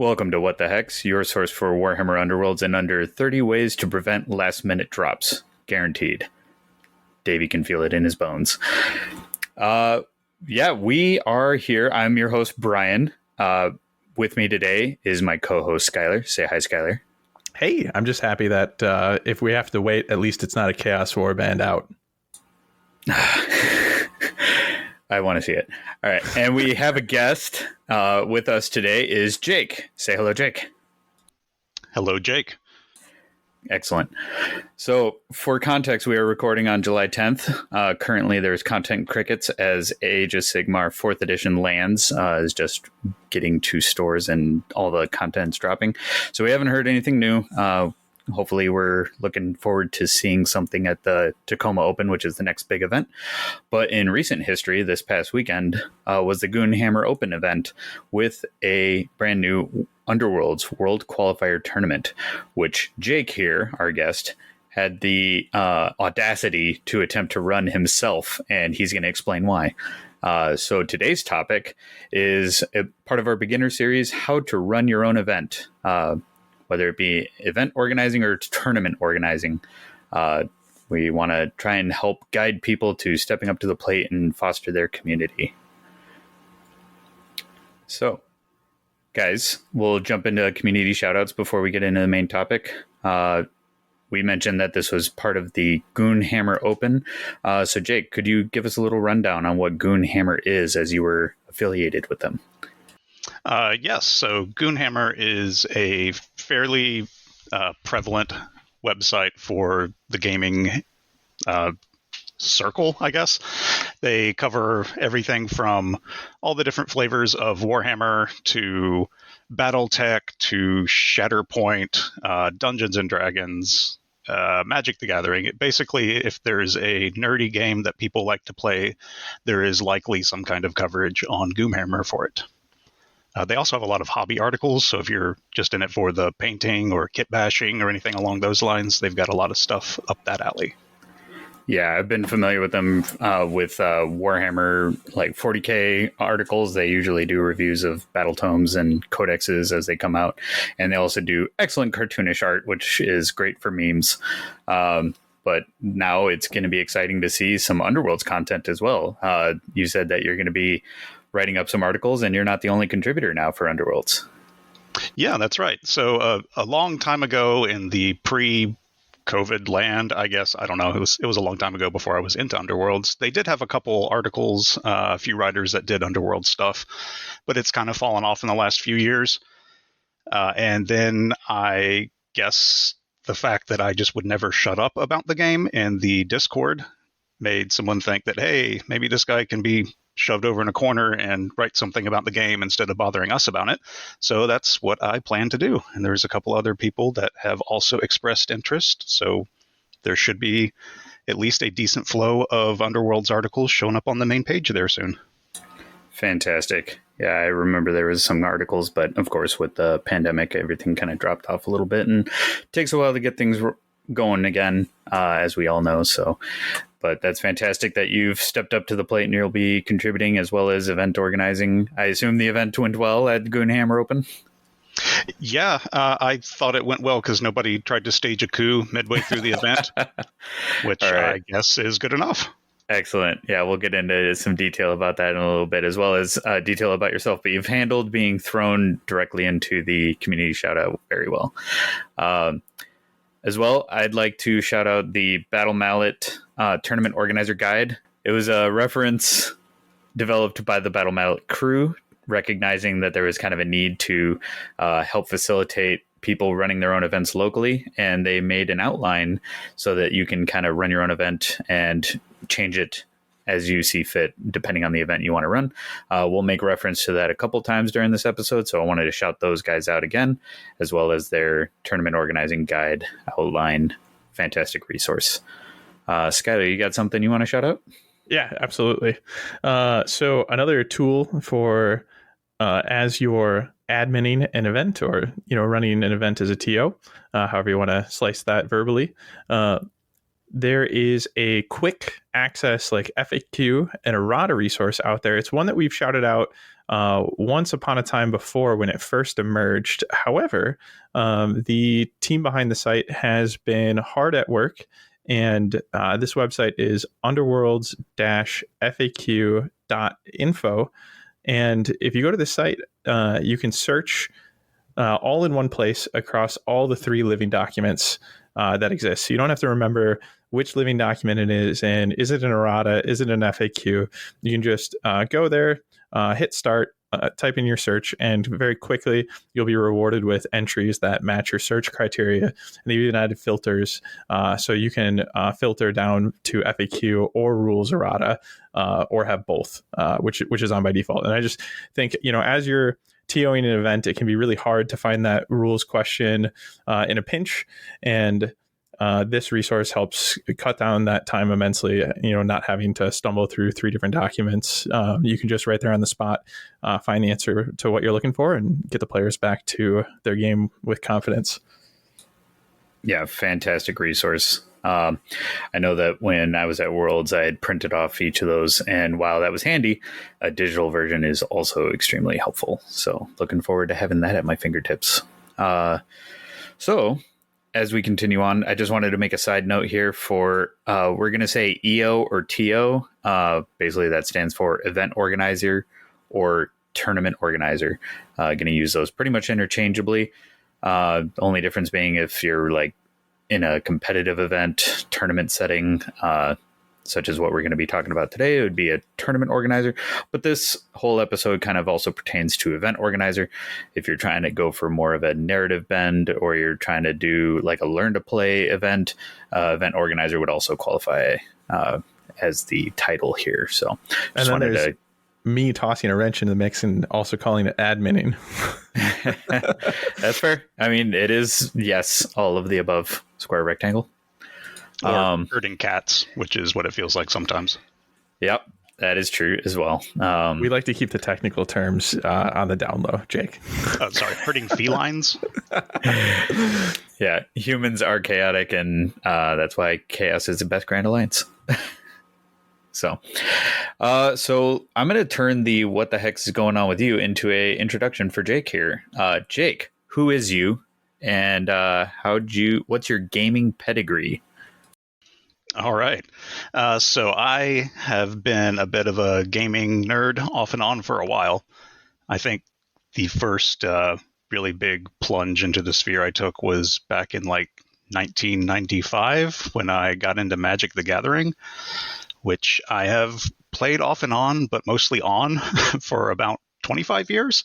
Welcome to What the Hex, your source for Warhammer Underworlds in under 30 ways to prevent last-minute drops. Guaranteed. Davey can feel it in his bones. We are here. I'm your host, Brian. With me today is my co-host, Skyler. Say hi, Skyler. Hey, I'm just happy that if we have to wait, at least it's not a Chaos Warband out. I want to see it. All right. And we have a guest with us today is Jake. Say hello, Jake. Hello, Jake. Excellent. So for context, we are recording on July 10th. Currently, there's content crickets as Age of Sigmar 4th edition lands is just getting to stores and all the content's dropping. So we haven't heard anything new. Hopefully, we're looking forward to seeing something at the Tacoma Open, which is the next big event. But in recent history, this past weekend was the Goonhammer Open event with a brand new Underworlds World Qualifier tournament, which Jake here, our guest, had the audacity to attempt to run himself, and he's going to explain why. So today's topic is a part of our beginner series, how to run your own event. Whether it be event organizing or tournament organizing. We want to try and help guide people to stepping up to the plate and foster their community. So, guys, we'll jump into community shoutouts before we get into the main topic. We mentioned that this was part of the Goonhammer Open. So, Jake, could you give us a little rundown on what Goonhammer is as you were affiliated with them? Yes, so Goonhammer is a fairly prevalent website for the gaming circle, I guess. They cover everything from all the different flavors of Warhammer to Battletech to Shatterpoint, Dungeons and Dragons, Magic the Gathering. Basically, if there's a nerdy game that people like to play, there is likely some kind of coverage on Goonhammer for it. They also have a lot of hobby articles, so if you're just in it for the painting or kit bashing or anything along those lines, they've got a lot of stuff up that alley. Yeah, I've been familiar with them with Warhammer, like 40K articles. They usually do reviews of battle tomes and codexes as they come out. And they also do excellent cartoonish art, which is great for memes. But now it's going to be exciting to see some Underworlds content as well. You said that you're going to be writing up some articles, and you're not the only contributor now for Underworlds. Yeah, that's right. So a long time ago in the pre-COVID land, I guess, I don't know, it was a long time ago before I was into Underworlds. They did have a couple articles, a few writers that did Underworld stuff, but it's kind of fallen off in the last few years. And then I guess the fact that I just would never shut up about the game in the Discord made someone think that, hey, maybe this guy can be shoved over in a corner and write something about the game instead of bothering us about it. So that's what I plan to do. And there's a couple other people that have also expressed interest. So there should be at least a decent flow of Underworlds articles showing up on the main page there soon. Fantastic. Yeah, I remember there was some articles, but of course with the pandemic, everything kind of dropped off a little bit, and it takes a while to get things going again, as we all know. So, but that's fantastic that you've stepped up to the plate and you'll be contributing as well as event organizing. I assume the event went well at Goonhammer Open? Yeah, I thought it went well because nobody tried to stage a coup midway through the event, which right. I guess is good enough. Excellent. Yeah, we'll get into some detail about that in a little bit, as well as detail about yourself. But you've handled being thrown directly into the community shout out very well. As well, I'd like to shout out the Battle Mallet Tournament Organizer Guide. It was a reference developed by the Battle Mallet crew, recognizing that there was kind of a need to help facilitate people running their own events locally. And they made an outline so that you can kind of run your own event and change it as you see fit, depending on the event you want to run. We'll make reference to that a couple times during this episode, so I wanted to shout those guys out again, as well as their tournament organizing guide outline. Fantastic resource. Skyler, you got something you want to shout out? Yeah, absolutely. So another tool for as you're adminning an event, or running an event as a TO, however you want to slice that verbally. there is a quick access like FAQ and errata resource out there. It's one that we've shouted out once upon a time before when it first emerged. However, the team behind the site has been hard at work, and this website is underworlds-faq.info. And if you go to the site, you can search all in one place across all the 3 living documents that exist. So you don't have to remember which living document it is, and is it an errata, is it an FAQ? You can just go there, hit start, type in your search, and very quickly you'll be rewarded with entries that match your search criteria. And they've even added filters, so you can filter down to FAQ or rules errata, or have both, which is on by default. And I just think, as you're TOing an event, it can be really hard to find that rules question in a pinch, and this resource helps cut down that time immensely. Not having to stumble through 3 different documents. You can just right there on the spot find the answer to what you're looking for and get the players back to their game with confidence. Yeah, fantastic resource. I know that when I was at Worlds, I had printed off each of those, and while that was handy, a digital version is also extremely helpful. So looking forward to having that at my fingertips. So as we continue on, I just wanted to make a side note here for, we're going to say EO or TO. Basically, that stands for event organizer or tournament organizer. Going to use those pretty much interchangeably. Only difference being if you're like in a competitive event tournament setting, such as what we're going to be talking about today, it would be a tournament organizer. But this whole episode kind of also pertains to event organizer. If you're trying to go for more of a narrative bend, or you're trying to do like a learn to play event, event organizer would also qualify as the title here. So just wanted to me tossing a wrench in the mix and also calling it adminning. That's fair. I mean, it is, yes, all of the above. Square, rectangle. Or herding cats, which is what it feels like sometimes. Yep, that is true as well. We like to keep the technical terms on the down low, Jake. Oh, sorry, herding felines? Yeah, humans are chaotic, and that's why chaos is the best grand alliance. So I'm going to turn the what the heck is going on with you into a introduction for Jake here. Jake, who is you, and what's your gaming pedigree? All right. So I have been a bit of a gaming nerd off and on for a while. I think the first really big plunge into the sphere I took was back in like 1995 when I got into Magic the Gathering, which I have played off and on, but mostly on for about 25 years.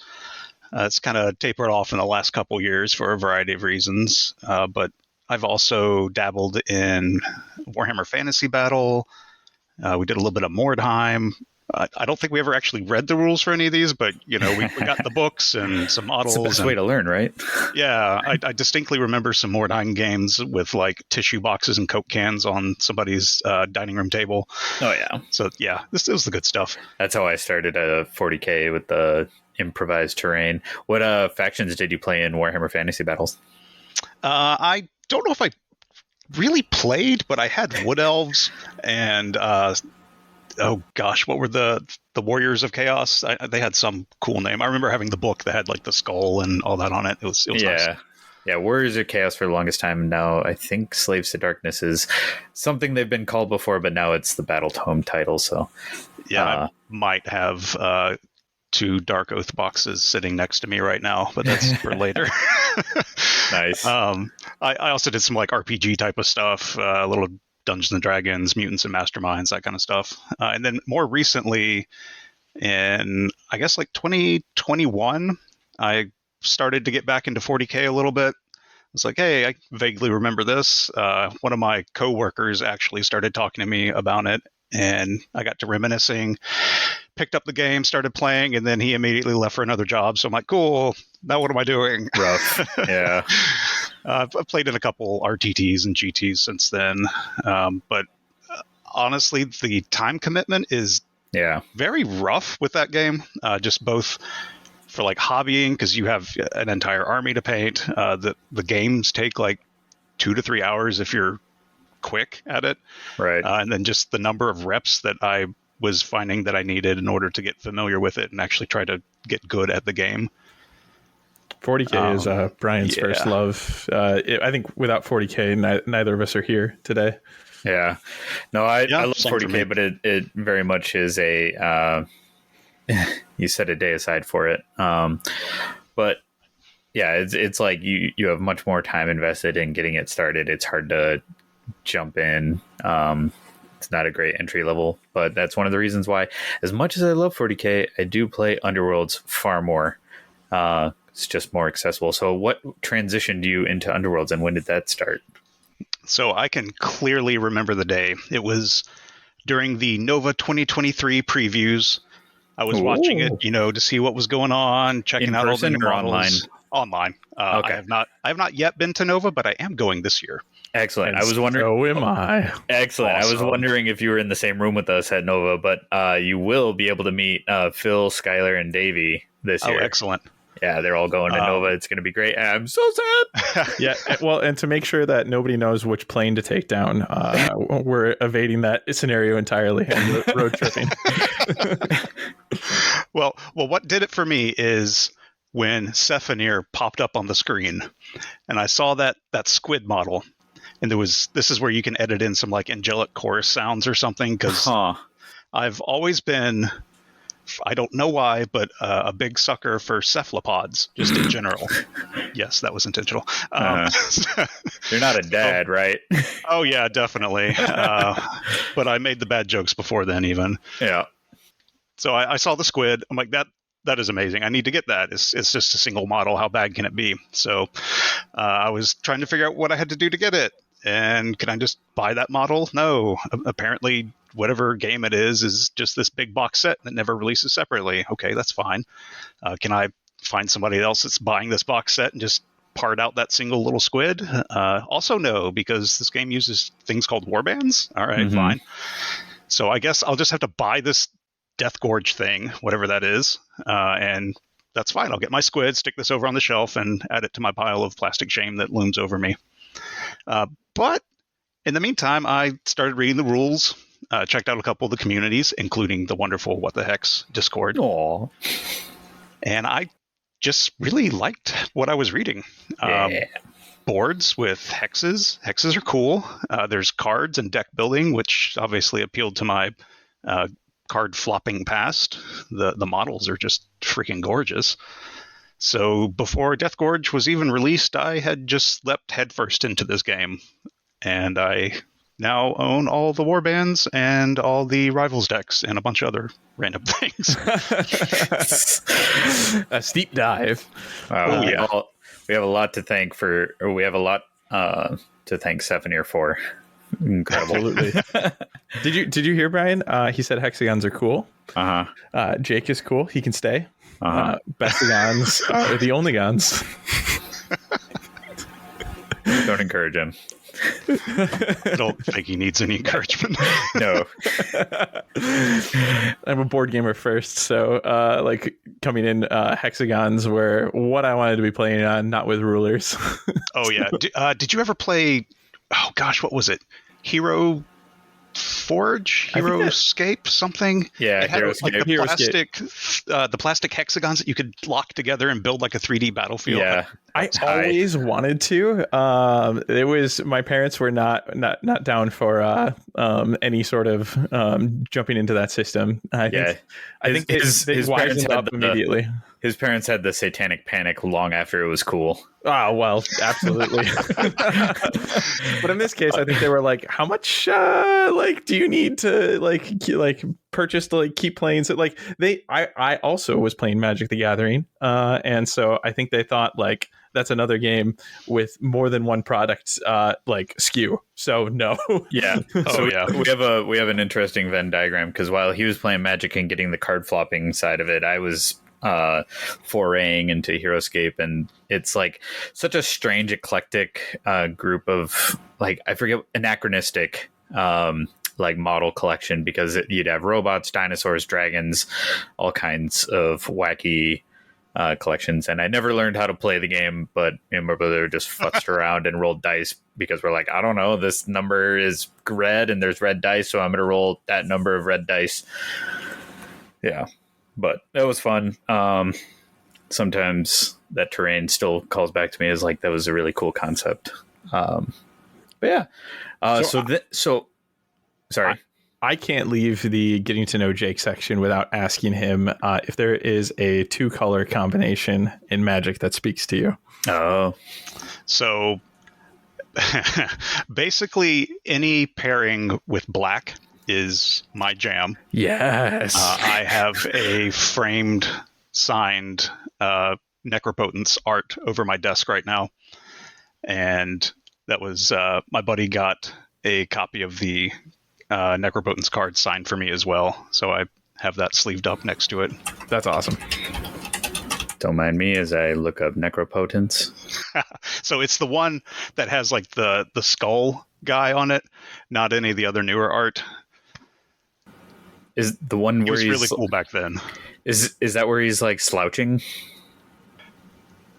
It's kind of tapered off in the last couple years for a variety of reasons, but I've also dabbled in Warhammer Fantasy Battle. We did a little bit of Mordheim. I don't think we ever actually read the rules for any of these, but we got the books and some models. It's the best way to learn, right? Yeah, I distinctly remember some Mordheim games with like tissue boxes and Coke cans on somebody's dining room table. Oh yeah. So yeah, this was the good stuff. That's how I started a 40K with the improvised terrain. What factions did you play in Warhammer Fantasy Battles? I don't know if I really played, but I had Wood Elves and oh gosh, what were the Warriors of Chaos? They had some cool name. I remember having the book that had like the skull and all that on it. It was nice. Yeah, Warriors of Chaos for the longest time. Now I think Slaves to Darkness is something they've been called before, but now it's the Battle Tome title. So yeah, I might have 2 Dark Oath boxes sitting next to me right now, but that's for later. Nice. I also did some like RPG type of stuff, little Dungeons and Dragons, Mutants and Masterminds, that kind of stuff. And then more recently, in I guess like 2021, I started to get back into 40K a little bit. It's like, hey, I vaguely remember this. One of my coworkers actually started talking to me about it, and I got to reminiscing, picked up the game, started playing, and then he immediately left for another job. So I'm like, cool, now what am I doing? Rough. Yeah. I've played in a couple RTTs and GTs since then. But honestly, the time commitment is very rough with that game. Just both for like hobbying, because you have an entire army to paint. The games take like 2 to 3 hours if you're quick at it. Right. And then just the number of reps that I was finding that I needed in order to get familiar with it and actually try to get good at the game. 40K is Brian's first love. I think without 40K, neither of us are here today. Yeah. No, I love same for me. 40K, but it very much is a you set a day aside for it. But yeah, it's like you have much more time invested in getting it started. It's hard to jump in. It's not a great entry level, but that's one of the reasons why, as much as I love 40K, I do play Underworlds far more. It's just more accessible. So what transitioned you into Underworlds, and when did that start? So I can clearly remember the day. It was during the Nova 2023 previews. I was watching it, to see what was going on, checking out all the new models. Online. Okay. I have not yet been to Nova, but I am going this year. Excellent. And I was wondering. So am I. Excellent. Awesome. I was wondering if you were in the same room with us at Nova, but you will be able to meet Phil, Skyler, and Davey this year. Oh, excellent. Yeah, they're all going to Nova. It's going to be great. I'm so sad. Yeah, well, and to make sure that nobody knows which plane to take down, we're evading that scenario entirely and road tripping. Well, what did it for me is when Sephiroth popped up on the screen, and I saw that squid model, and this is where you can edit in some like angelic chorus sounds or something, because I've always been, I don't know why, but a big sucker for cephalopods, just in general. Yes, that was intentional. You're not a dad, right? Oh, yeah, definitely. But I made the bad jokes before then, even. Yeah. So I saw the squid. I'm like, that is amazing. I need to get that. It's just a single model. How bad can it be? So I was trying to figure out what I had to do to get it. And can I just buy that model? No. Apparently, whatever game it is just this big box set that never releases separately. Okay, that's fine. Can I find somebody else that's buying this box set and just part out that single little squid? Also no, because this game uses things called warbands. All right, fine. So I guess I'll just have to buy this Death Gorge thing, whatever that is, and that's fine. I'll get my squid, stick this over on the shelf, and add it to my pile of plastic shame that looms over me. But in the meantime, I started reading the rules, checked out a couple of the communities, including the wonderful What the Hex Discord. Aww. And I just really liked what I was reading. Boards with hexes. Hexes are cool. There's cards and deck building, which obviously appealed to my card flopping past. The models are just freaking gorgeous. So before Death Gorge was even released, I had just leapt headfirst into this game, and I now own all the warbands and all the rivals decks and a bunch of other random things. A steep dive. Yeah. We have a lot to thank Sephiroth for. Incredible. Absolutely. Did you hear Brian? He said hexagons are cool. Jake is cool. He can stay. Bestigons are the only guns. Don't encourage him. I don't think he needs any encouragement. No. I'm a board gamer first, so coming in, hexagons were what I wanted to be playing on, not with rulers. Oh yeah. Did you ever play? Oh gosh, what was it? Hero Forge, Heroescape, something. Yeah, it had Heroescape. The plastic hexagons that you could lock together and build like a 3D battlefield. Yeah, I always wanted to. It was my parents were not down for any sort of jumping into that system. I think his parents had up immediately. His parents had the satanic panic long after it was cool. Oh, well, absolutely. But in this case, I think they were like, how much do you need to purchase to keep playing? So I also was playing Magic the Gathering. And so I think they thought that's another game with more than one product SKU. So no. Yeah. We have an interesting Venn diagram, because while he was playing Magic and getting the card flopping side of it, I was foraying into Heroescape, and it's such a strange eclectic group of I forget, anachronistic model collection, because you'd have robots, dinosaurs, dragons, all kinds of wacky collections. And I never learned how to play the game, but me and my brother just futzed around and rolled dice because we're like, I don't know, this number is red and there's red dice, so I'm going to roll that number of red dice. Yeah, but that was fun. Sometimes that terrain still calls back to me as like, that was a really cool concept. But yeah. Sorry. I can't leave the getting to know Jake section without asking him if there is a 2-color combination in Magic that speaks to you. Oh. So basically any pairing with black is my jam. Yes. I have a framed, signed Necropotence art over my desk right now. And that was my buddy got a copy of the Necropotence card signed for me as well. So I have that sleeved up next to it. That's awesome. Don't mind me as I look up Necropotence. So it's the one that has like the skull guy on it, not any of the other newer art. Is the one where he's really cool back then. Is that where he's like slouching?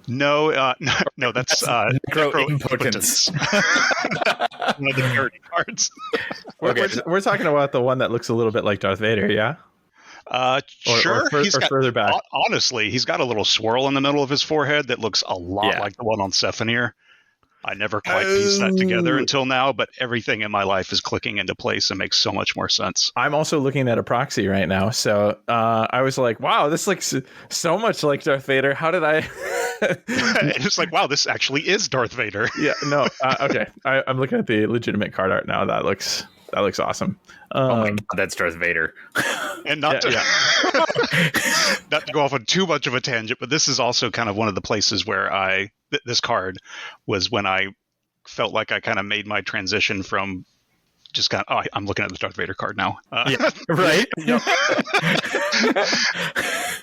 No, no, that's Necro-impotence. One of the parody cards. We're talking about the one that looks a little bit like Darth Vader, yeah? Sure. Or further back. Honestly, he's got a little swirl in the middle of his forehead that looks a lot like the one on Sephenir. I never quite pieced that together until now, but everything in my life is clicking into place and makes so much more sense. I'm also looking at a proxy right now, so I was like, wow, this looks so much like Darth Vader. How did I... It's like, wow, this actually is Darth Vader. Yeah, no, okay. I'm looking at the legitimate card art now. That looks awesome. Oh my God, that's Darth Vader. And not to go off on too much of a tangent, but this is also kind of one of the places where this card was when I felt like I kind of made my transition from just kind of, I'm looking at the Darth Vader card now. Right.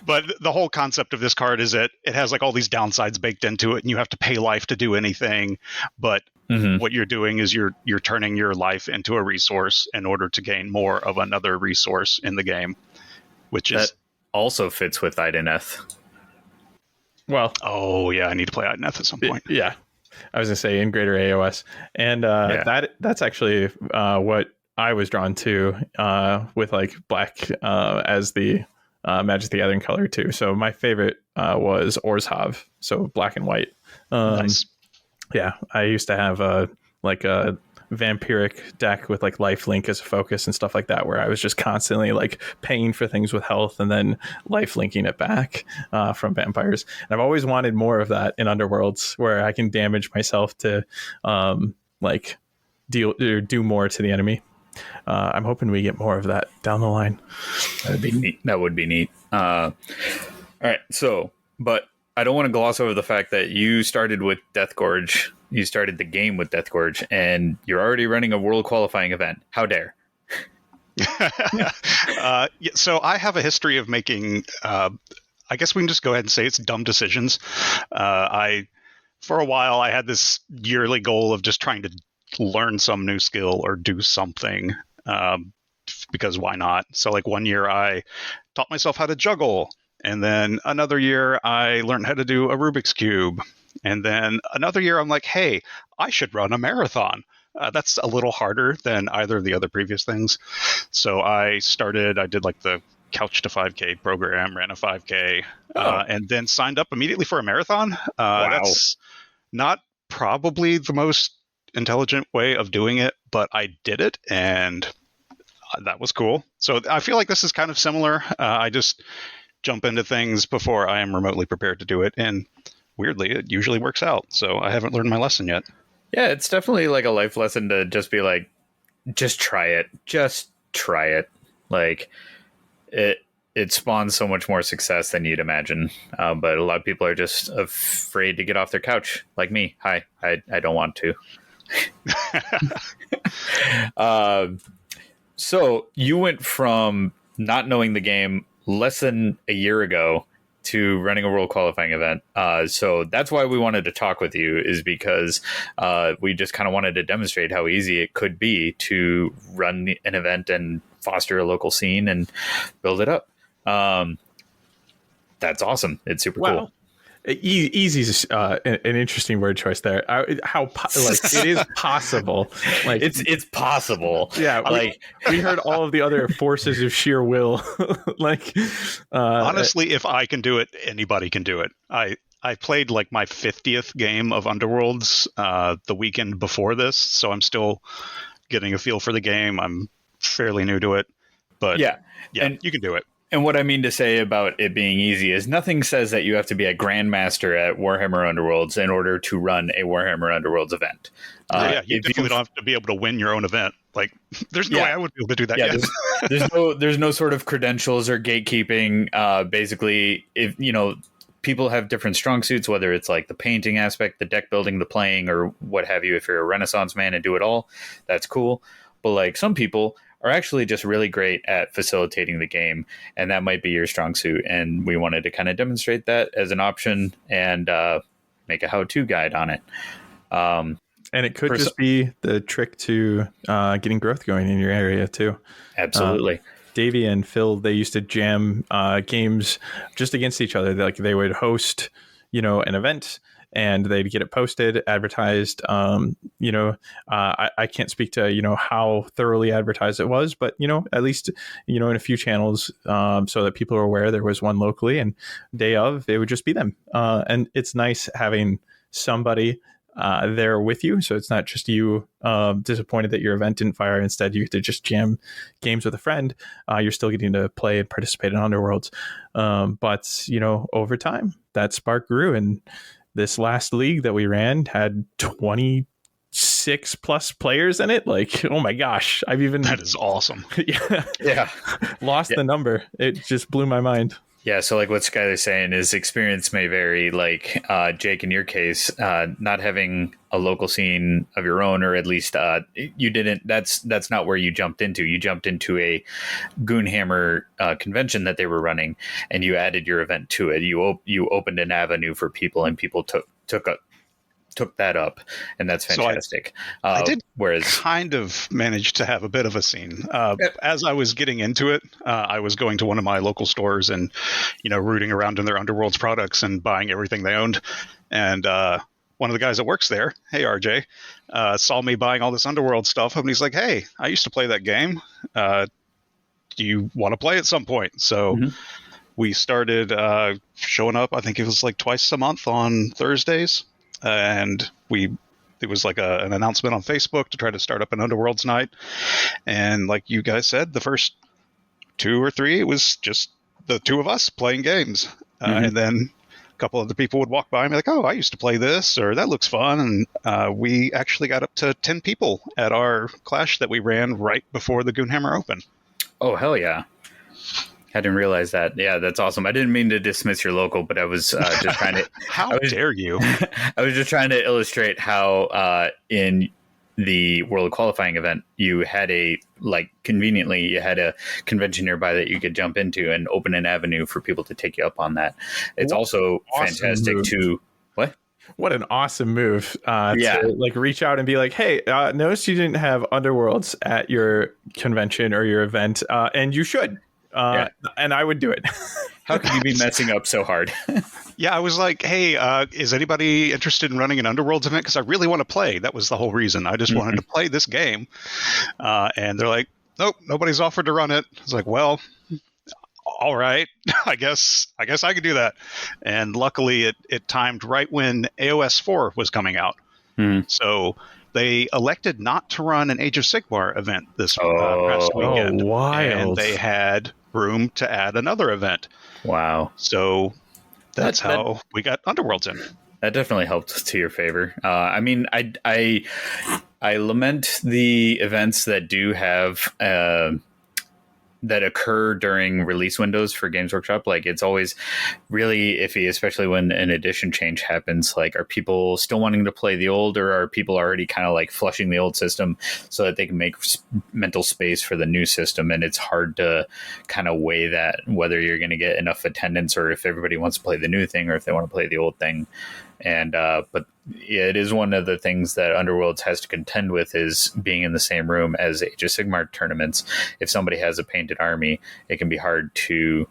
But the whole concept of this card is that it has like all these downsides baked into it, and you have to pay life to do anything. But what you're doing is you're turning your life into a resource in order to gain more of another resource in the game, which is also fits with Ideneth. Well, oh yeah, I need to play Ideneth at some point. Yeah, I was gonna say in greater AOS, and that's actually what I was drawn to with like black as the Magic the Gathering color too. So my favorite was Orzhov, so black and white. Nice. Yeah, I used to have a vampiric deck with like lifelink as a focus and stuff like that, where I was just constantly like paying for things with health and then lifelinking it back from vampires. And I've always wanted more of that in Underworlds, where I can damage myself to like deal or do more to the enemy. I'm hoping we get more of that down the line. That'd be neat. That would be neat. All right. So, but I don't want to gloss over the fact that you started with Deathgorge. You started the game with Deathgorge, and you're already running a world qualifying event. How dare? So I have a history of making, I guess we can just go ahead and say it's dumb decisions. For a while, I had this yearly goal of just trying to learn some new skill or do something, because why not? So like one year I taught myself how to juggle. And then another year, I learned how to do a Rubik's Cube. And then another year, I'm like, hey, I should run a marathon. That's a little harder than either of the other previous things. So I did like the Couch to 5K program, ran a 5K, and then signed up immediately for a marathon. Wow. That's not probably the most intelligent way of doing it, but I did it, and that was cool. So I feel like this is kind of similar. I just jump into things before I am remotely prepared to do it, and weirdly it usually works out. So I haven't learned my lesson yet. Yeah, it's definitely like a life lesson to just be like, just try it. Like it spawns so much more success than you'd imagine. But a lot of people are just afraid to get off their couch, like me. Hi, I don't want to. So you went from not knowing the game less than a year ago to running a world qualifying event. So that's why we wanted to talk with you, is because we just kind of wanted to demonstrate how easy it could be to run an event and foster a local scene and build it up. That That's awesome. It's super Wow. cool. Easy is an interesting word choice there. It is possible. Like It's possible. Yeah, like we heard all of the other forces of sheer will. Honestly, if I can do it, anybody can do it. I played like my 50th game of Underworlds the weekend before this, so I'm still getting a feel for the game. I'm fairly new to it, but yeah, and you can do it. And what I mean to say about it being easy is nothing says that you have to be a grandmaster at Warhammer Underworlds in order to run a Warhammer Underworlds event. You definitely don't have to be able to win your own event. Like, there's no way I would be able to do that. Yeah, there's no sort of credentials or gatekeeping. Basically, if people have different strong suits, whether it's like the painting aspect, the deck building, the playing, or what have you. If you're a Renaissance man and do it all, that's cool. But like some people are actually just really great at facilitating the game, and that might be your strong suit. And we wanted to kind of demonstrate that as an option and make a how-to guide on it. And it could just be the trick to getting growth going in your area too. Absolutely. Davey and Phil, they used to jam games just against each other. They would host, an event, and they'd get it posted, advertised. I can't speak to, how thoroughly advertised it was, but, at least, in a few channels so that people are aware there was one locally, and day of, it would just be them. And it's nice having somebody there with you. So it's not just you disappointed that your event didn't fire. Instead, you get to just jam games with a friend. You're still getting to play and participate in Underworlds. But, over time, that spark grew, and this last league that we ran had 26 plus players in it. Like, oh my gosh, that is awesome. Lost the number. It just blew my mind. Yeah, so like what Skyler's saying is experience may vary. Like Jake, in your case, not having a local scene of your own, or at least you didn't. That's not where you jumped into. You jumped into a Goonhammer convention that they were running, and you added your event to it. You opened an avenue for people, and people took that up, and that's fantastic. So I did kind of manage to have a bit of a scene. As I was getting into it, I was going to one of my local stores and, rooting around in their Underworlds products and buying everything they owned. And one of the guys that works there, hey RJ, saw me buying all this Underworld stuff, and he's like, hey, I used to play that game. Do you want to play at some point? So we started showing up. I think it was like twice a month on Thursdays. And it was like an announcement on Facebook to try to start up an Underworlds night. And like you guys said, the first 2 or 3, it was just the two of us playing games. And then a couple other people would walk by and be like, oh, I used to play this, or that looks fun. And we actually got up to 10 people at our clash that we ran right before the Goonhammer Open. Oh, hell yeah. I didn't realize that. Yeah, that's awesome. I didn't mean to dismiss your local, but I was just trying to... How dare you? I was just trying to illustrate how in the World Qualifying event, you had conveniently, you had a convention nearby that you could jump into and open an avenue for people to take you up on that. It's also fantastic to... What? What an awesome move to reach out and be like, hey, notice you didn't have Underworlds at your convention or your event, and you should. And I would do it. How could you be messing up so hard? Yeah, I was like, hey, is anybody interested in running an Underworlds event? Because I really want to play. That was the whole reason. I just wanted to play this game. And they're like, nope, nobody's offered to run it. I was like, well, all right, I guess I could do that. And luckily it timed right when AOS 4 was coming out. So they elected not to run an Age of Sigmar event this past weekend. Oh, wild. And they had room to add another event. Wow. So that's how we got Underworlds in. That definitely helped to your favor. I mean, I lament the events that do have that occur during release windows for Games Workshop. Like, it's always really iffy, especially when an edition change happens. Like, are people still wanting to play the old, or are people already kind of like flushing the old system so that they can make mental space for the new system? And it's hard to kind of weigh that, whether you're going to get enough attendance, or if everybody wants to play the new thing, or if they want to play the old thing. And but it is one of the things that Underworlds has to contend with, is being in the same room as Age of Sigmar tournaments. If somebody has a painted army, it can be hard to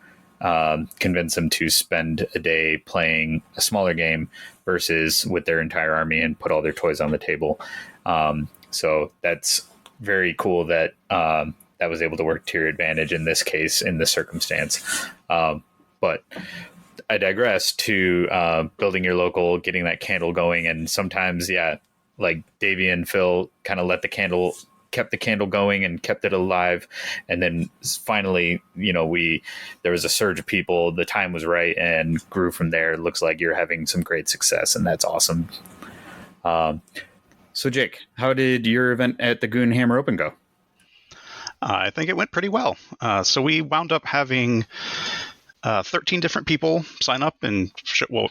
convince them to spend a day playing a smaller game versus with their entire army and put all their toys on the table. So that's very cool that that was able to work to your advantage in this case, in this circumstance. But I digress to building your local, getting that candle going. And sometimes, like Davey and Phil kind of kept the candle going and kept it alive. And then finally, there was a surge of people. The time was right and grew from there. It looks like you're having some great success, and that's awesome. So Jake, how did your event at the Goonhammer Open go? I think it went pretty well. So we wound up having 13 different people sign up, and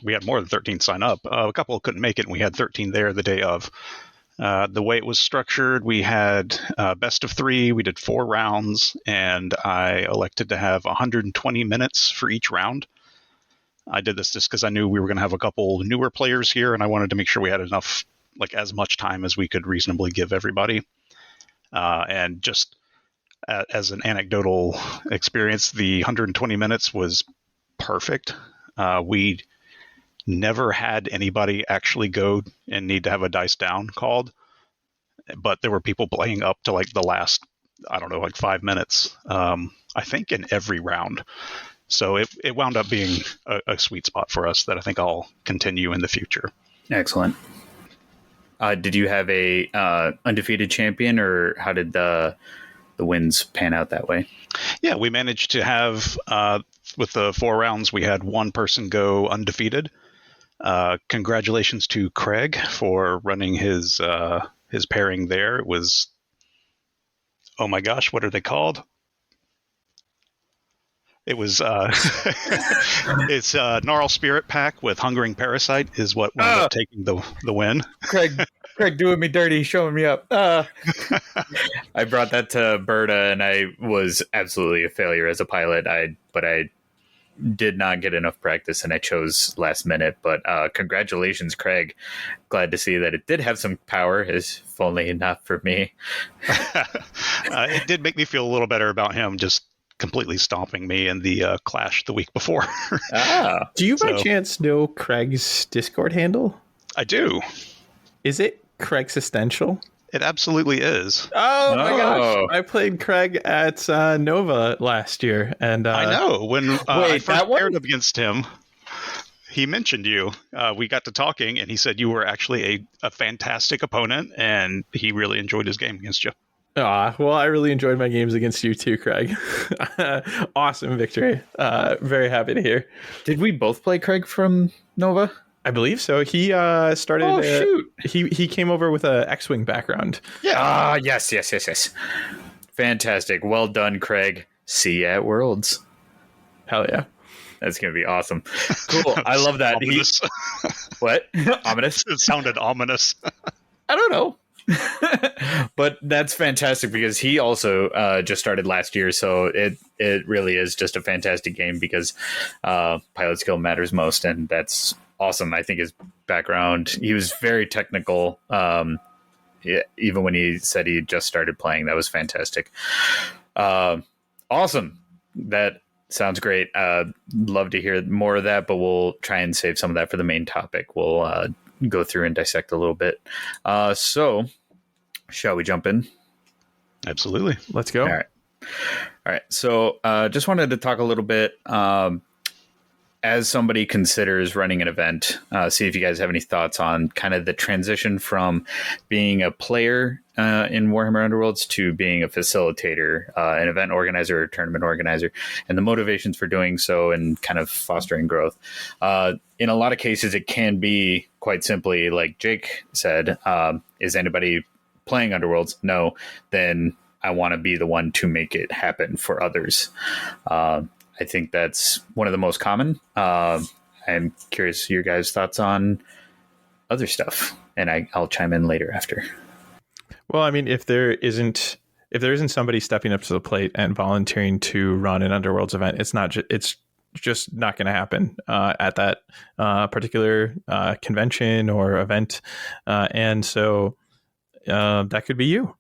we had more than 13 sign up. A couple couldn't make it, and we had 13 there the day of. The way it was structured, we had best of 3. We did 4 rounds, and I elected to have 120 minutes for each round. I did this just because I knew we were going to have a couple newer players here, and I wanted to make sure we had enough, like as much time as we could reasonably give everybody. And just as an anecdotal experience, the 120 minutes was perfect. We never had anybody actually go and need to have a dice down called, but there were people playing up to like the last, 5 minutes, I think in every round. So it wound up being a sweet spot for us that I think I'll continue in the future. Excellent. Did you have a undefeated champion, or how did the wins pan out that way? Yeah, we managed to have, with the 4 rounds, we had one person go undefeated. Congratulations to Craig for running his pairing there. It was, oh my gosh, what are they called? It was it's Gnarl Spirit Pack with Hungering Parasite is what wound up taking the win. Craig doing me dirty, showing me up. I brought that to Berta, and I was absolutely a failure as a pilot. But I did not get enough practice, and I chose last minute. But congratulations, Craig. Glad to see that it did have some power, if only not for me. It did make me feel a little better about him just completely stomping me in the clash the week before. Do you by chance know Craig's Discord handle? I do. Is it Craig's Essential? It absolutely is. Oh my gosh. I played Craig at Nova last year. And I know. When I first paired up against him, he mentioned you. We got to talking, and he said you were actually a fantastic opponent, and he really enjoyed his game against you. Well, I really enjoyed my games against you too, Craig. Awesome victory. Very happy to hear. Did we both play Craig from Nova? I believe so. He started. Oh, shoot. He came over with a X-Wing background. Yeah. Yes. Fantastic. Well done, Craig. See you at Worlds. Hell yeah. That's going to be awesome. Cool. I love that. Ominous. What? Ominous? It sounded ominous. I don't know. But that's fantastic because he also just started last year, so it really is just a fantastic game because pilot skill matters most, and that's awesome. I think his background, he was very technical. Even when he said he just started playing, that was fantastic. Awesome. That sounds great. Love to hear more of that, but we'll try and save some of that for the main topic. We'll go through and dissect a little bit. So shall we jump in? Absolutely. Let's go. All right. So just wanted to talk a little bit as somebody considers running an event, see if you guys have any thoughts on kind of the transition from being a player in Warhammer Underworlds to being a facilitator, an event organizer or tournament organizer, and the motivations for doing so and kind of fostering growth. In a lot of cases, it can be quite simply, like Jake said, is anybody playing Underworlds? No. Then I want to be the one to make it happen for others. I think that's one of the most common. I'm curious your guys' thoughts on other stuff, and I'll chime in later after. Well, I mean, if there isn't somebody stepping up to the plate and volunteering to run an Underworlds event, it's just not going to happen at that particular convention or event, and so that could be you.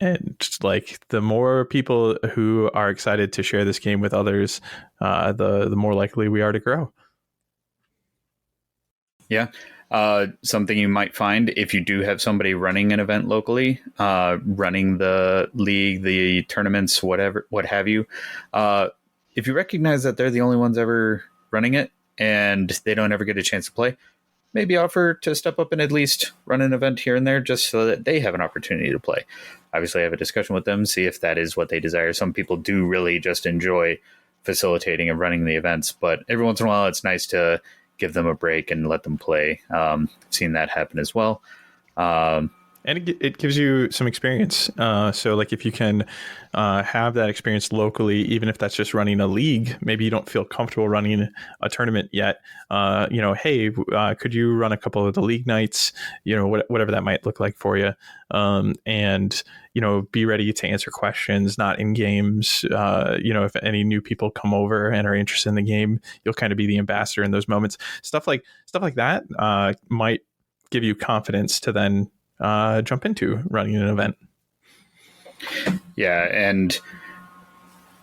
And like the more people who are excited to share this game with others, the more likely we are to grow. Yeah. Something you might find if you do have somebody running an event locally, running the league, the tournaments, whatever, what have you. If you recognize that they're the only ones ever running it and they don't ever get a chance to play, maybe offer to step up and at least run an event here and there just so that they have an opportunity to play. Obviously, have a discussion with them, see if that is what they desire. Some people do really just enjoy facilitating and running the events, but every once in a while, it's nice to give them a break and let them play. Seen that happen as well. And it gives you some experience. So like if you can have that experience locally, even if that's just running a league, maybe you don't feel comfortable running a tournament yet. Hey, could you run a couple of the league nights? Whatever that might look like for you. And be ready to answer questions, not in games. If any new people come over and are interested in the game, you'll kind of be the ambassador in those moments. Stuff like that might give you confidence to then jump into running an event. Yeah, and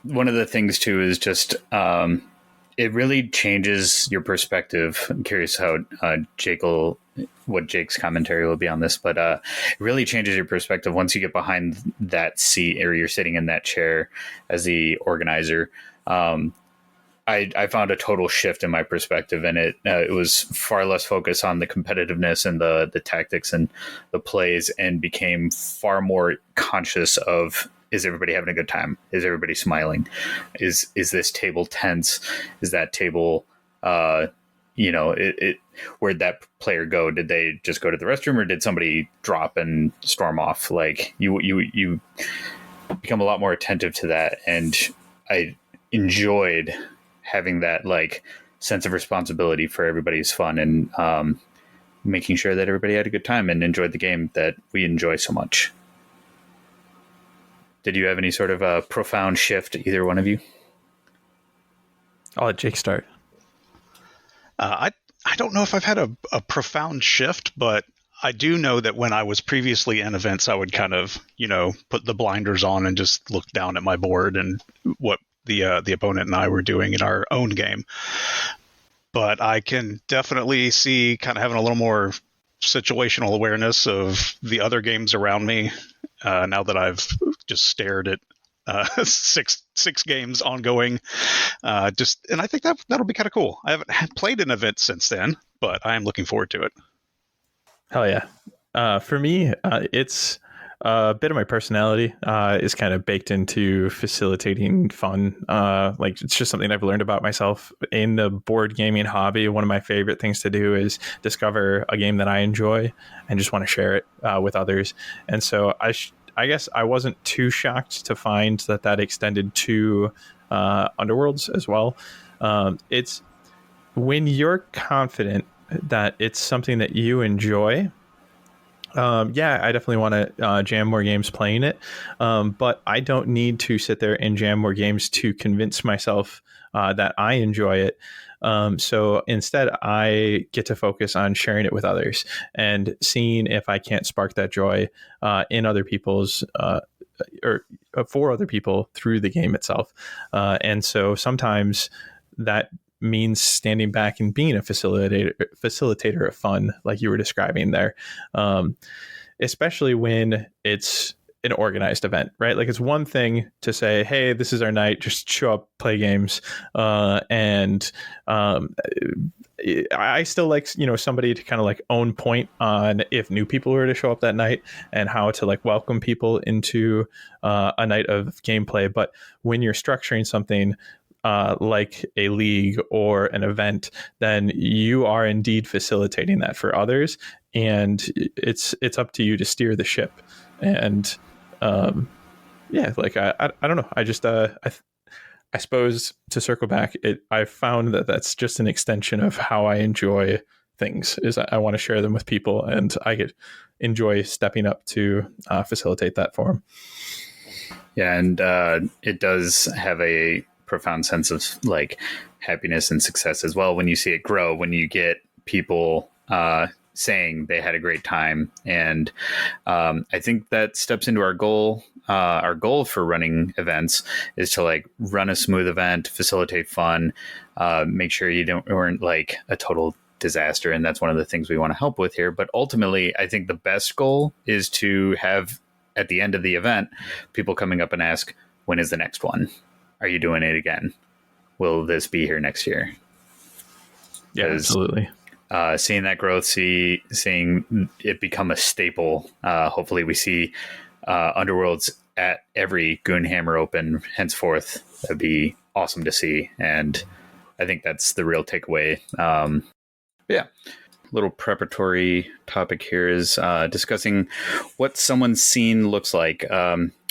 one of the things too is just it really changes your perspective. I'm curious how what Jake's commentary will be on this, but it really changes your perspective once you get behind that seat or you're sitting in that chair as the organizer. I found a total shift in my perspective, and it was far less focused on the competitiveness and the tactics and the plays, and became far more conscious of, is everybody having a good time? Is everybody smiling? Is this table tense? Is that table, where'd that player go? Did they just go to the restroom, or did somebody drop and storm off? Like you become a lot more attentive to that, and I enjoyed having that like sense of responsibility for everybody's fun and making sure that everybody had a good time and enjoyed the game that we enjoy so much. Did you have any sort of a profound shift, either one of you? I'll let Jake start. I don't know if I've had a profound shift, but I do know that when I was previously in events, I would kind of, put the blinders on and just look down at my board and what the opponent and I were doing in our own game. But I can definitely see kind of having a little more situational awareness of the other games around me now that I've just stared at six games ongoing. And I think that'll be kind of cool. I haven't played an event since then, but I am looking forward to it. Hell yeah. For me, it's a bit of my personality is kind of baked into facilitating fun. It's just something I've learned about myself in the board gaming hobby. One of my favorite things to do is discover a game that I enjoy and just want to share it with others. And so I guess I wasn't too shocked to find that extended to Underworlds as well. It's when you're confident that it's something that you enjoy. I definitely want to jam more games playing it. But I don't need to sit there and jam more games to convince myself that I enjoy it. So instead, I get to focus on sharing it with others and seeing if I can't spark that joy in other people's or for other people through the game itself. And so sometimes that means standing back and being a facilitator of fun, like you were describing there, especially when it's an organized event, right? Like it's one thing to say, hey, this is our night, just show up, play games. And I still like, somebody to kind of like own point on if new people were to show up that night and how to like welcome people into a night of gameplay. But when you're structuring something like a league or an event, then you are indeed facilitating that for others, and it's up to you to steer the ship. And I don't know. I just I suppose to circle back, I found that's just an extension of how I enjoy things. Is I want to share them with people, and I could enjoy stepping up to facilitate that for them. Yeah, and it does have a profound sense of like happiness and success as well when you see it grow, when you get people saying they had a great time. And I think that steps into our goal. Our goal for running events is to like run a smooth event, facilitate fun, make sure you weren't like a total disaster. And that's one of the things we want to help with here. But ultimately, I think the best goal is to have at the end of the event, people coming up and ask, when is the next one? Are you doing it again? Will this be here next year? Yeah, absolutely. Seeing that growth, seeing it become a staple. Hopefully we see Underworlds at every Goonhammer Open henceforth. That'd be awesome to see. And I think that's the real takeaway. Yeah. Little preparatory topic here is discussing what someone's scene looks like.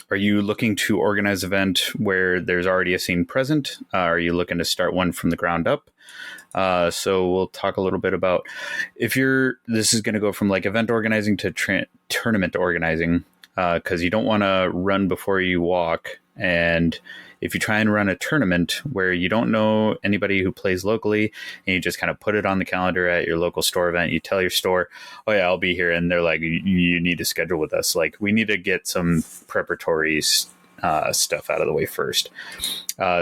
Are you looking to organize an event where there's already a scene present? Are you looking to start one from the ground up? So we'll talk a little bit about this is going to go from like event organizing to tournament organizing, because you don't want to run before you walk. And if you try and run a tournament where you don't know anybody who plays locally and you just kind of put it on the calendar at your local store event, you tell your store, oh yeah, I'll be here. And they're like, you need to schedule with us. Like we need to get some preparatory stuff out of the way first.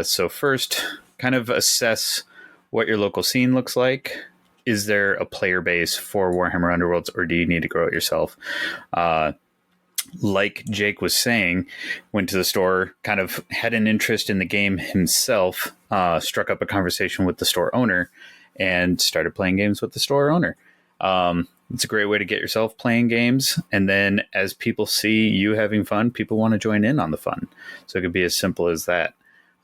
So first, kind of assess what your local scene looks like. Is there a player base for Warhammer Underworlds, or do you need to grow it yourself? Like Jake was saying, went to the store, kind of had an interest in the game himself, struck up a conversation with the store owner, and started playing games with the store owner. It's a great way to get yourself playing games. And then as people see you having fun, people want to join in on the fun. So it could be as simple as that.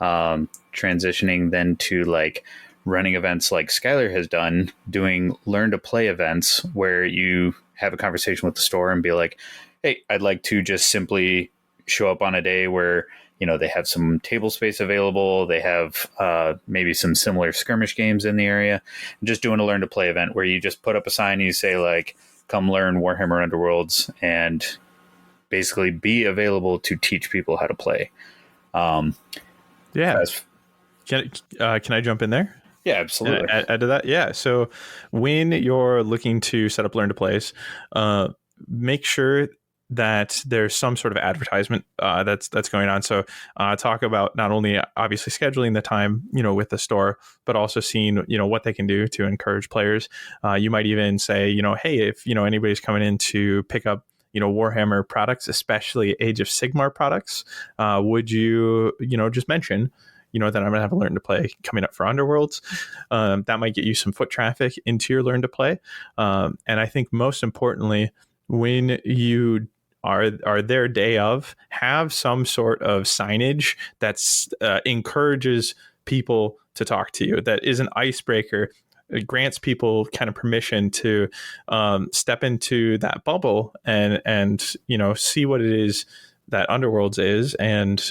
Transitioning then to like running events like Skyler has done, doing learn to play events where you have a conversation with the store and be like, hey, I'd like to just simply show up on a day where, you know, they have some table space available. They have maybe some similar skirmish games in the area. And just doing a learn to play event where you just put up a sign and you say like, come learn Warhammer Underworlds, and basically be available to teach people how to play. Yeah. Can I jump in there? Yeah, absolutely. Add to that. Yeah. So when you're looking to set up learn to plays, make sure that there's some sort of advertisement that's going on. So talk about not only obviously scheduling the time, you know, with the store, but also seeing, you know, what they can do to encourage players. You might even say, you know, hey, if, you know, anybody's coming in to pick up, you know, Warhammer products, especially Age of Sigmar products, would you, you know, just mention, you know, that I'm going to have a learn to play coming up for Underworlds. That might get you some foot traffic into your learn to play. And I think most importantly, when you are there day of, have some sort of signage that's encourages people to talk to you, that is an icebreaker. It grants people kind of permission to step into that bubble and you know, see what it is that Underworlds is, and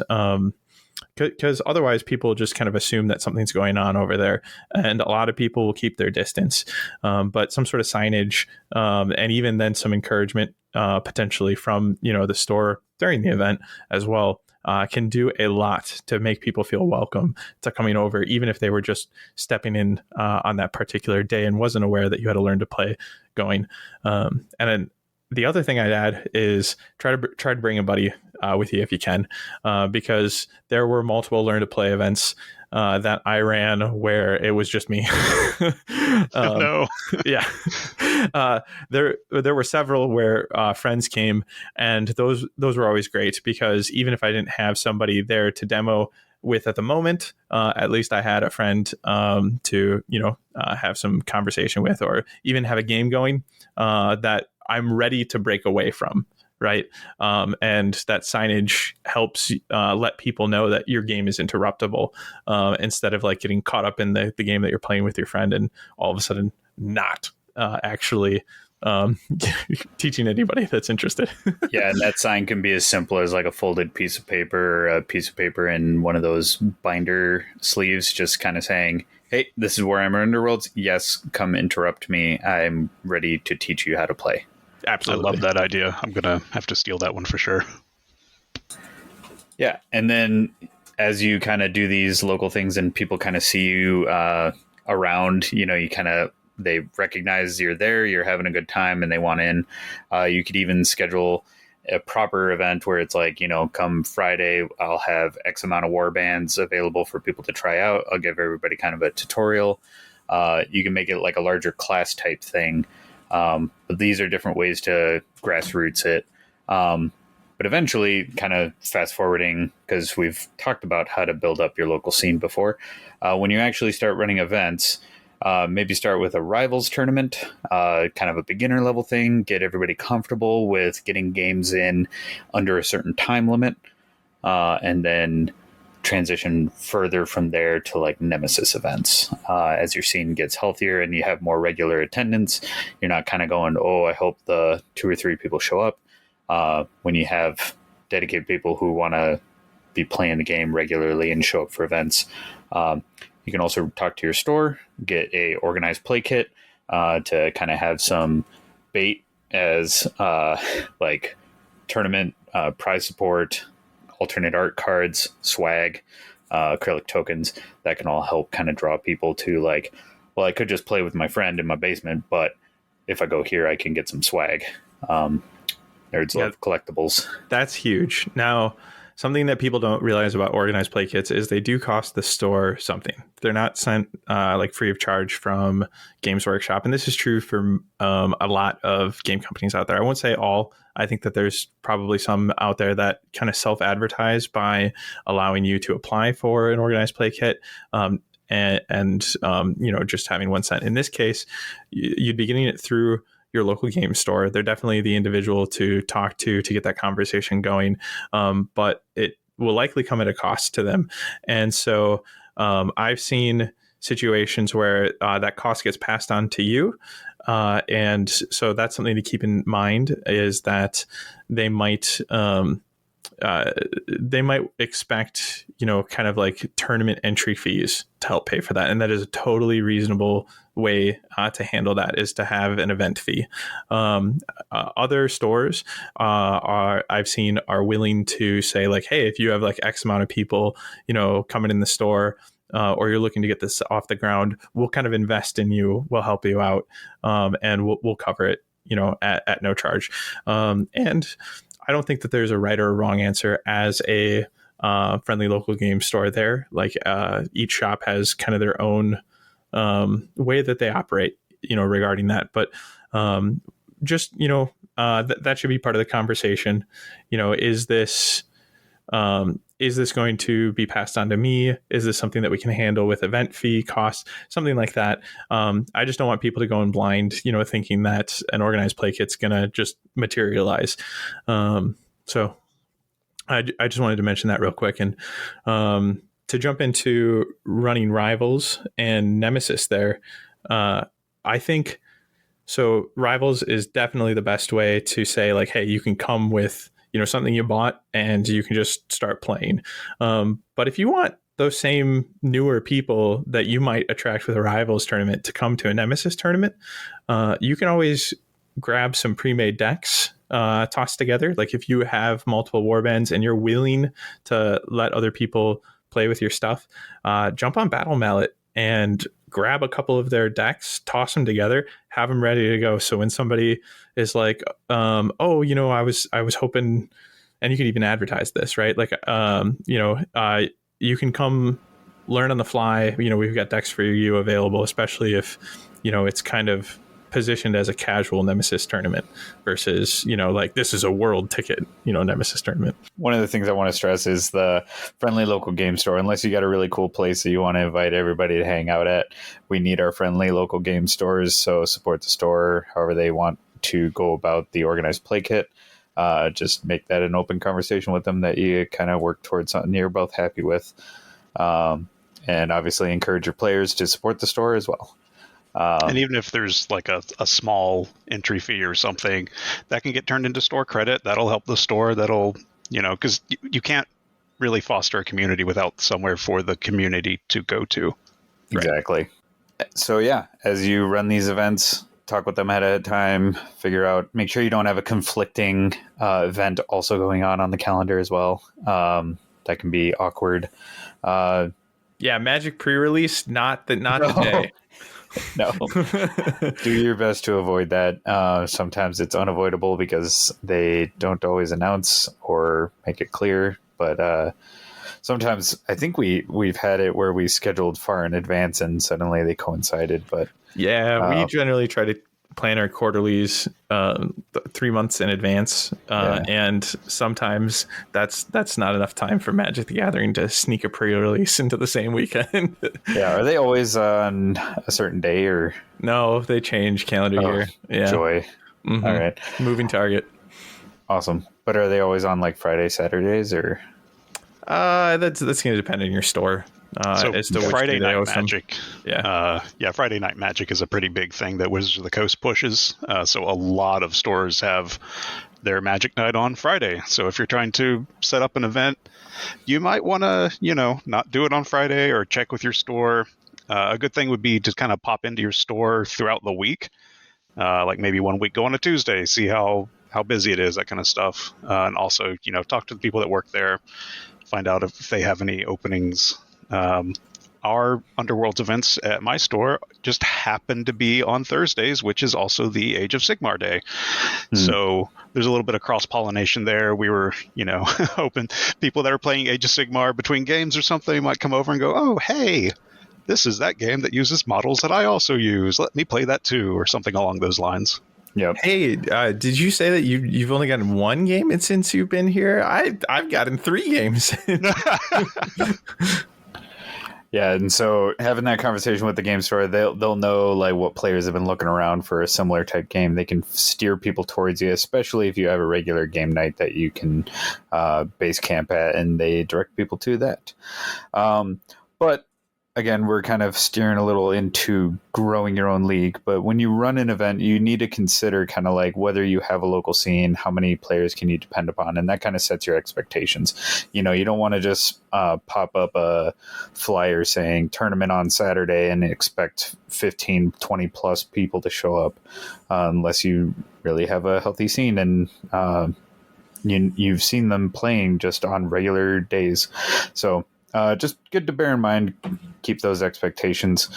because otherwise people just kind of assume that something's going on over there, and a lot of people will keep their distance. But some sort of signage, and even then some encouragement potentially from, you know, the store during the event as well, can do a lot to make people feel welcome to coming over, even if they were just stepping in on that particular day and wasn't aware that you had to learn to play going. And then the other thing I'd add is try to bring a buddy with you if you can, because there were multiple learn to play events that I ran where it was just me. No. Yeah. There were several where friends came, and those were always great, because even if I didn't have somebody there to demo with at the moment, at least I had a friend to, you know, have some conversation with, or even have a game going that I'm ready to break away from, right? And that signage helps let people know that your game is interruptible, instead of like getting caught up in the game that you're playing with your friend and all of a sudden not actually teaching anybody that's interested. Yeah, and that sign can be as simple as like a folded piece of paper, or a piece of paper in one of those binder sleeves, just kind of saying, hey, this is Warhammer Underworlds. Yes, come interrupt me. I'm ready to teach you how to play. Absolutely. I love that idea. I'm going to have to steal that one for sure. Yeah. And then as you kind of do these local things and people kind of see you around, you know, you kind of they recognize you're there, you're having a good time, and they want in. You could even schedule a proper event where it's like, come Friday, I'll have X amount of war bands available for people to try out. I'll give everybody kind of a tutorial. You can make it like a larger class type thing. But these are different ways to grassroots it. But eventually, kind of fast forwarding, because we've talked about how to build up your local scene before, when you actually start running events, maybe start with a rivals tournament, kind of a beginner level thing, get everybody comfortable with getting games in under a certain time limit, and then transition further from there to like Nemesis events. As your scene gets healthier and you have more regular attendance, you're not kind of going, oh, I hope the 2 or 3 people show up. When you have dedicated people who want to be playing the game regularly and show up for events, you can also talk to your store, get a organized play kit to kind of have some bait as like tournament prize support, alternate art cards, swag, acrylic tokens that can all help kind of draw people to like, well, I could just play with my friend in my basement, but if I go here, I can get some swag. Nerds love collectibles. That's huge. Now, something that people don't realize about organized play kits is they do cost the store something. They're not sent like free of charge from Games Workshop. And this is true for a lot of game companies out there. I won't say all. I think that there's probably some out there that kind of self-advertise by allowing you to apply for an organized play kit. And just having 1 cent. In this case, you'd be getting it through your local game store. They're definitely the individual to talk to get that conversation going. But it will likely come at a cost to them. And so I've seen situations where that cost gets passed on to you. And so that's something to keep in mind, is that they might expect, kind of like tournament entry fees to help pay for that. And that is a totally reasonable way to handle that, is to have an event fee. Other stores I've seen are willing to say like, hey, if you have like X amount of people, coming in the store, or you're looking to get this off the ground, we'll kind of invest in you, we'll help you out, and we'll cover it, at no charge. And I don't think that there's a right or a wrong answer as a friendly local game store there. Like each shop has kind of their own way that they operate, regarding that. But just, that should be part of the conversation. Is this going to be passed on to me? Is this something that we can handle with event fee costs, something like that? I just don't want people to go in blind, thinking that an organized play kit's going to just materialize. So I just wanted to mention that real quick. And to jump into running Rivals and Nemesis there, I think so. Rivals is definitely the best way to say like, hey, you can come with something you bought and you can just start playing. But if you want those same newer people that you might attract with a Rivals tournament to come to a Nemesis tournament, you can always grab some pre-made decks tossed together. Like if you have multiple warbands and you're willing to let other people play with your stuff, jump on Battle Mallet and grab a couple of their decks, toss them together, have them ready to go. So when somebody is like, I was hoping, and you can even advertise this, right? Like, you can come learn on the fly. We've got decks for you available, especially if, it's kind of positioned as a casual Nemesis tournament versus, like this is a world ticket, Nemesis tournament. One of the things I want to stress is the friendly local game store. Unless you got a really cool place that you want to invite everybody to hang out at, we need our friendly local game stores. So support the store however they want to go about the organized play kit. Just make that an open conversation with them that you kind of work towards something you're both happy with. And obviously encourage your players to support the store as well. And even if there's like a small entry fee or something, that can get turned into store credit. That'll help the store. That'll, because you can't really foster a community without somewhere for the community to go to. Right? Exactly. So yeah, as you run these events, talk with them ahead of time, make sure you don't have a conflicting event also going on the calendar as well. That can be awkward. Yeah, Magic pre-release, not the day. No. Do your best to avoid that. Sometimes it's unavoidable because they don't always announce or make it clear. But sometimes I think we've had it where we scheduled far in advance and suddenly they coincided. But yeah, we generally try to plan our quarterlies 3 months in advance, and sometimes that's not enough time for Magic the Gathering to sneak a pre-release into the same weekend. Yeah, are they always on a certain day or? No, they change calendar year. Yeah, joy. Mm-hmm. All right, moving target. Awesome. But are they always on like Friday, Saturdays, or? That's going to depend on your store. So as to Friday which day Night they host Magic, them. Friday Night Magic is a pretty big thing that Wizards of the Coast pushes. So a lot of stores have their Magic Night on Friday. So if you're trying to set up an event, you might want to, not do it on Friday or check with your store. A good thing would be to kind of pop into your store throughout the week, like maybe one week go on a Tuesday, see how busy it is, that kind of stuff, and also talk to the people that work there, find out if they have any openings. Our Underworlds events at my store just happen to be on Thursdays, which is also the Age of Sigmar day. So there's a little bit of cross-pollination there. We were, hoping people that are playing Age of Sigmar between games or something might come over and go, oh, hey, this is that game that uses models that I also use. Let me play that too, or something along those lines. Yep. Hey, did you say that you've only gotten one game since you've been here? I've gotten 3 games. Yeah, and so having that conversation with the game store, they'll know like what players have been looking around for a similar type game. They can steer people towards you, especially if you have a regular game night that you can base camp at, and they direct people to that. But again, we're kind of steering a little into growing your own league. But when you run an event, you need to consider kind of like whether you have a local scene, how many players can you depend upon, and that kind of sets your expectations. You don't want to just pop up a flyer saying tournament on Saturday and expect 15, 20 plus people to show up unless you really have a healthy scene and you've seen them playing just on regular days. So just good to bear in mind, keep those expectations.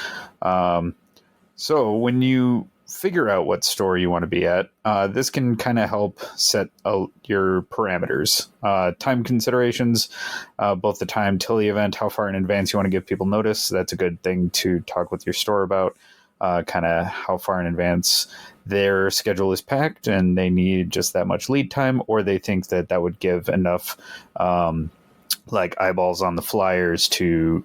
So when you figure out what store you want to be at, this can kind of help set your parameters, time considerations, both the time till the event, how far in advance you want to give people notice. That's a good thing to talk with your store about, kind of how far in advance their schedule is packed and they need just that much lead time, or they think that would give enough like eyeballs on the flyers to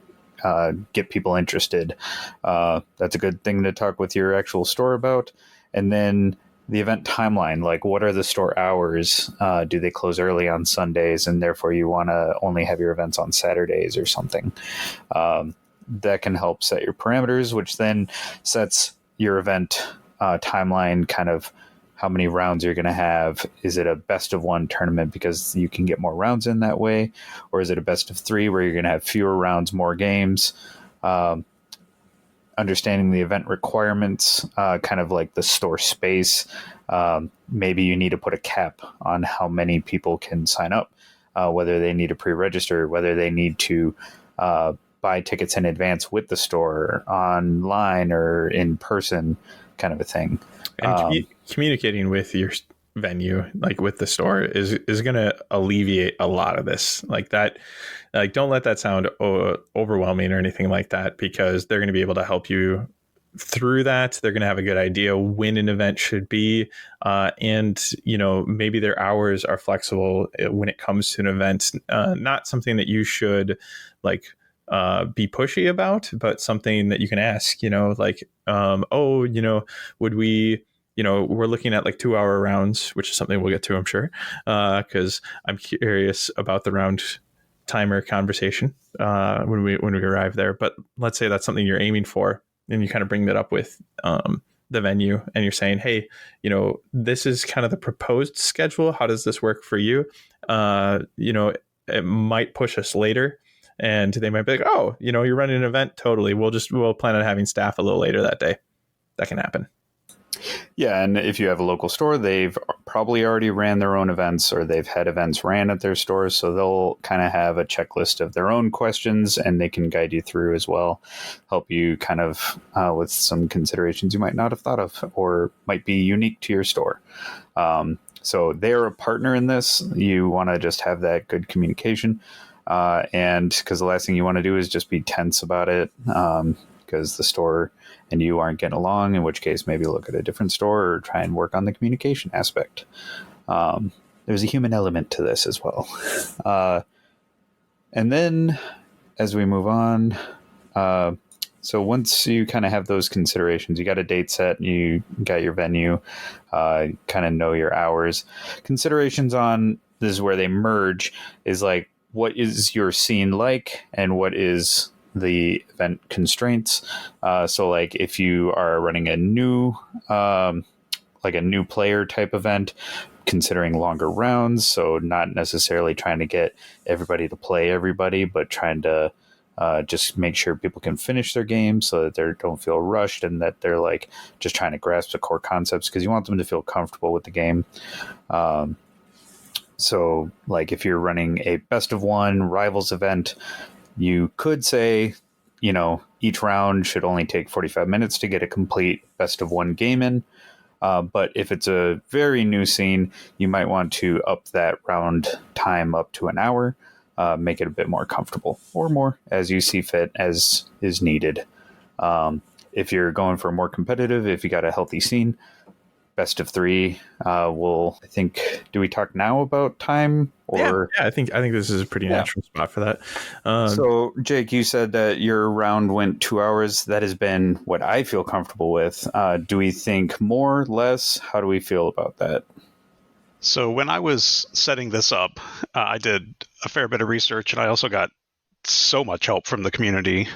get people interested. That's a good thing to talk with your actual store about. And then the event timeline, like what are the store hours? Do they close early on Sundays and therefore you want to only have your events on Saturdays or something? That can help set your parameters, which then sets your event timeline, kind of how many rounds you're going to have. Is it a best of 1 tournament because you can get more rounds in that way? Or is it a best of 3 where you're going to have fewer rounds, more games? Understanding the event requirements, kind of like the store space. Maybe you need to put a cap on how many people can sign up, whether they need to pre-register, whether they need to buy tickets in advance with the store, online or in person, kind of a thing. And communicating with your venue, like with the store, is going to alleviate a lot of this. Like that, like don't let that sound overwhelming or anything like that, because they're going to be able to help you through that. They're going to have a good idea when an event should be, and maybe their hours are flexible when it comes to an event. Not something that you should like be pushy about, but something that you can ask. Would we? We're looking at like 2-hour rounds, which is something we'll get to, I'm sure, because I'm curious about the round timer conversation when we arrive there. But let's say that's something you're aiming for, and you kind of bring that up with the venue, and you're saying, hey, this is kind of the proposed schedule. How does this work for you? It might push us later. And they might be like, oh, you're running an event. Totally. We'll plan on having staff a little later that day. That can happen. Yeah, and if you have a local store, they've probably already ran their own events, or they've had events ran at their stores, so they'll kind of have a checklist of their own questions, and they can guide you through as well, help you kind of with some considerations you might not have thought of or might be unique to your store. So they're a partner in this. You want to just have that good communication, and because the last thing you want to do is just be tense about it, because the store and you aren't getting along, in which case maybe look at a different store or try and work on the communication aspect. There's a human element to this as well. And then as we move on, so once you kind of have those considerations, you got a date set, you got your venue, kind of know your hours. Considerations on, this is where they merge, is like, what is your scene like and what is the event constraints. So like if you are running a new player type event, considering longer rounds, so not necessarily trying to get everybody to play everybody, but trying to just make sure people can finish their game so that they don't feel rushed and that they're like just trying to grasp the core concepts, because you want them to feel comfortable with the game. So like if you're running a best of one rivals event, you could say, each round should only take 45 minutes to get a complete best of one game in. But if it's a very new scene, you might want to up that round time up to an hour, make it a bit more comfortable, or more as you see fit, as is needed. If you're going for more competitive, if you got a healthy scene, best of three. Do we talk now about time? Or yeah, I think this is a pretty natural spot for that. So Jake, you said that your round went 2 hours. That has been what I feel comfortable with. Do we think more, less? How do we feel about that? So when I was setting this up, I did a fair bit of research, and I also got so much help from the community.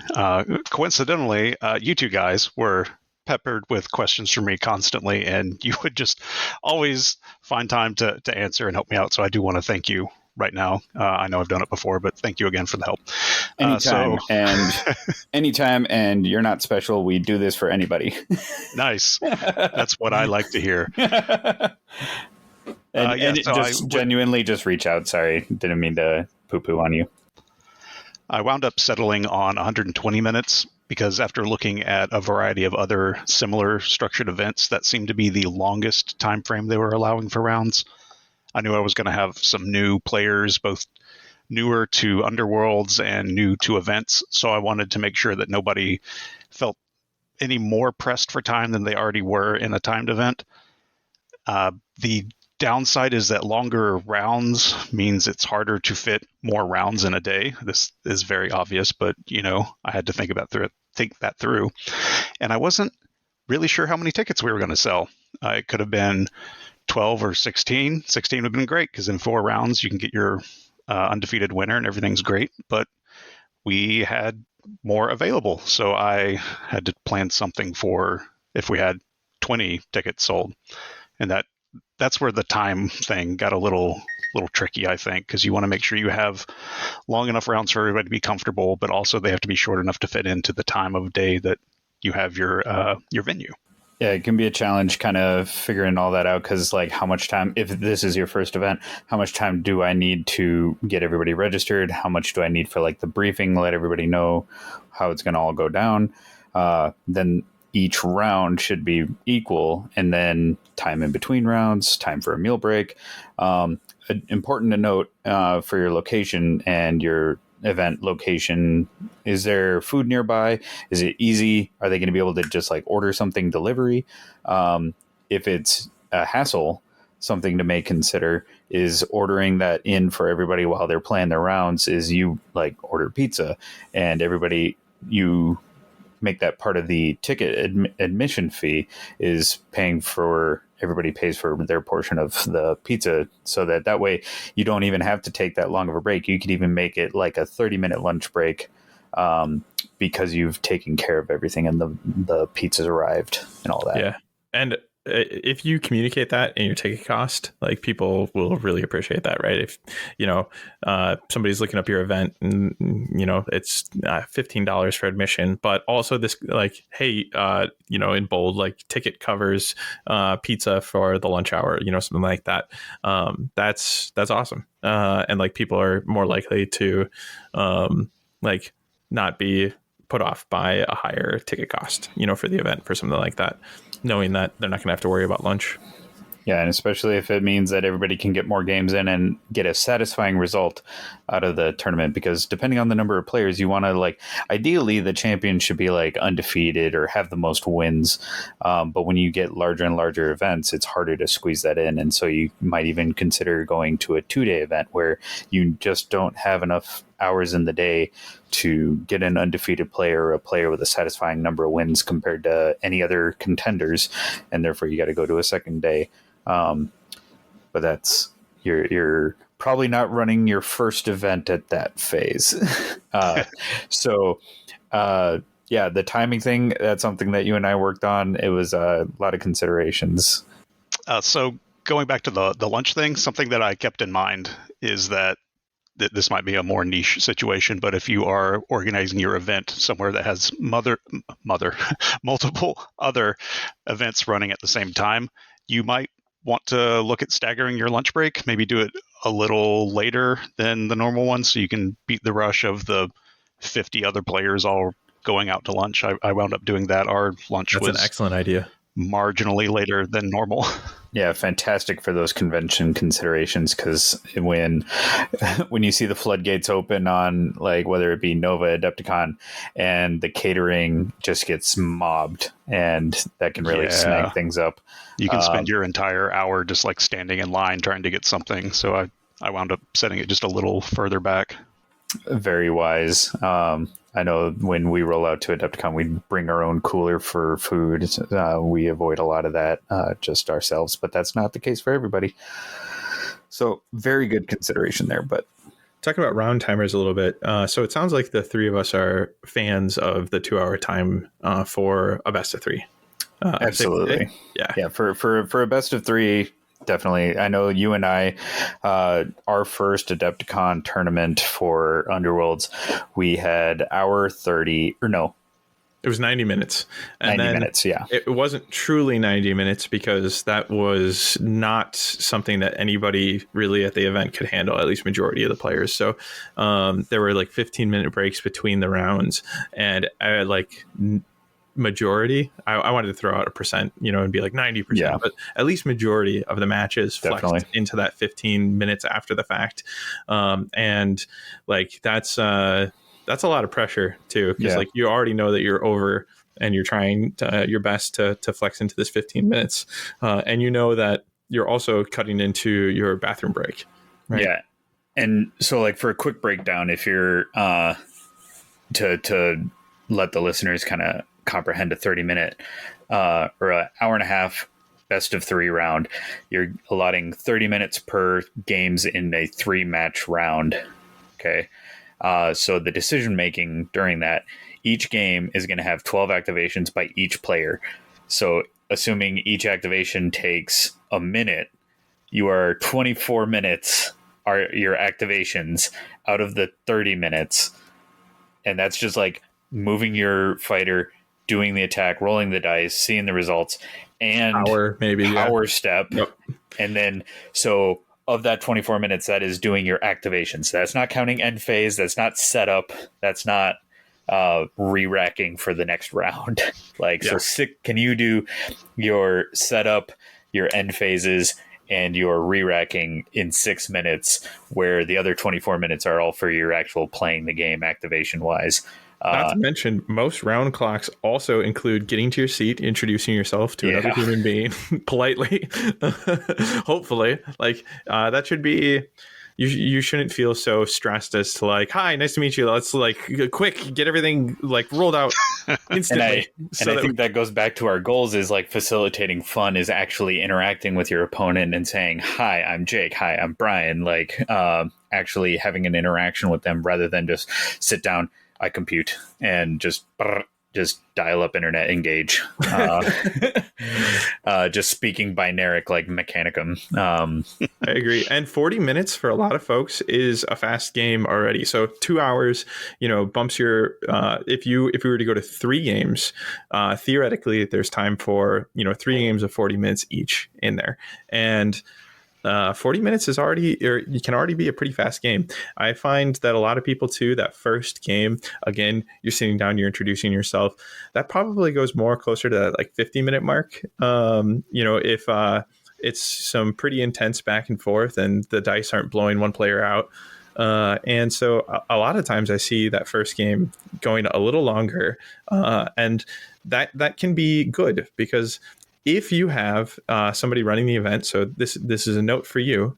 Coincidentally, you two guys were peppered with questions from me constantly, and you would just always find time to answer and help me out. So I do want to thank you right now. I know I've done it before, but thank you again for the help. Anytime, and you're not special. We do this for anybody. Nice. That's what I like to hear. Genuinely just reach out. Sorry, didn't mean to poo-poo on you. I wound up settling on 120 minutes because after looking at a variety of other similar structured events, that seemed to be the longest time frame they were allowing for rounds. I knew I was going to have some new players, both newer to Underworlds and new to events, so I wanted to make sure that nobody felt any more pressed for time than they already were in a timed event. The downside is that longer rounds means it's harder to fit more rounds in a day. This is very obvious, but I had to think that through. And I wasn't really sure how many tickets we were going to sell. It could have been 12 or 16. 16 would have been great because in 4 rounds you can get your undefeated winner and everything's great. But we had more available, so I had to plan something for if we had 20 tickets sold, and that's where the time thing got a little tricky, I think, because you want to make sure you have long enough rounds for everybody to be comfortable, but also they have to be short enough to fit into the time of day that you have your venue. Yeah, it can be a challenge kind of figuring all that out, because like how much time, if this is your first event, how much time do I need to get everybody registered? How much do I need for like the briefing, let everybody know how it's going to all go down? Then each round should be equal, and then time in between rounds, time for a meal break. Important to note for your location and your event location, is there food nearby? Is it easy? Are they going to be able to just like order something delivery? If it's a hassle, something to may consider is ordering that in for everybody while they're playing their rounds. Is you like order pizza and you make that part of the ticket admission fee, is paying for, everybody pays for their portion of the pizza, so that way you don't even have to take that long of a break. You could even make it like a 30-minute lunch break, because you've taken care of everything and the pizza's arrived and all that. Yeah. And if you communicate that in your ticket cost, like people will really appreciate that, right? If somebody's looking up your event and it's $15 for admission, but also this like, hey, in bold, like ticket covers pizza for the lunch hour, something like that. That's awesome, and like people are more likely to like not be put off by a higher ticket cost, for the event for something like that, knowing that they're not going to have to worry about lunch. Yeah, and especially if it means that everybody can get more games in and get a satisfying result out of the tournament, because depending on the number of players, you want to ideally the champion should be undefeated or have the most wins. But when you get larger and larger events, it's harder to squeeze that in. And so you might even consider going to a 2-day event where you just don't have enough hours in the day to get an undefeated player or a player with a satisfying number of wins compared to any other contenders. And therefore you got to go to a second day. But that's you're probably not running your first event at that phase. So the timing thing, that's something that you and I worked on. It was a lot of considerations. So going back to the lunch thing, something that I kept in mind is that this might be a more niche situation, but if you are organizing your event somewhere that has multiple other events running at the same time, you might want to look at staggering your lunch break, maybe do it a little later than the normal one so you can beat the rush of the 50 other players all going out to lunch. I wound up doing that. Our lunch was an excellent idea. Marginally later than normal. Yeah, fantastic for those convention considerations, because when you see the floodgates open on whether it be Nova, Adepticon, and the catering just gets mobbed, and that can really snag things up. You can spend your entire hour just standing in line trying to get something. So I wound up setting it just a little further back. Very wise. I know when we roll out to Adepticon, we bring our own cooler for food. We avoid a lot of that just ourselves, but that's not the case for everybody. So very good consideration there. But talking about round timers a little bit. So it sounds like the three of us are fans of the 2-hour time for a best of 3. Absolutely. Yeah. For a best of 3, definitely. I know you and I, our first Adepticon tournament for Underworlds, we had hour 30, or no. It was 90 minutes. And 90 minutes, yeah. It wasn't truly 90 minutes because that was not something that anybody really at the event could handle, at least majority of the players. So there were 15-minute breaks between the rounds. And majority, I wanted to throw out a percent, and be 90%, but at least majority of the matches flexed into that 15 minutes after the fact. And that's a lot of pressure too, because you already know that you're over and you're trying your best to flex into this 15 minutes. And that you're also cutting into your bathroom break. Right? Yeah. And so for a quick breakdown, if you're to let the listeners kind of comprehend a 30-minute or an hour and a half best of 3 round, you're allotting 30 minutes per games in a 3-match round. Okay. So the decision making during that, each game is going to have 12 activations by each player. So assuming each activation takes a minute, you are 24 minutes are your activations out of the 30 minutes. And that's just moving your fighter, doing the attack, rolling the dice, seeing the results, and power step. Yep. And then, so of that 24 minutes, that is doing your activations. So that's not counting end phase. That's not setup. That's not re-racking for the next round. So can you do your setup, your end phases, and your re-racking in 6 minutes, where the other 24 minutes are all for your actual playing the game activation-wise? Not to mention, most round clocks also include getting to your seat, introducing yourself to another human being politely. Hopefully, that should be. You shouldn't feel so stressed as to hi, nice to meet you. Let's quick get everything rolled out instantly. And I think that goes back to our goals is facilitating fun is actually interacting with your opponent and saying, hi, I'm Jake. Hi, I'm Brian. Actually having an interaction with them rather than just sit down, I compute, and just just dial up internet engage. Just speaking binaric like Mechanicum. I agree. And 40 minutes for a lot of folks is a fast game already. So 2 hours, bumps your, if we were to go to 3 games, theoretically there's time for, 3 games of 40 minutes each in there. And 40 minutes is already, or you can already be a pretty fast game. I find that a lot of people too, that first game, again, you're sitting down, you're introducing yourself. That probably goes more closer to that like 50-minute mark. If it's some pretty intense back and forth and the dice aren't blowing one player out. And so a lot of times I see that first game going a little longer, and that can be good because if you have somebody running the event, so this is a note for you,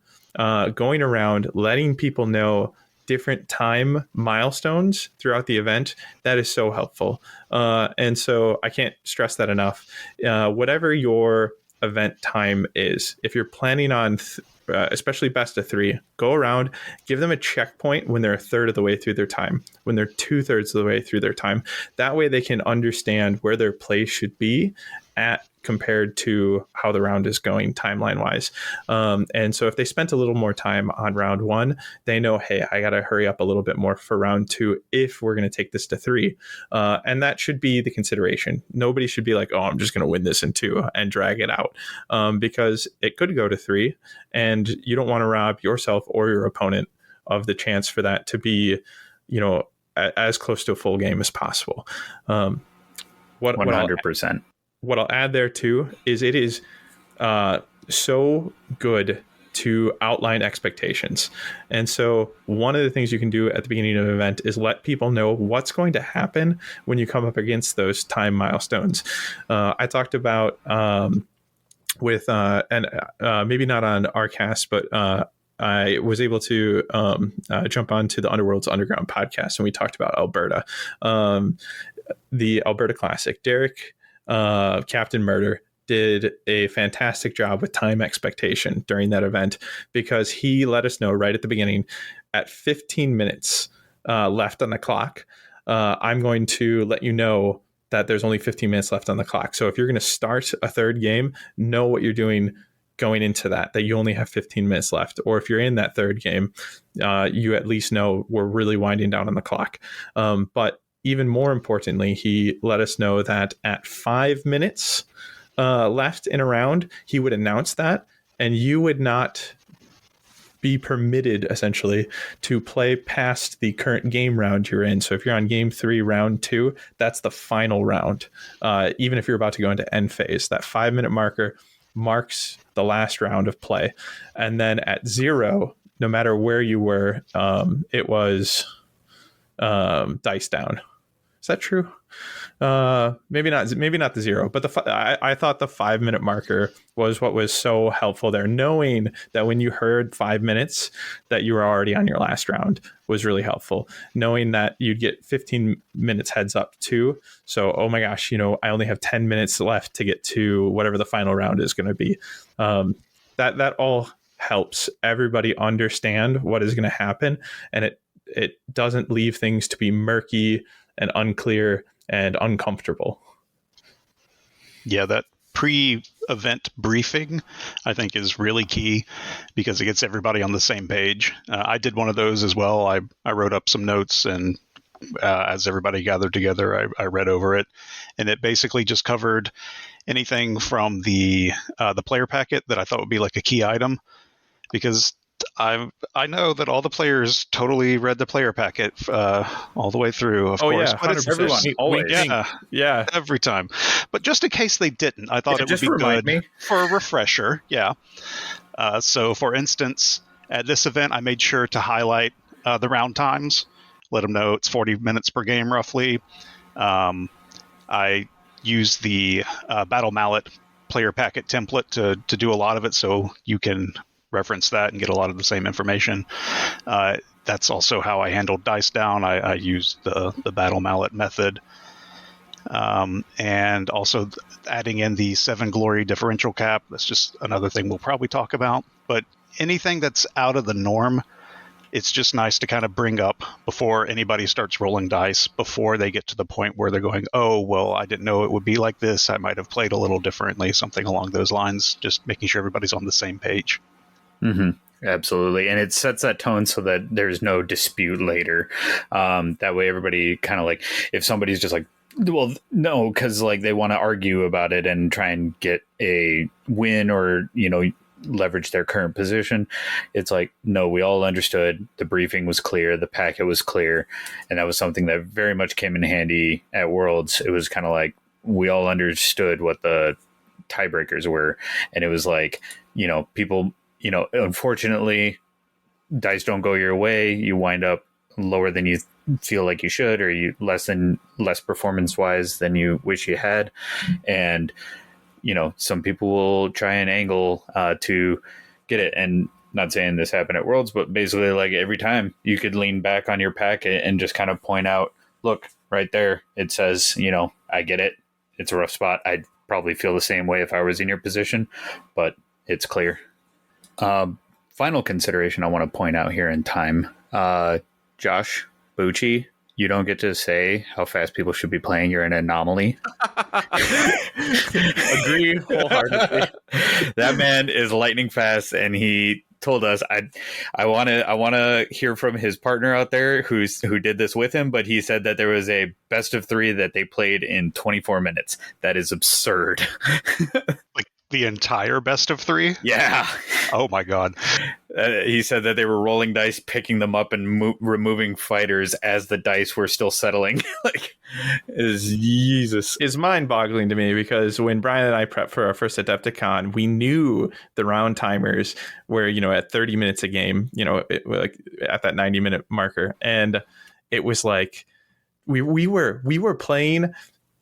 going around letting people know different time milestones throughout the event, that is so helpful. And so I can't stress that enough. Whatever your event time is, if you're planning on especially best of 3, go around, give them a checkpoint when they're a third of the way through their time, when they're 2/3 of the way through their time. That way they can understand where their play should be at compared to how the round is going timeline wise. And so if they spent a little more time on round 1, they know, hey, I got to hurry up a little bit more for round 2 if we're going to take this to 3. And that should be the consideration. Nobody should be like, oh, I'm just going to win this in 2 and drag it out, because it could go to 3 and you don't want to rob yourself or your opponent of the chance for that to be, as close to a full game as possible. 100%. What I'll add there too is it is so good to outline expectations. And so one of the things you can do at the beginning of an event is let people know what's going to happen when you come up against those time milestones. I talked about with, maybe not on our cast, but I was able to jump onto the Underworlds Underground podcast, and we talked about Alberta, the Alberta Classic. Derek, Captain Murder, did a fantastic job with time expectation during that event because he let us know right at the beginning at 15 minutes left on the clock. I'm going to let you know that there's only 15 minutes left on the clock. So if you're going to start a third game, know what you're doing going into that you only have 15 minutes left. Or if you're in that third game, you at least know we're really winding down on the clock. But even more importantly, he let us know that at 5 minutes left in a round, he would announce that, and you would not be permitted, essentially, to play past the current game round you're in. So if you're on game 3, round 2, that's the final round. Even if you're about to go into end phase, that 5-minute marker marks the last round of play. And then at 0, no matter where you were, it was dice down. Is that true? Maybe not the 0, but I thought the 5-minute marker was what was so helpful there. Knowing that when you heard 5 minutes that you were already on your last round was really helpful. Knowing that you'd get 15 minutes heads up too. So, oh my gosh, I only have 10 minutes left to get to whatever the final round is going to be. That all helps everybody understand what is going to happen, and it doesn't leave things to be murky and unclear and uncomfortable. Yeah, that pre-event briefing, I think, is really key because it gets everybody on the same page. I did one of those as well. I wrote up some notes, and as everybody gathered together, I read over it, and it basically just covered anything from the player packet that I thought would be like a key item, because I know that all the players totally read the player packet all the way through, of course. Yeah, 100%. Always. Yeah, every time. But just in case they didn't, I thought it would be good for a refresher. Yeah. So, for instance, at this event, I made sure to highlight the round times, let them know it's 40 minutes per game, roughly. I used the Battle Mallet player packet template to do a lot of it, so you can reference that and get a lot of the same information. That's also how I handled dice down. I used the Battle Mallet method. And also adding in the 7 glory differential cap. That's just another thing we'll probably talk about. But anything that's out of the norm, it's just nice to kind of bring up before anybody starts rolling dice, before they get to the point where they're going, oh, well, I didn't know it would be like this. I might have played a little differently, something along those lines, just making sure everybody's on the same page. Mm-hmm. Absolutely. And it sets that tone so that there's no dispute later. That way everybody kind of like, if somebody's just like, well, no, because like they want to argue about it and try and get a win or, you know, leverage their current position. It's like, no, we all understood. The briefing was clear. The packet was clear. And that was something that very much came in handy at Worlds. It was kind of like we all understood what the tiebreakers were. And it was like, you know, people, you know, unfortunately, dice don't go your way. You wind up lower than you feel like you should, or you less performance wise than you wish you had. And, you know, some people will try and angle to get it. And not saying this happened at Worlds, but basically like every time you could lean back on your packet and just kind of point out, look, right there, it says, you know, I get it. It's a rough spot. I'd probably feel the same way if I was in your position, but it's clear. Final consideration I want to point out here in time. Josh, Bucci, you don't get to say how fast people should be playing. You're an anomaly. Agree wholeheartedly. That man is lightning fast, and he told us I want to hear from his partner out there who did this with him, but he said that there was a best of 3 that they played in 24 minutes. That is absurd. Like the entire best of 3? Yeah. Oh my God. He said that they were rolling dice, picking them up, and removing fighters as the dice were still settling. Like, is Jesus. Is mind-boggling to me, because when Brian and I prepped for our first Adepticon, we knew the round timers were, you know, at 30 minutes a game, you know, like at that 90-minute marker, and it was like we were playing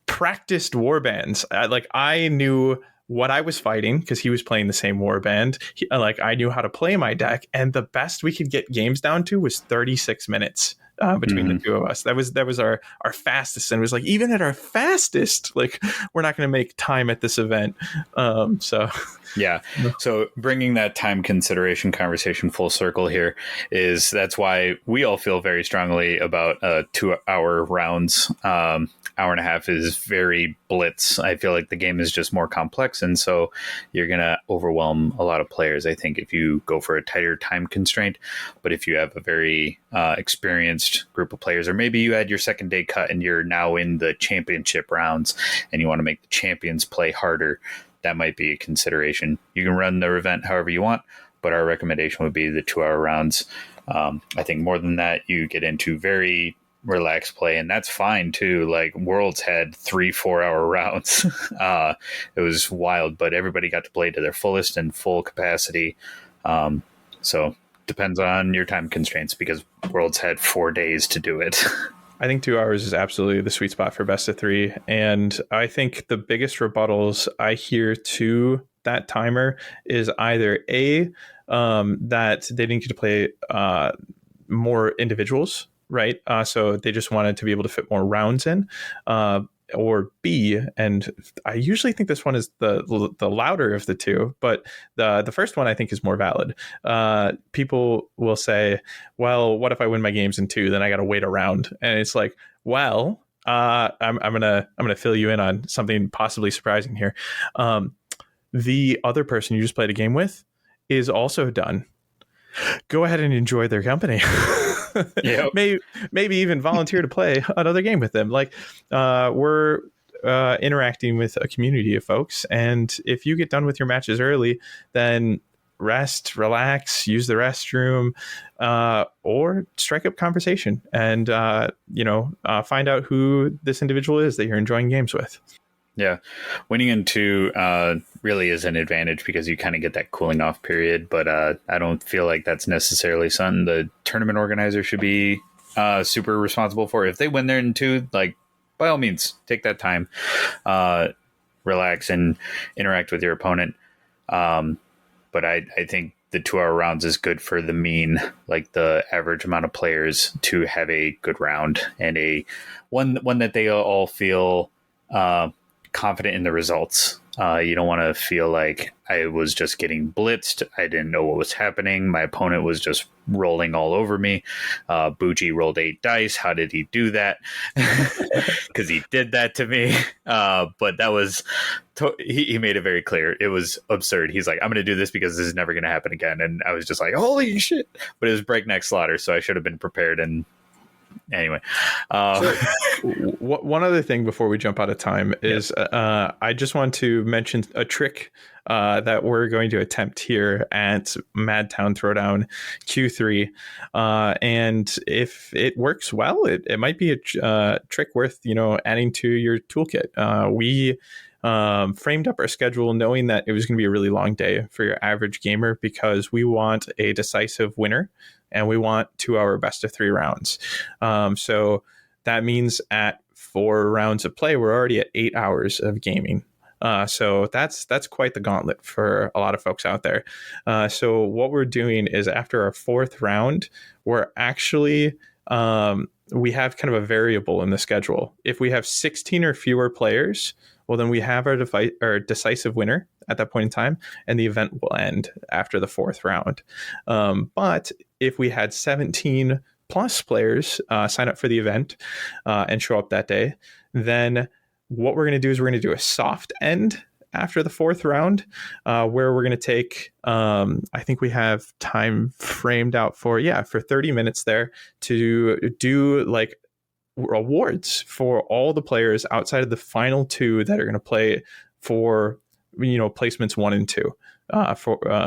practiced warbands. Like I knew what I was fighting because he was playing the same warband. Like I knew how to play my deck, and the best we could get games down to was 36 minutes between the two of us. That was our fastest, and it was like, even at our fastest, like we're not going to make time at this event. So yeah. So bringing that time consideration conversation full circle here that's why we all feel very strongly about 2-hour rounds. Hour and a half is very blitz. I feel like the game is just more complex, and so you're going to overwhelm a lot of players, I think, if you go for a tighter time constraint. But if you have a very experienced group of players, or maybe you had your second day cut and you're now in the championship rounds and you want to make the champions play harder, that might be a consideration. You can run the event however you want, but our recommendation would be the 2-hour rounds. I think more than that, you get into very relaxed play, and that's fine too. Like Worlds had 3-4 hour rounds. It was wild, but everybody got to play to their fullest and full capacity. So depends on your time constraints, because Worlds had 4 days to do it. I think 2 hours is absolutely the sweet spot for best of 3. And I think the biggest rebuttals I hear to that timer is either that they didn't get to play more individuals, right? So they just wanted to be able to fit more rounds in, or B, and I usually think this one is the louder of the two, but the first one I think is more valid. People will say, well, what if I win my games in 2? Then I got to wait around. And it's like, well, I'm gonna fill you in on something possibly surprising here. The other person you just played a game with is also done. Go ahead and enjoy their company. Yep. Maybe even volunteer to play another game with them. Like we're interacting with a community of folks, and if you get done with your matches early, then rest, relax, use the restroom, or strike up conversation and find out who this individual is that you're enjoying games with. Yeah, winning in 2 really is an advantage because you kind of get that cooling off period, but I don't feel like that's necessarily something the tournament organizer should be super responsible for. If they win there in 2, like, by all means, take that time, relax and interact with your opponent. But I think the 2-hour rounds is good for the mean, like the average amount of players, to have a good round and one that they all feel confident in the results. You don't want to feel like I was just getting blitzed. I didn't know what was happening. My opponent was just rolling all over me. Bucci rolled 8 dice. How did he do that? Because he did that to me. But that was, he made it very clear. It was absurd. He's like, I'm going to do this because this is never going to happen again. And I was just like, holy shit. But it was breakneck slaughter, so I should have been prepared. And anyway, one other thing before we jump out of time is I just want to mention a trick that we're going to attempt here at Madtown Throwdown Q3, and if it works well, it might be a trick worth adding to your toolkit. We framed up our schedule knowing that it was going to be a really long day for your average gamer, because we want a decisive winner and we want 2-hour best of 3 rounds. So that means at 4 rounds of play, we're already at 8 hours of gaming. So that's quite the gauntlet for a lot of folks out there. So what we're doing is, after our 4th round, we're actually we have kind of a variable in the schedule. If we have 16 or fewer players, well, then we have our decisive winner at that point in time, and the event will end after the 4th round. But if we had 17 plus players sign up for the event and show up that day, then what we're going to do is we're going to do a soft end after the 4th round, where we're going to take, I think we have time framed out for 30 minutes there to do like awards for all the players outside of the final 2 that are going to play for placements 1 and 2.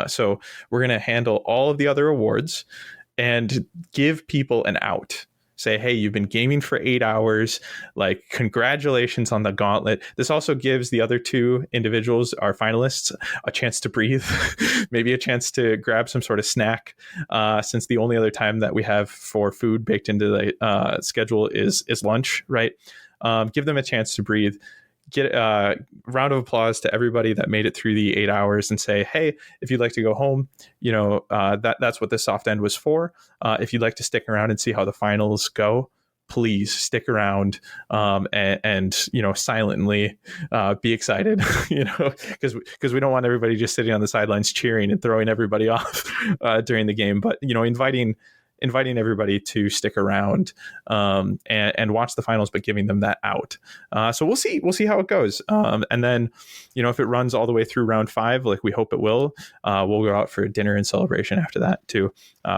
So we're going to handle all of the other awards and give people an out. Say, hey, you've been gaming for 8 hours. Like, congratulations on the gauntlet. This also gives the other 2 individuals, our finalists, a chance to breathe, maybe a chance to grab some sort of snack, since the only other time that we have for food baked into the schedule is lunch, right? Give them a chance to breathe. Get a round of applause to everybody that made it through the 8 hours, and say, hey, if you'd like to go home, that's what this soft end was for. If you'd like to stick around and see how the finals go, please stick around, and silently be excited, because we don't want everybody just sitting on the sidelines cheering and throwing everybody off during the game, but inviting everybody to stick around and watch the finals, but giving them that out. So we'll see how it goes. And then, if it runs all the way through round 5, like we hope it will, we'll go out for dinner and celebration after that too,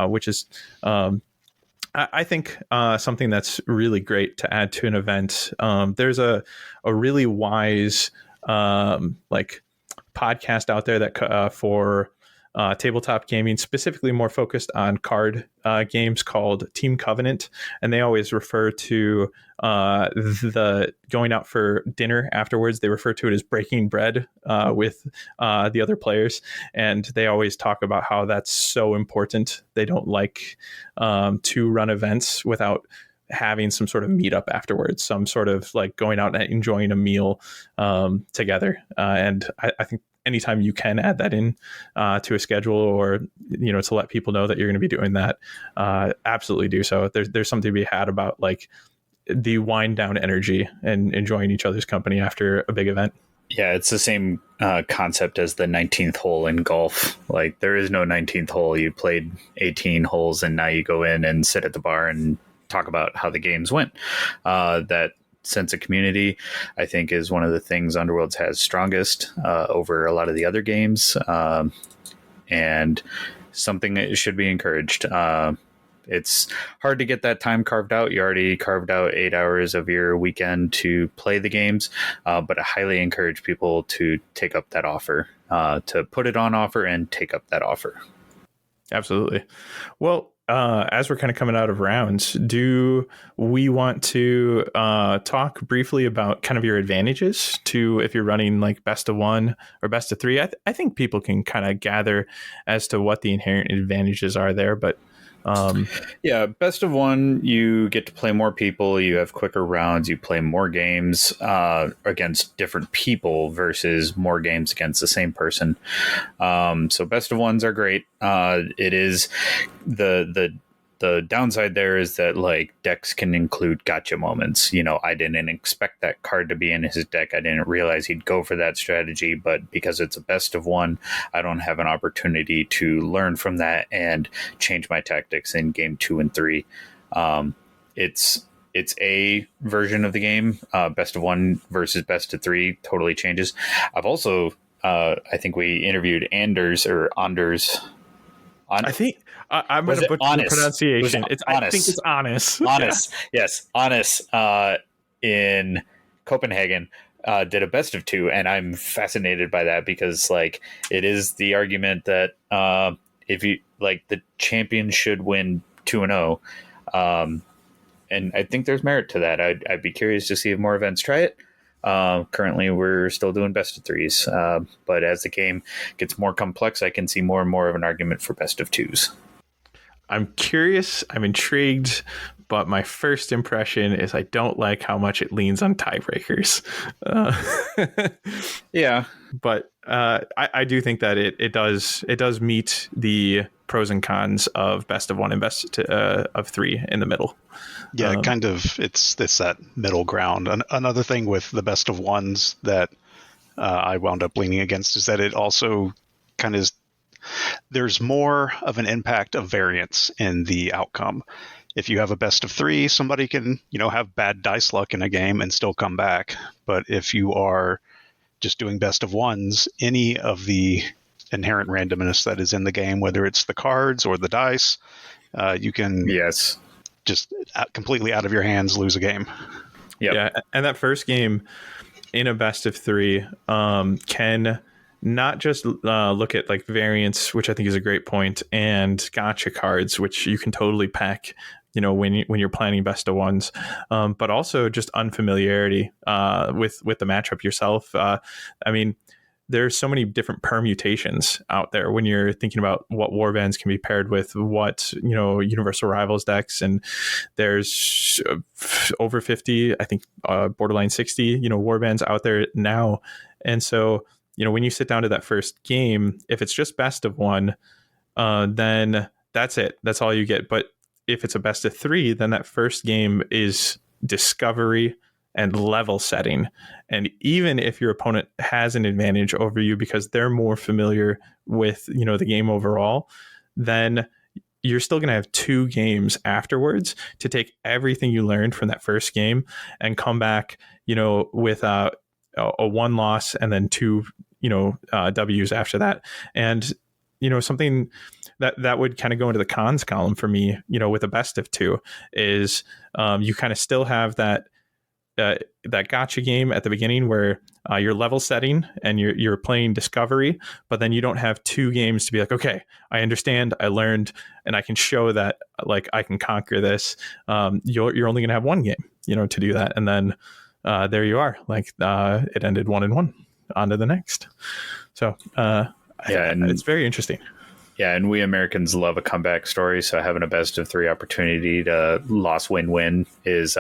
which is, I think, something that's really great to add to an event. There's a really wise podcast out there that for tabletop gaming, specifically more focused on card games, called Team Covenant, and they always refer to the going out for dinner afterwards. They refer to it as breaking bread with the other players, and they always talk about how that's so important. They don't like to run events without having some sort of meetup afterwards, some sort of like going out and enjoying a meal together. And I think anytime you can add that in to a schedule, or to let people know that you're going to be doing that, absolutely do so. There's something to be had about like the wind down energy and enjoying each other's company after a big event. Yeah, it's the same concept as the 19th hole in golf. Like, there is no 19th hole. You played 18 holes, and now you go in and sit at the bar and talk about how the games went. That sense of community, I think, is one of the things Underworlds has strongest over a lot of the other games, and something that should be encouraged. It's hard to get that time carved out. You already carved out 8 hours of your weekend to play the games, but I highly encourage people to take up that offer, to put it on offer and take up that offer. Absolutely. Well, as we're kind of coming out of rounds, do we want to talk briefly about kind of your advantages to if you're running like best of 1 or best of 3? I think people can kind of gather as to what the inherent advantages are there, but yeah, best of 1, you get to play more people, you have quicker rounds, you play more games against different people versus more games against the same person. So best of 1s are great. It is the the downside there is that like decks can include gotcha moments. I didn't expect that card to be in his deck. I didn't realize he'd go for that strategy, but because it's a best of one, I don't have an opportunity to learn from that and change my tactics in game 2 and 3. It's a version of the game. Best of one versus best of 3 totally changes. I've also, I think we interviewed Anders. I think I'm going to butcher the pronunciation. I think it's honest. Honest, yes, honest. In Copenhagen, did a best of 2, and I'm fascinated by that because like it is the argument that if you like the champion should win 2-0, and I think there's merit to that. I'd be curious to see if more events try it. Currently, we're still doing best of 3s, but as the game gets more complex, I can see more and more of an argument for best of 2s. I'm curious. I'm intrigued, but my first impression is I don't like how much it leans on tiebreakers. Yeah, but I do think that it does meet the pros and cons of best of 1 and best of 3 in the middle. Yeah, it's that middle ground. Another thing with the best of 1s that I wound up leaning against is that it also kind of there's more of an impact of variance in the outcome. If you have a best of 3, somebody can, have bad dice luck in a game and still come back. But if you are just doing best of 1s, any of the inherent randomness that is in the game, whether it's the cards or the dice, you can just completely out of your hands lose a game. Yep. Yeah, and that first game in a best of 3 can not just look at like variance, which I think is a great point, and gotcha cards, which you can totally pack, when you're planning best of 1s, but also just unfamiliarity with the matchup yourself. I mean, there's so many different permutations out there when you're thinking about what warbands can be paired with what, universal rivals decks. And there's over 50, I think borderline 60, warbands out there now. And so, when you sit down to that first game, if it's just best of 1, then that's it. That's all you get. But if it's a best of 3, then that first game is discovery and level setting. And even if your opponent has an advantage over you because they're more familiar with, the game overall, then you're still going to have 2 games afterwards to take everything you learned from that first game and come back, with a 1 loss and then 2, W's after that. And, something that would kind of go into the cons column for me, with a best of 2 is you kind of still have that gotcha game at the beginning where you're level setting and you're playing discovery, but then you don't have 2 games to be like, okay, I understand, I learned, and I can show that like I can conquer this. You're only going to have 1 game, to do that. And then there you are, like it ended 1-1, on to the next. So it's very interesting. Yeah, and we Americans love a comeback story, so having a best of 3 opportunity to loss win-win is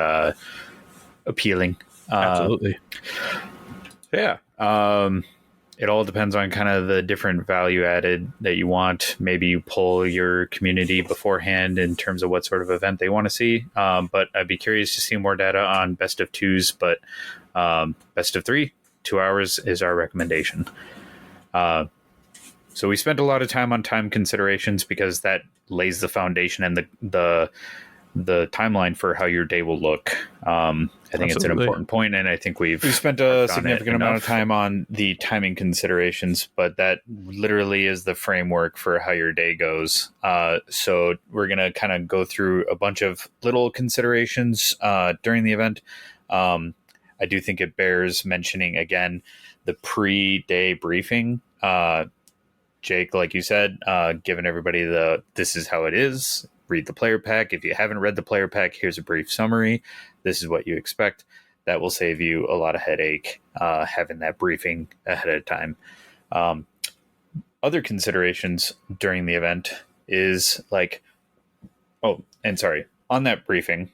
appealing. Absolutely. Yeah. It all depends on kind of the different value added that you want. Maybe you poll your community beforehand in terms of what sort of event they want to see. But I'd be curious to see more data on best of 2s, but best of 3, 2 hours is our recommendation. So we spent a lot of time on time considerations because that lays the foundation and the timeline for how your day will look. I think it's an important point, and I think we've spent a significant amount of time on the timing considerations, but that literally is the framework for how your day goes. So we're going to kind of go through a bunch of little considerations during the event. I do think it bears mentioning, again, the pre-day briefing. Jake, like you said, giving everybody this is how it is. Read the player pack. If you haven't read the player pack, here's a brief summary. This is what you expect. That will save you a lot of headache having that briefing ahead of time. Other considerations during the event is like, on that briefing,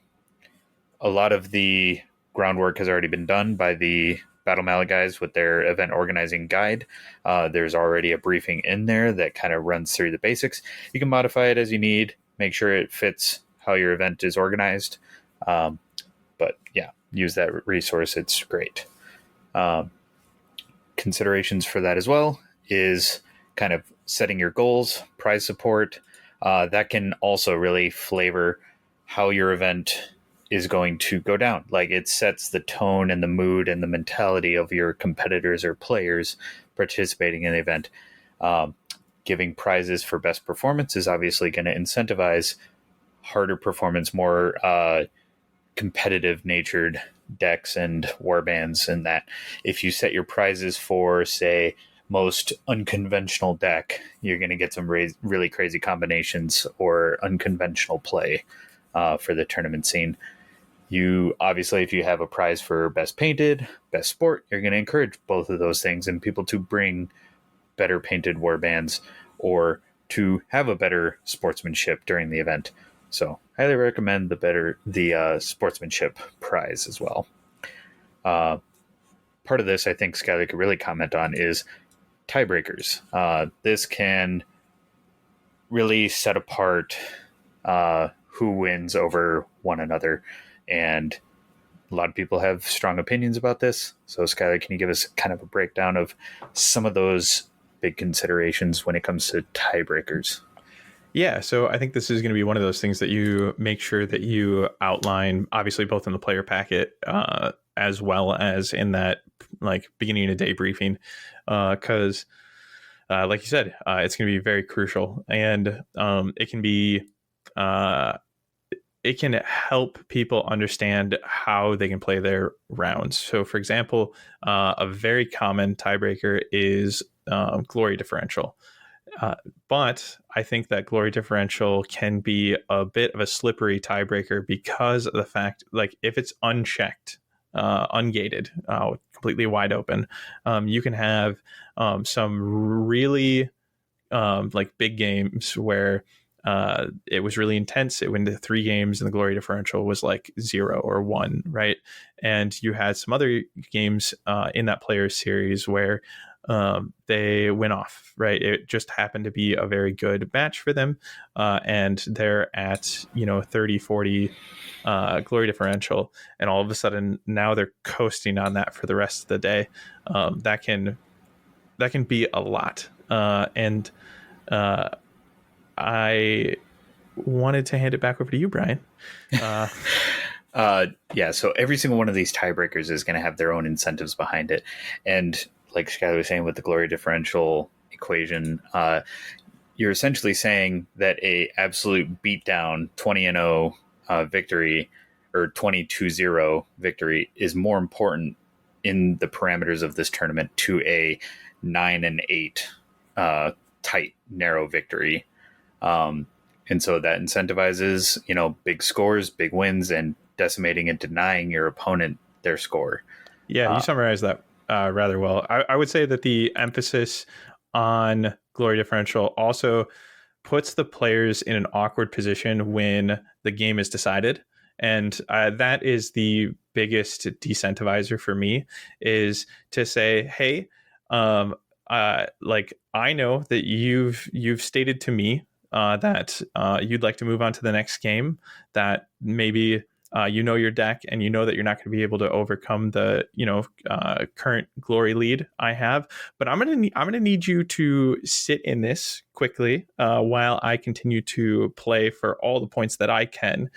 a lot of the groundwork has already been done by the Battle Mallet guys with their event organizing guide. There's already a briefing in there that kind of runs through the basics. You can modify it as you need, make sure it fits how your event is organized. But yeah, use that resource. It's great. Considerations for that as well is kind of setting your goals, prize support. That can also really flavor how your event is going to go down. Like, it sets the tone and the mood and the mentality of your competitors or players participating in the event. Giving prizes for best performance is obviously going to incentivize harder performance, more competitive natured decks and warbands. And that if you set your prizes for, say, most unconventional deck, you're going to get some really crazy combinations or unconventional play for the tournament scene. You obviously, if you have a prize for best painted, best sport, you're going to encourage both of those things and people to bring better painted warbands or to have a better sportsmanship during the event. So highly recommend the sportsmanship prize as well. Part of this, I think Skyler could really comment on, is tiebreakers. This can really set apart who wins over one another. And a lot of people have strong opinions about this. So Skyler, can you give us kind of a breakdown of some of those big considerations when it comes to tiebreakers? Yeah, so I think this is going to be one of those things that you make sure that you outline, obviously both in the player packet as well as in that like beginning of day briefing, because like you said, it's going to be very crucial, and it can be it can help people understand how they can play their rounds. So, for example, a very common tiebreaker is glory differential. But I think that glory differential can be a bit of a slippery tiebreaker because of the fact, like, if it's unchecked, ungated, completely wide open, you can have some really like big games where it was really intense. It went to 3 games and the glory differential was like 0 or 1, right? And you had some other games in that players series where they went off, right? It just happened to be a very good match for them. And they're at, 30, 40 glory differential. And all of a sudden now they're coasting on that for the rest of the day. That can be a lot. And I wanted to hand it back over to you, Brian. Yeah, so every single one of these tiebreakers is going to have their own incentives behind it. And like Skyler was saying with the glory differential equation, you're essentially saying that a absolute beatdown 20-0 victory or 22-0 victory is more important in the parameters of this tournament to a 9-8 tight, narrow victory. And so that incentivizes, big scores, big wins, and decimating and denying your opponent their score. Yeah, you summarized that rather well. I would say that the emphasis on glory differential also puts the players in an awkward position when the game is decided. And that is the biggest decentivizer for me, is to say, hey, like, I know that you've stated to me that you'd like to move on to the next game, that maybe your deck and you know that you're not going to be able to overcome the current glory lead I have, but I'm gonna need you to sit in this quickly while I continue to play for all the points that I can,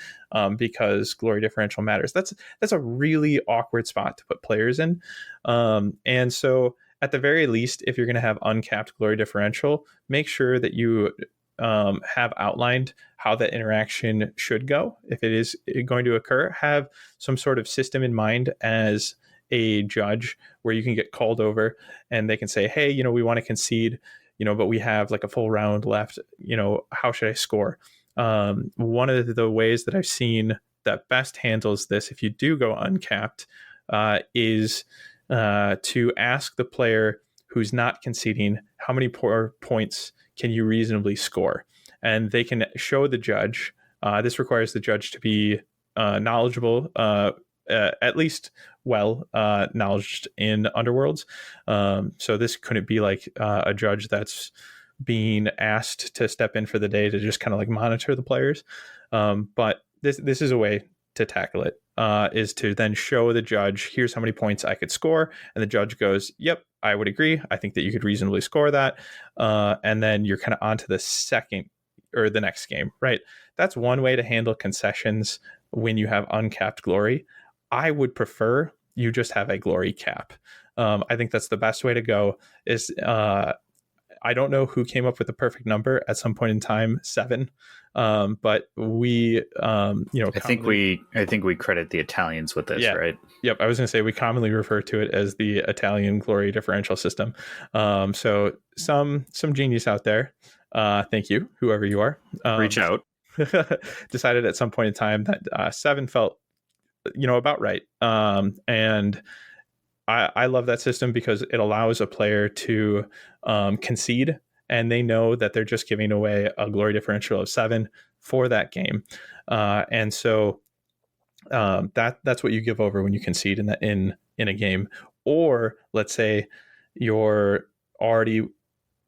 because glory differential matters. That's a really awkward spot to put players in, and so at the very least, if you're going to have uncapped glory differential, make sure that you have outlined how that interaction should go. If it is going to occur, have some sort of system in mind as a judge where you can get called over and they can say, hey, we want to concede, but we have like a full round left, how should I score? One of the ways that I've seen that best handles this, if you do go uncapped, is to ask the player who's not conceding, how many points can you reasonably score? And they can show the judge. This requires the judge to be knowledgeable, at least knowledged in Underworlds. So this couldn't be like a judge that's being asked to step in for the day to just kind of like monitor the players. But this is a way to tackle it, is to then show the judge, here's how many points I could score. And the judge goes, yep, I would agree. I think that you could reasonably score that. And then you're kind of on to the second or the next game, right? That's one way to handle concessions when you have uncapped glory. I would prefer you just have a glory cap. I think that's the best way to go. Is I don't know who came up with the perfect number at some point in time, 7. But we, I think we credit the Italians with this, right? Yep. I was going to say we commonly refer to it as the Italian glory differential system. So some genius out there, thank you, whoever you are, reach out, decided at some point in time that 7 felt, about right. And I love that system because it allows a player to concede, and they know that they're just giving away a glory differential of 7 for that game. And so that's what you give over when you concede in a game. Or let's say you're already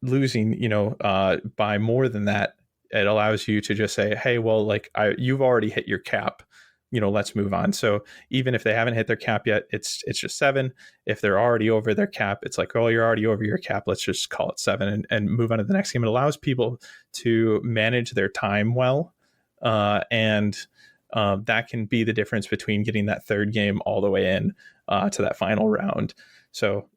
losing, by more than that. It allows you to just say, hey, well, you've already hit your cap. Let's move on. So even if they haven't hit their cap yet, it's just 7. If they're already over their cap, it's like, oh, you're already over your cap. Let's just call it 7 and move on to the next game. It allows people to manage their time well. And that can be the difference between getting that third game all the way in to that final round. So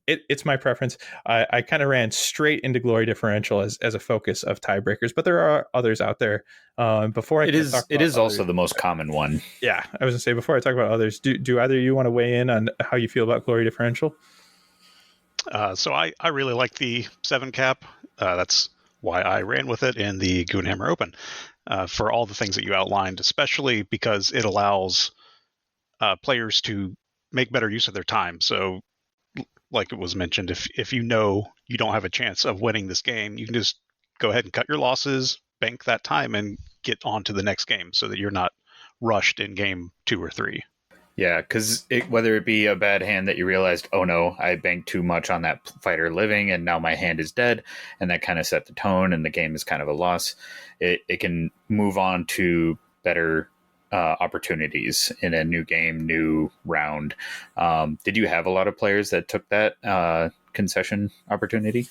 it's my preference. I kind of ran straight into glory differential as a focus of tiebreakers, but there are others out there. It is also the most common one. Yeah, I was gonna say, before I talk about others, do either of you want to weigh in on how you feel about glory differential? So I really like the 7 cap. That's why I ran with it in the Goonhammer Open, for all the things that you outlined, especially because it allows players to make better use of their time. So like it was mentioned, if you know you don't have a chance of winning this game, you can just go ahead and cut your losses, bank that time, and get on to the next game so that you're not rushed in game 2 or 3. Yeah, because whether it be a bad hand that you realized, oh no, I banked too much on that fighter living and now my hand is dead, and that kind of set the tone and the game is kind of a loss, it can move on to better opportunities in a new game, new round. Did you have a lot of players that took that concession opportunity?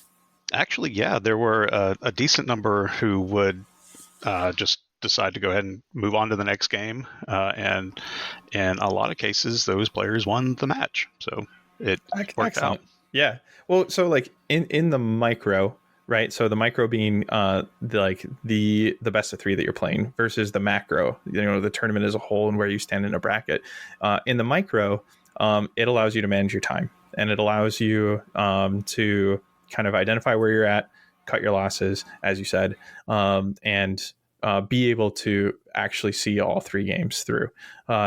Actually, yeah, there were a decent number who would just decide to go ahead and move on to the next game. And in a lot of cases, those players won the match. So it worked out. Yeah. Well, so like in the micro, right? So the micro being the best of 3 that you're playing versus the macro, the tournament as a whole and where you stand in a bracket. In the micro, it allows you to manage your time, and it allows you to kind of identify where you're at, cut your losses, as you said, and be able to actually see all 3 games through.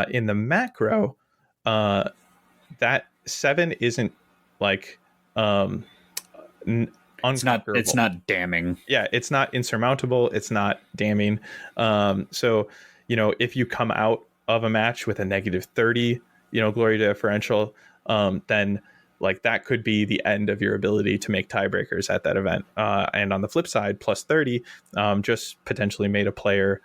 In the macro, that 7 isn't like it's not damning. Yeah, it's not insurmountable. It's not damning. So, if you come out of a match with a -30, glory differential, then like that could be the end of your ability to make tiebreakers at that event. And on the flip side, +30 just potentially made a player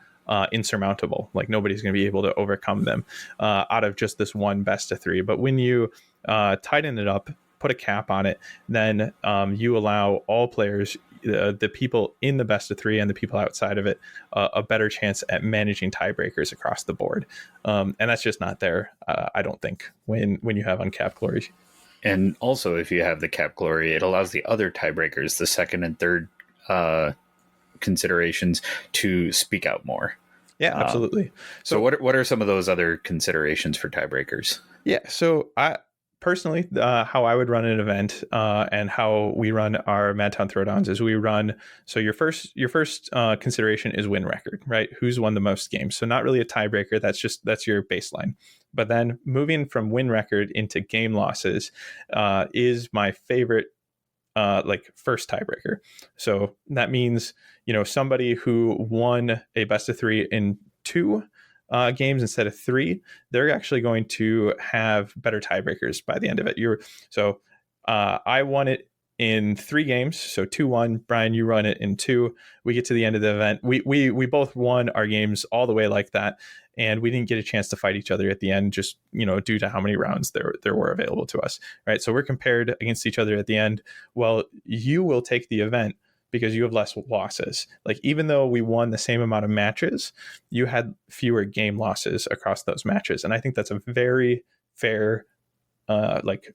insurmountable. Like nobody's going to be able to overcome them out of just this one best of 3. But when you tighten it up, put a cap on it, then you allow all players, the people in the best of 3 and the people outside of it, a better chance at managing tiebreakers across the board. And that's just not there, I don't think, when you have uncapped glory. And also, if you have the cap glory, it allows the other tiebreakers, the second and third considerations, to speak out more. Yeah, absolutely. So what are some of those other considerations for tiebreakers? Yeah, so I personally, how I would run an event and how we run our Madtown Throwdowns is we run. So your first consideration is win record, right? Who's won the most games? So not really a tiebreaker. That's your baseline. But then moving from win record into game losses is my favorite first tiebreaker. So that means somebody who won a best of 3 in 2 games instead of 3, they're actually going to have better tiebreakers by the end of it. I won it in 3 games. So 2-1. Brian, you run it in 2. We get to the end of the event. We both won our games all the way like that, and we didn't get a chance to fight each other at the end, just due to how many rounds there were available to us. Right. So we're compared against each other at the end. Well, you will take the event because you have less losses. Like, even though we won the same amount of matches, you had fewer game losses across those matches. And I think that's a very fair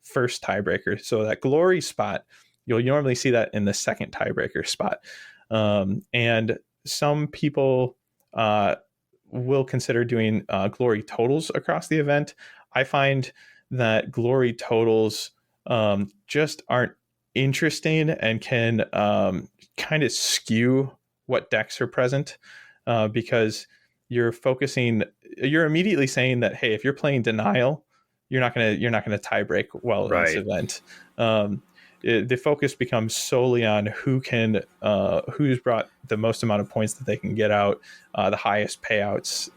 first tiebreaker. So that glory spot, you'll normally see that in the second tiebreaker spot. And some people will consider doing glory totals across the event. I find that glory totals just aren't interesting and can kind of skew what decks are present, because you're immediately saying that, hey, if you're playing denial, you're not gonna tie break well in this event. The focus becomes solely on who's brought the most amount of points that they can get out, the highest payouts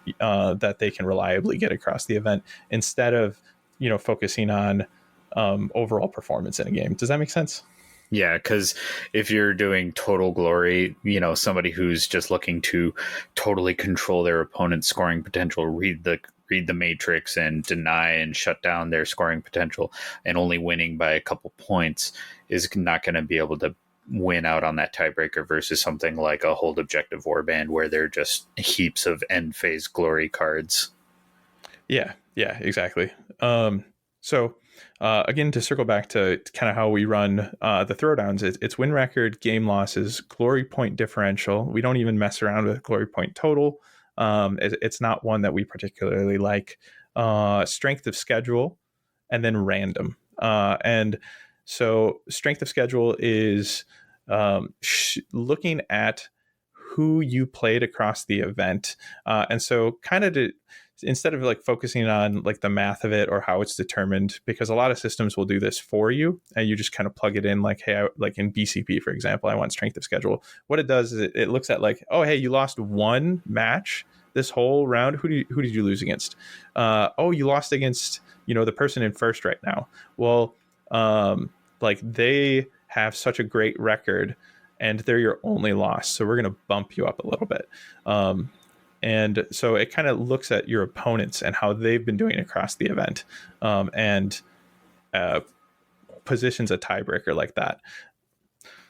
that they can reliably get across the event, instead of focusing on overall performance in a game. Does that make sense? Yeah, because if you're doing total glory, somebody who's just looking to totally control their opponent's scoring potential, read the matrix and deny and shut down their scoring potential, and only winning by a couple points, is not going to be able to win out on that tiebreaker versus something like a hold objective warband, where they're just heaps of end phase glory cards. Yeah, exactly. So again, to circle back to kind of how we run the throwdowns, it's win record, game losses, glory point differential. We don't even mess around with glory point total. It's not one that we particularly like. Strength of schedule, and then random. And so strength of schedule is looking at who you played across the event. And so kind of instead of focusing on the math of it or how it's determined, because a lot of systems will do this for you and you just kind of plug it in, hey, in BCP, for example, I want strength of schedule. What it does is it looks at oh, hey, you lost one match this whole round. Who did you lose against? Oh, you lost against, the person in first right now. Well, they have such a great record and they're your only loss. So we're going to bump you up a little bit. And so it kind of looks at your opponents and how they've been doing across the event, and positions a tiebreaker like that.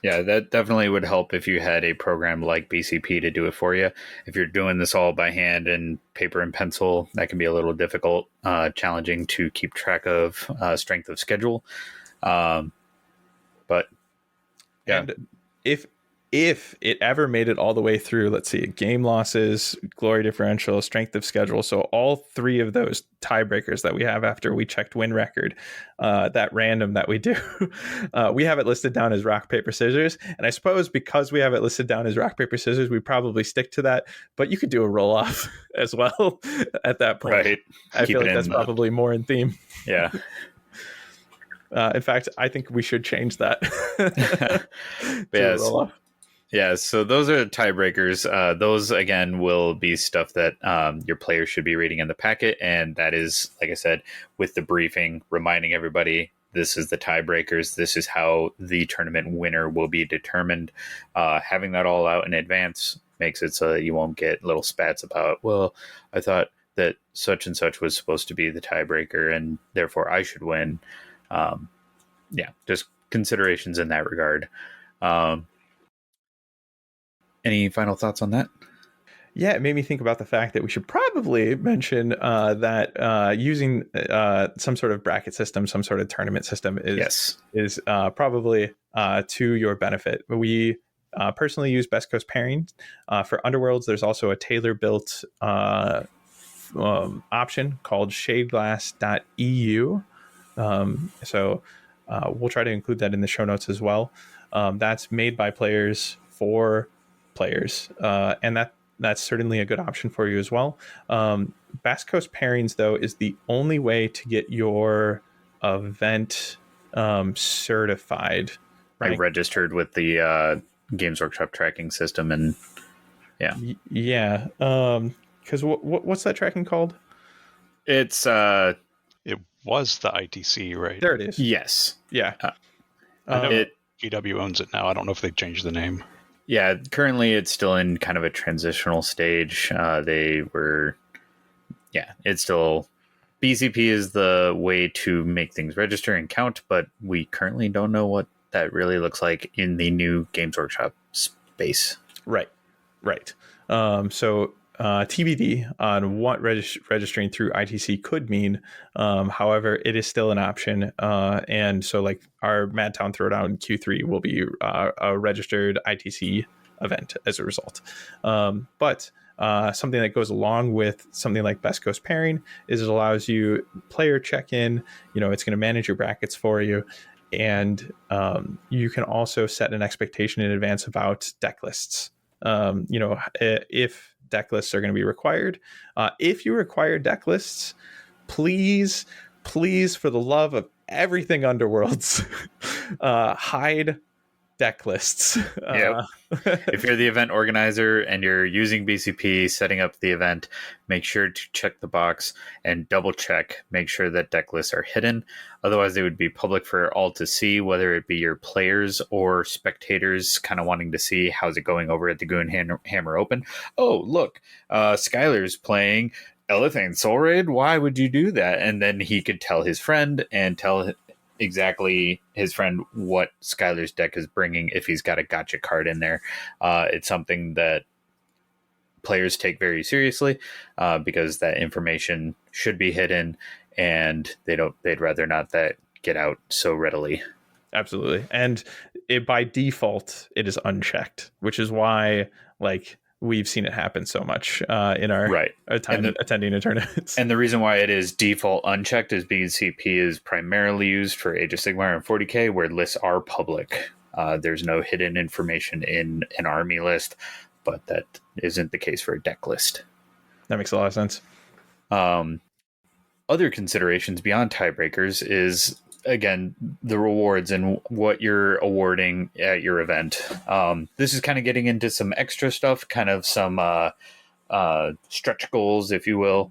Yeah, that definitely would help if you had a program like BCP to do it for you. If you're doing this all by hand and paper and pencil, that can be a little difficult, challenging to keep track of strength of schedule. But yeah. And if it ever made it all the way through, let's see, game losses, glory differential, strength of schedule, so all 3 of those tiebreakers that we have after we checked win record, that random that we do, we have it listed down as rock, paper, scissors. And I suppose because we have it listed down as rock, paper, scissors, we probably stick to that. But you could do a roll off as well at that point. Right. I feel like that's probably more in theme. Yeah. In fact, I think we should change that. Yes. Yeah, so those are tiebreakers. Those, again, will be stuff that your players should be reading in the packet. And that is, like I said, with the briefing, reminding everybody this is the tiebreakers. This is how the tournament winner will be determined. Having that all out in advance makes it so that you won't get little spats about, well, I thought that such and such was supposed to be the tiebreaker and therefore I should win. Just considerations in that regard. Any final thoughts on that? Yeah, it made me think about the fact that we should probably mention that using some sort of bracket system, some sort of tournament system is probably to your benefit. We personally use Best Coast pairing. For Underworlds, there's also a tailor-built option called shadeglass.eu. So we'll try to include that in the show notes as well. That's made by players for players, and that's certainly a good option for you as well. Best Coast pairings, though, is the only way to get your event certified. Right? Registered with the Games Workshop tracking system, and because what's that tracking called? It's it was the ITC, right? There it is. Yes. Yeah. GW owns it now. I don't know if they've changed the name. Yeah, currently it's still in kind of a transitional stage. It's still BCP is the way to make things register and count, but we currently don't know what that really looks like in the new Games Workshop space. Right. So TBD on what registering through ITC could mean. However, it is still an option. And so like our Madtown Throwdown in Q3 will be a registered ITC event as a result. But something that goes along with something like Best Coast Pairing is it allows you player check-in. It's going to manage your brackets for you. And you can also set an expectation in advance about deck lists. If deck lists are going to be required. If you require deck lists, please, for the love of everything Underworlds, hide deck lists. Yep. If you're the event organizer and you're using BCP setting up the event, make sure to check the box and double check, make sure that deck lists are hidden. Otherwise, they would be public for all to see, whether it be your players or spectators kind of wanting to see how's it going over at the Goonhammer Open. Oh, look, Skyler's playing Elithane Soul Raid. Why would you do that? And then he could tell his friend and tell exactly his friend what Skyler's deck is bringing if he's got a gotcha card in there. It's something that players take very seriously because that information should be hidden, and they'd rather not that get out so readily. Absolutely. And by default it is unchecked, which is why we've seen it happen so much in our time attending a tournaments. And the reason why it is default unchecked is BCP is primarily used for Age of Sigmar and 40K, where lists are public. There's no hidden information in an army list, but that isn't the case for a deck list. That makes a lot of sense. Other considerations beyond tiebreakers is, again, the rewards and what you're awarding at your event. This is kind of getting into some extra stuff, kind of some stretch goals, if you will,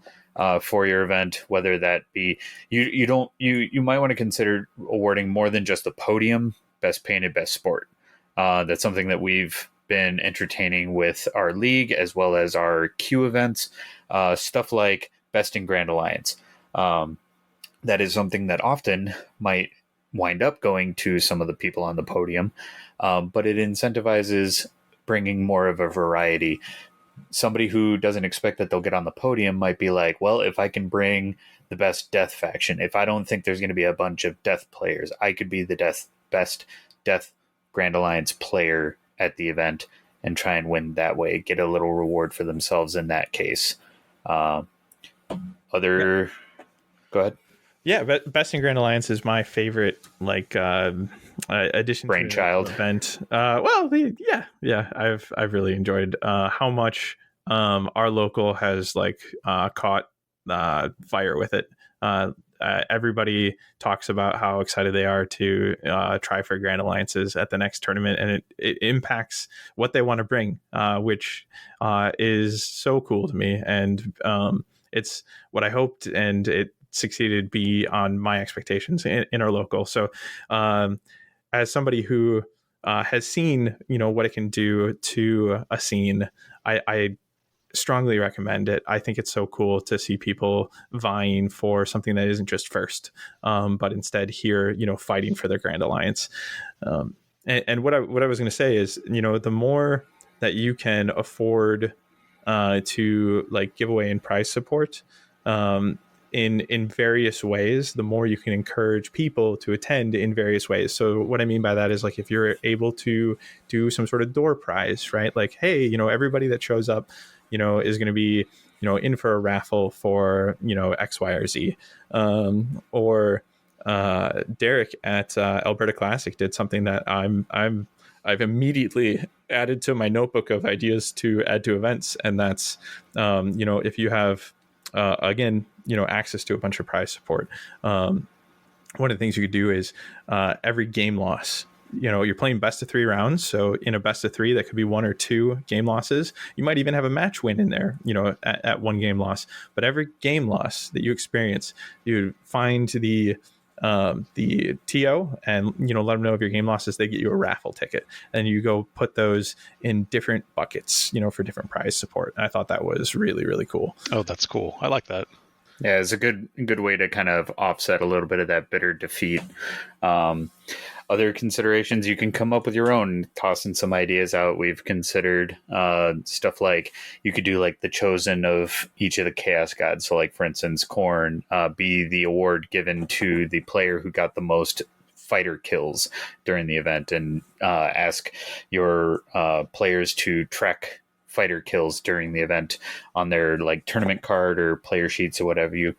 for your event, whether that be you might want to consider awarding more than just the podium, best painted, best sport. That's something that we've been entertaining with our league as well as our Q events, stuff like best in Grand Alliance. That is something that often might wind up going to some of the people on the podium, but it incentivizes bringing more of a variety. Somebody who doesn't expect that they'll get on the podium might be like, well, if I can bring the best death faction, if I don't think there's going to be a bunch of death players, I could be the best death Grand Alliance player at the event and try and win that way, get a little reward for themselves in that case. Go ahead. Yeah, but Best in Grand Alliance is my favorite, addition brainchild to the event. I've really enjoyed how much our local has caught fire with it. Everybody talks about how excited they are to try for Grand Alliances at the next tournament, and it impacts what they want to bring, which is so cool to me. And it's what I hoped, and it succeeded beyond my expectations in our local. So as somebody who has seen what it can do to a scene, I strongly recommend it. I think it's so cool to see people vying for something that isn't just first, but instead here fighting for their Grand Alliance. And what I was going to say is the more that you can afford to give away in prize support in various ways, the more you can encourage people to attend in various ways. So what I mean by that is if you're able to do some sort of door prize, right? Hey, everybody that shows up, is going to be, in for a raffle for, X, Y, or Z. Or Derek at Alberta Classic did something that I've immediately added to my notebook of ideas to add to events. And that's, if you have, again, access to a bunch of prize support. One of the things you could do is every game loss, you're playing best of 3 rounds. So in a best of 3, that could be 1 or 2 game losses. You might even have a match win in there, at 1 game loss. But every game loss that you experience, you find the the TO and let them know of your game losses. They get you a raffle ticket, and you go put those in different buckets, for different prize support. And I thought that was really, really cool. Oh, that's cool. I like that. Yeah, it's a good way to kind of offset a little bit of that bitter defeat. Other considerations, you can come up with your own, tossing some ideas out. We've considered stuff like you could do like the chosen of each of the chaos gods. So like, for instance, Khorne be the award given to the player who got the most fighter kills during the event, and ask your players to track fighter kills during the event on their like tournament card or player sheets or whatever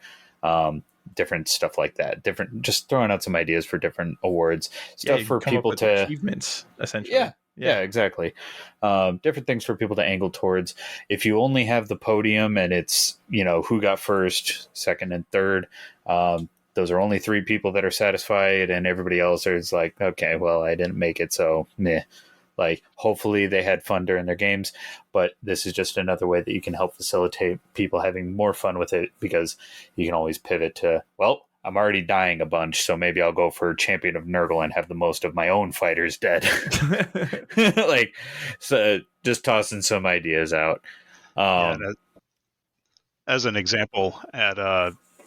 different stuff like that. Just throwing out some ideas for different awards, stuff for people to achievements, essentially. Yeah, exactly. Different things for people to angle towards. If you only have the podium and it's who got first, second, and third, those are only 3 people that are satisfied, and everybody else is like, okay, well, I didn't make it, so meh. Like, hopefully they had fun during their games, but this is just another way that you can help facilitate people having more fun with it, because you can always pivot to, well, I'm already dying a bunch, so maybe I'll go for Champion of Nurgle and have the most of my own fighters dead. Like, so just tossing some ideas out. As an example,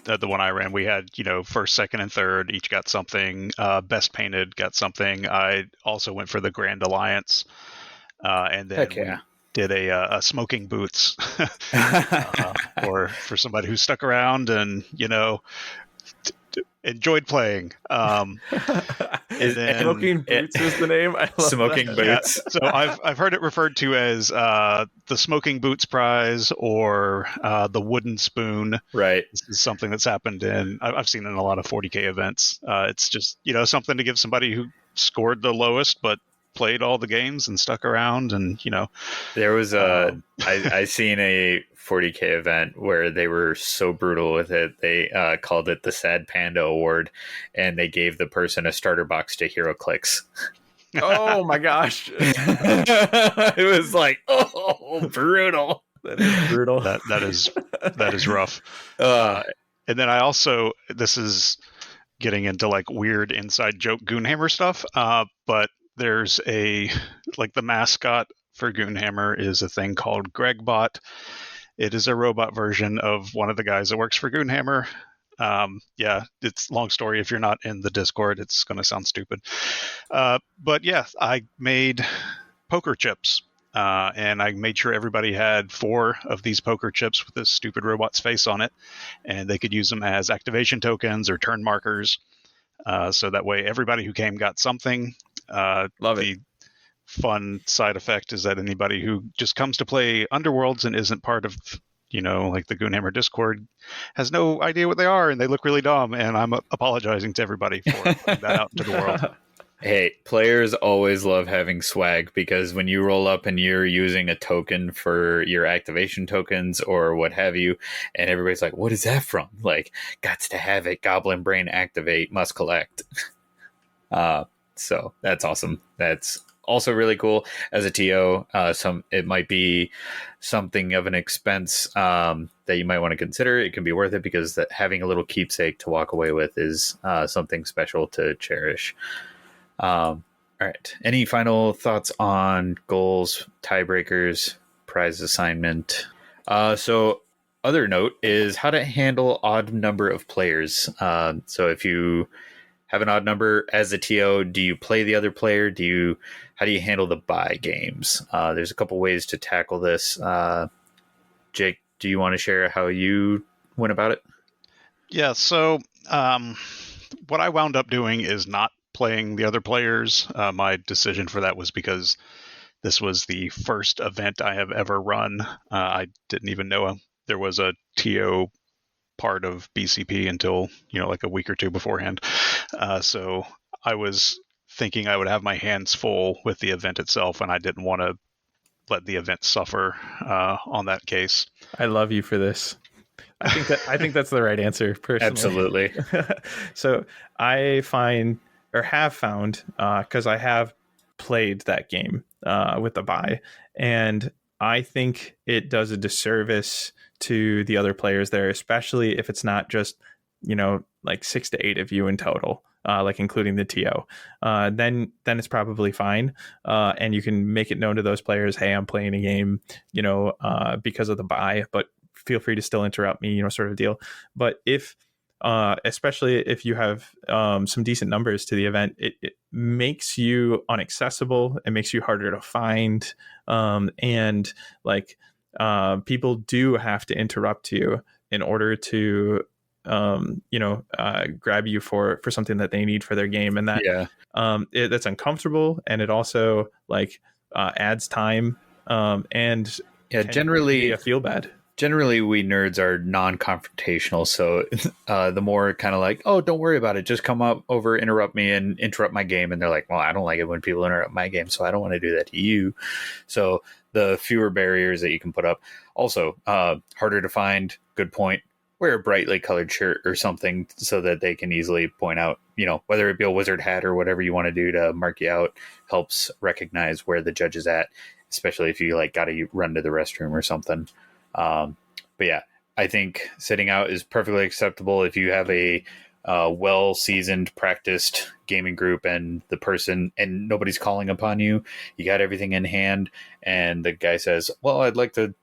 at the one I ran, we had, first, second, and third each got something. Best painted got something. I also went for the Grand Alliance, and then we did a smoking boots for somebody who stuck around and enjoyed playing. Smoking Boots is the name. I love Smoking that. Boots. Yeah. So I've heard it referred to as the Smoking Boots Prize, or the Wooden Spoon. Right. This is something that's happened I've seen in a lot of 40K events. It's just something to give somebody who scored the lowest but played all the games and stuck around, and there was I seen a 40K event where they were so brutal with it. They called it the Sad Panda Award, and they gave the person a starter box to HeroClix. Oh my gosh. It was like, oh, brutal. That is brutal. That is rough. And then I also, this is getting into like weird inside joke Goonhammer stuff, but there's the mascot for Goonhammer is a thing called Gregbot. It is a robot version of one of the guys that works for Goonhammer. It's a long story. If you're not in the Discord, it's going to sound stupid. But yeah, I made poker chips, and I made sure everybody had 4 of these poker chips with this stupid robot's face on it, and they could use them as activation tokens or turn markers. So that way everybody who came got something. Love it. The fun side effect is that anybody who just comes to play Underworlds and isn't part of, like the Goonhammer Discord, has no idea what they are, and they look really dumb, and I'm apologizing to everybody for putting that out into the world. Hey, players always love having swag, because when you roll up and you're using a token for your activation tokens or what have you, and everybody's like, what is that from? Like, gots to have it, Goblin Brain activate, must collect. So that's awesome. That's also really cool. As a TO, it might be something of an expense that you might want to consider. It can be worth it, because having a little keepsake to walk away with is something special to cherish. All right. Any final thoughts on goals, tiebreakers, prize assignment? So other note is how to handle odd number of players. So if you have an odd number as a TO, do you play the other player? How do you handle the bye games? There's a couple ways to tackle this. Jake, do you want to share how you went about it? Yeah. So what I wound up doing is not playing the other players. My decision for that was because this was the first event I have ever run. I didn't even know there was a TO part of BCP until like a week or 2 beforehand. So I was thinking I would have my hands full with the event itself, and I didn't want to let the event suffer on that case. I love you for this. I think that's the right answer, personally. Absolutely. So I have found, because I have played that game with the bye, and I think it does a disservice to the other players there, especially if it's not just like 6 to 8 of you in total, like including the TO, then it's probably fine. And you can make it known to those players, hey, I'm playing a game, because of the buy, but feel free to still interrupt me, sort of deal. But if especially if you have some decent numbers to the event, it makes you unaccessible. It makes you harder to find, and like people do have to interrupt you in order to grab you for something that they need for their game, and that that's uncomfortable, and it also like adds time, and generally feel bad. Generally, we nerds are non-confrontational, so the more kind of like, oh, don't worry about it, just come up over, interrupt me, and interrupt my game. And they're like, well, I don't like it when people interrupt my game, so I don't want to do that to you. So the fewer barriers that you can put up. Also, harder to find, good point. Wear a brightly colored shirt or something so that they can easily point out, whether it be a wizard hat or whatever you want to do to mark you out, helps recognize where the judge is at, especially if you like got to run to the restroom or something. But yeah, I think sitting out is perfectly acceptable if you have a well-seasoned, practiced gaming group and the person and nobody's calling upon you. You got everything in hand, and the guy says, well, I'd like to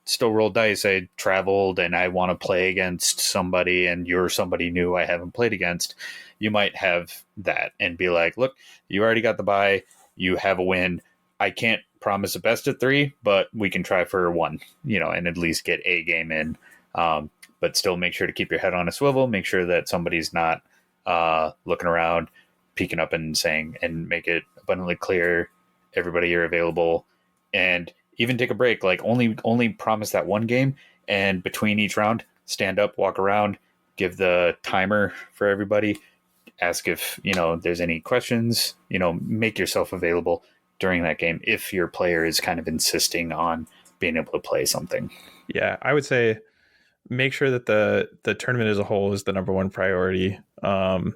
still roll dice. I traveled and I want to play against somebody, and you're somebody new I haven't played against. You might have that and be like, look, you already got the bye. You have a win. I can't promise a best of 3, but we can try for 1, and at least get a game in. But still make sure to keep your head on a swivel. Make sure that somebody's not looking around, peeking up and saying, and make it abundantly clear, everybody, you're available. And even take a break, like only promise that 1 game, and between each round, stand up, walk around, give the timer for everybody, ask if, there's any questions, make yourself available during that game if your player is kind of insisting on being able to play something. Yeah, I would say make sure that the tournament as a whole is the number one priority, kind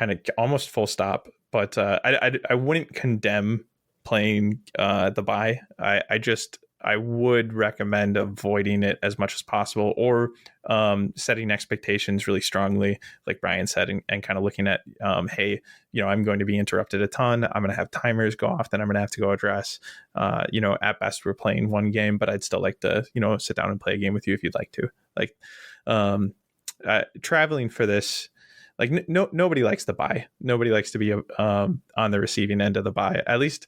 of almost full stop. But I wouldn't condemn playing the buy. I would recommend avoiding it as much as possible, or setting expectations really strongly, like Brian said, and kind of looking at, hey, I'm going to be interrupted a ton. I'm going to have timers go off, then I'm going to have to go address. At best, we're playing 1 game, but I'd still like to, sit down and play a game with you if you'd like to. Like, traveling for this, like nobody likes the buy. Nobody likes to be on the receiving end of the buy, at least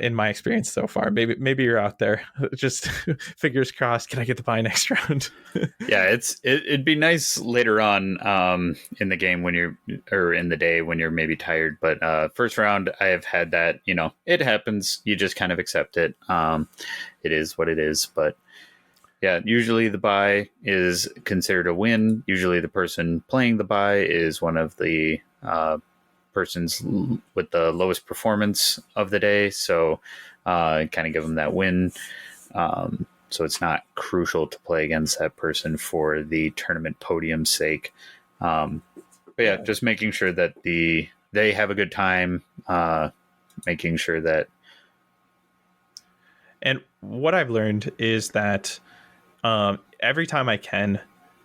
in my experience so far. Maybe you're out there. Just fingers crossed. Can I get the buy next round? Yeah, it'd be nice later on in the game or in the day when you're maybe tired. But first round, I have had that. It happens. You just kind of accept it. It is what it is. But yeah, usually the buy is considered a win. Usually the person playing the buy is one of the persons with the lowest performance of the day, so kind of give them that win, so it's not crucial to play against that person for the tournament podium's sake. But yeah, just making sure that they have a good time, making sure that. And what I've learned is that every time I can,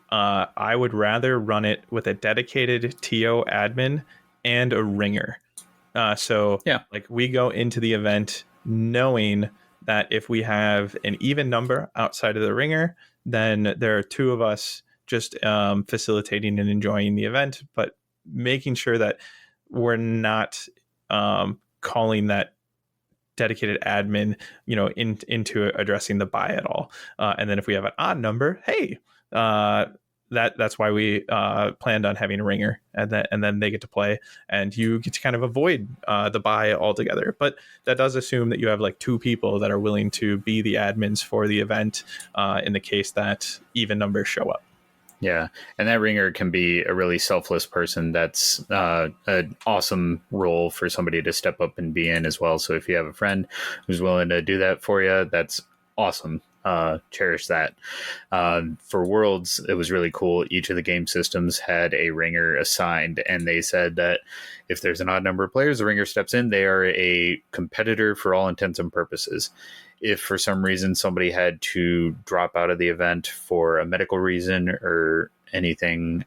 I would rather run it with a dedicated TO admin and a ringer. So yeah, like we go into the event knowing that if we have an even number outside of the ringer, then there are 2 of us just facilitating and enjoying the event, but making sure that we're not calling that dedicated admin, into addressing the buy at all. And then if we have an odd number, hey, that's why we planned on having a ringer, and then they get to play, and you get to kind of avoid the buy altogether. But that does assume that you have like 2 people that are willing to be the admins for the event in the case that even numbers show up. Yeah, and that ringer can be a really selfless person. That's an awesome role for somebody to step up and be in as well. So if you have a friend who's willing to do that for you, that's awesome. Cherish that. For Worlds, it was really cool. Each of the game systems had a ringer assigned, and they said that if there's an odd number of players, the ringer steps in. They are a competitor for all intents and purposes. If for some reason somebody had to drop out of the event for a medical reason or anything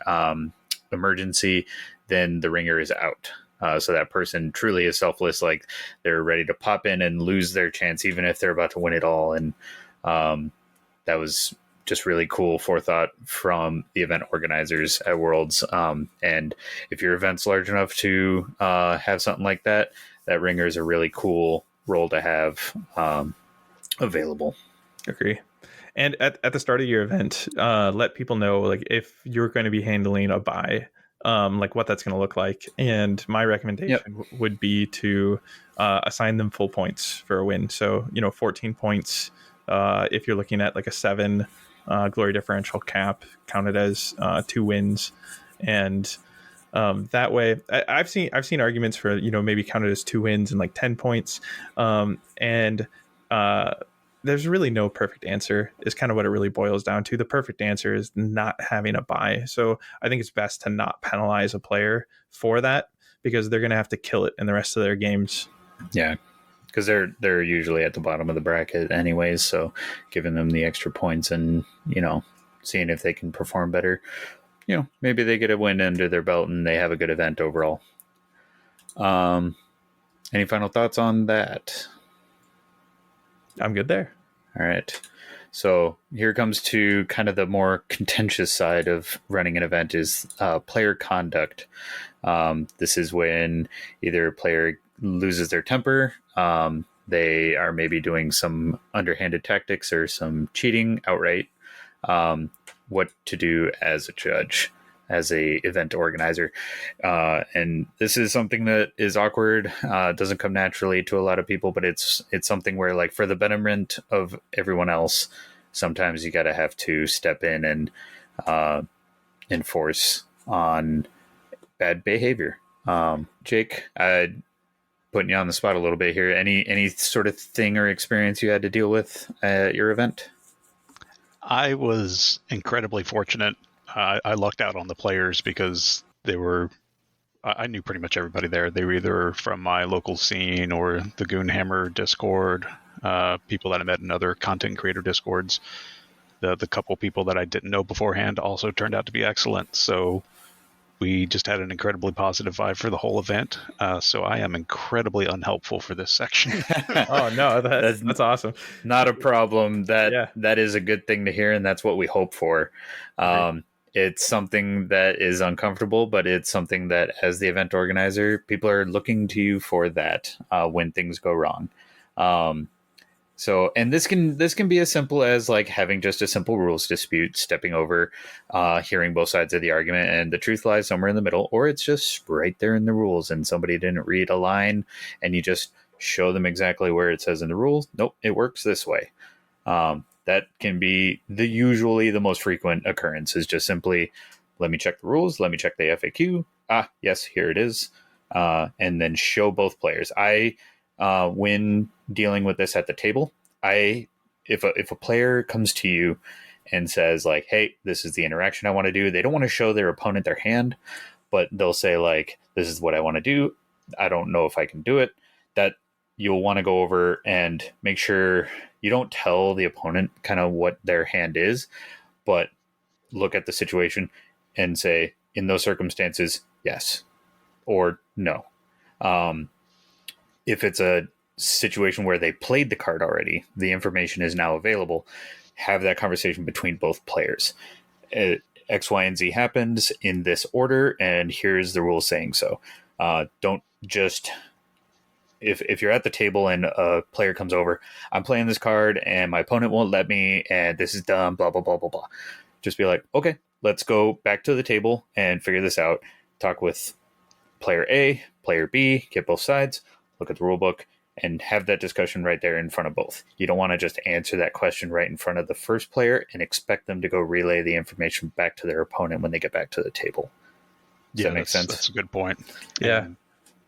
emergency, then the ringer is out. So that person truly is selfless, like they're ready to pop in and lose their chance, even if they're about to win it all. And that was just really cool forethought from the event organizers at Worlds. And if your event's large enough to have something like that, that ringer is a really cool role to have available. Agree. And at the start of your event, let people know like if you're going to be handling a buy, like what that's going to look like. And my recommendation would be to assign them full points for a win. So 14 points if you're looking at like a 7 glory differential cap, counted as 2 wins, and that way I've seen arguments for maybe counted as 2 wins and like 10 points, and there's really no perfect answer is kind of what it really boils down to. The perfect answer is not having a buy. So I think it's best to not penalize a player for that, because they're going to have to kill it in the rest of their games. Yeah, because they're usually at the bottom of the bracket anyways, so giving them the extra points and seeing if they can perform better, maybe they get a win under their belt and they have a good event overall. Any final thoughts on that? I'm good there. All right. So here comes to kind of the more contentious side of running an event is player conduct. This is when either a player loses their temper, they are maybe doing some underhanded tactics or some cheating outright. What to do as a judge, as a event organizer. And this is something that is awkward. Doesn't come naturally to a lot of people, but it's something where, like, for the betterment of everyone else, sometimes you got to have to step in and enforce on bad behavior. Jake, putting you on the spot a little bit here. Any sort of thing or experience you had to deal with at your event? I was incredibly fortunate. I lucked out on the players because I knew pretty much everybody there. They were either from my local scene or the Goonhammer Discord, people that I met in other content creator Discords. The couple people that I didn't know beforehand also turned out to be excellent. So we just had an incredibly positive vibe for the whole event. So I am incredibly unhelpful for this section. Oh, no, that's awesome. Not a problem. That is a good thing to hear, and that's what we hope for. It's something that is uncomfortable, but it's something that, as the event organizer, people are looking to you for that when things go wrong. And this can be as simple as like having just a simple rules dispute, stepping over, hearing both sides of the argument, and the truth lies somewhere in the middle, or it's just right there in the rules and somebody didn't read a line and you just show them exactly where it says in the rules. Nope, it works this way. That can be usually the most frequent occurrence, is just simply, let me check the rules, let me check the FAQ. Yes, here it is. And then show both players. When dealing with this at the table, if a player comes to you and says like, hey, this is the interaction I want to do, they don't want to show their opponent their hand, but they'll say like, this is what I want to do, I don't know if I can do it, that you'll want to go over and make sure you don't tell the opponent kind of what their hand is, but look at the situation and say, in those circumstances, yes or no. If it's a situation where they played the card already, the information is now available, have that conversation between both players. X, Y, and Z happens in this order, and here's the rule saying so. Don't just... If you're at the table and a player comes over, I'm playing this card and my opponent won't let me, and this is dumb, blah, blah, blah, blah, blah. Just be like, okay, let's go back to the table and figure this out. Talk with player A, player B, get both sides, look at the rule book, and have that discussion right there in front of both. You don't want to just answer that question right in front of the first player and expect them to go relay the information back to their opponent when they get back to the table. Does that make sense? That's a good point. Yeah.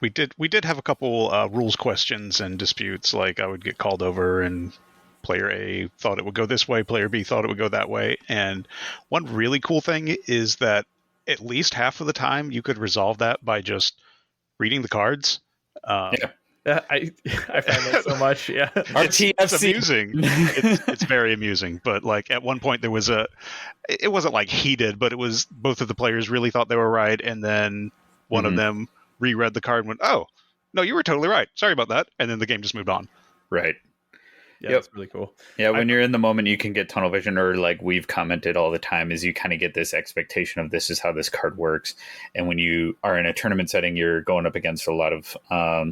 We did have a couple rules questions and disputes. Like, I would get called over and player A thought it would go this way, player B thought it would go that way. And one really cool thing is that at least half of the time you could resolve that by just reading the cards. I find that so much. Yeah. It's amusing. It's very amusing. But like at one point there was it wasn't like heated, but it was both of the players really thought they were right, and then one of them reread the card and went, "Oh, no, you were totally right. Sorry about that," and then the game just moved on. Right. Yeah, that's really cool. Yeah, when you're in the moment, you can get tunnel vision, or like we've commented all the time, is you kind of get this expectation of this is how this card works. And when you are in a tournament setting, you're going up against a lot of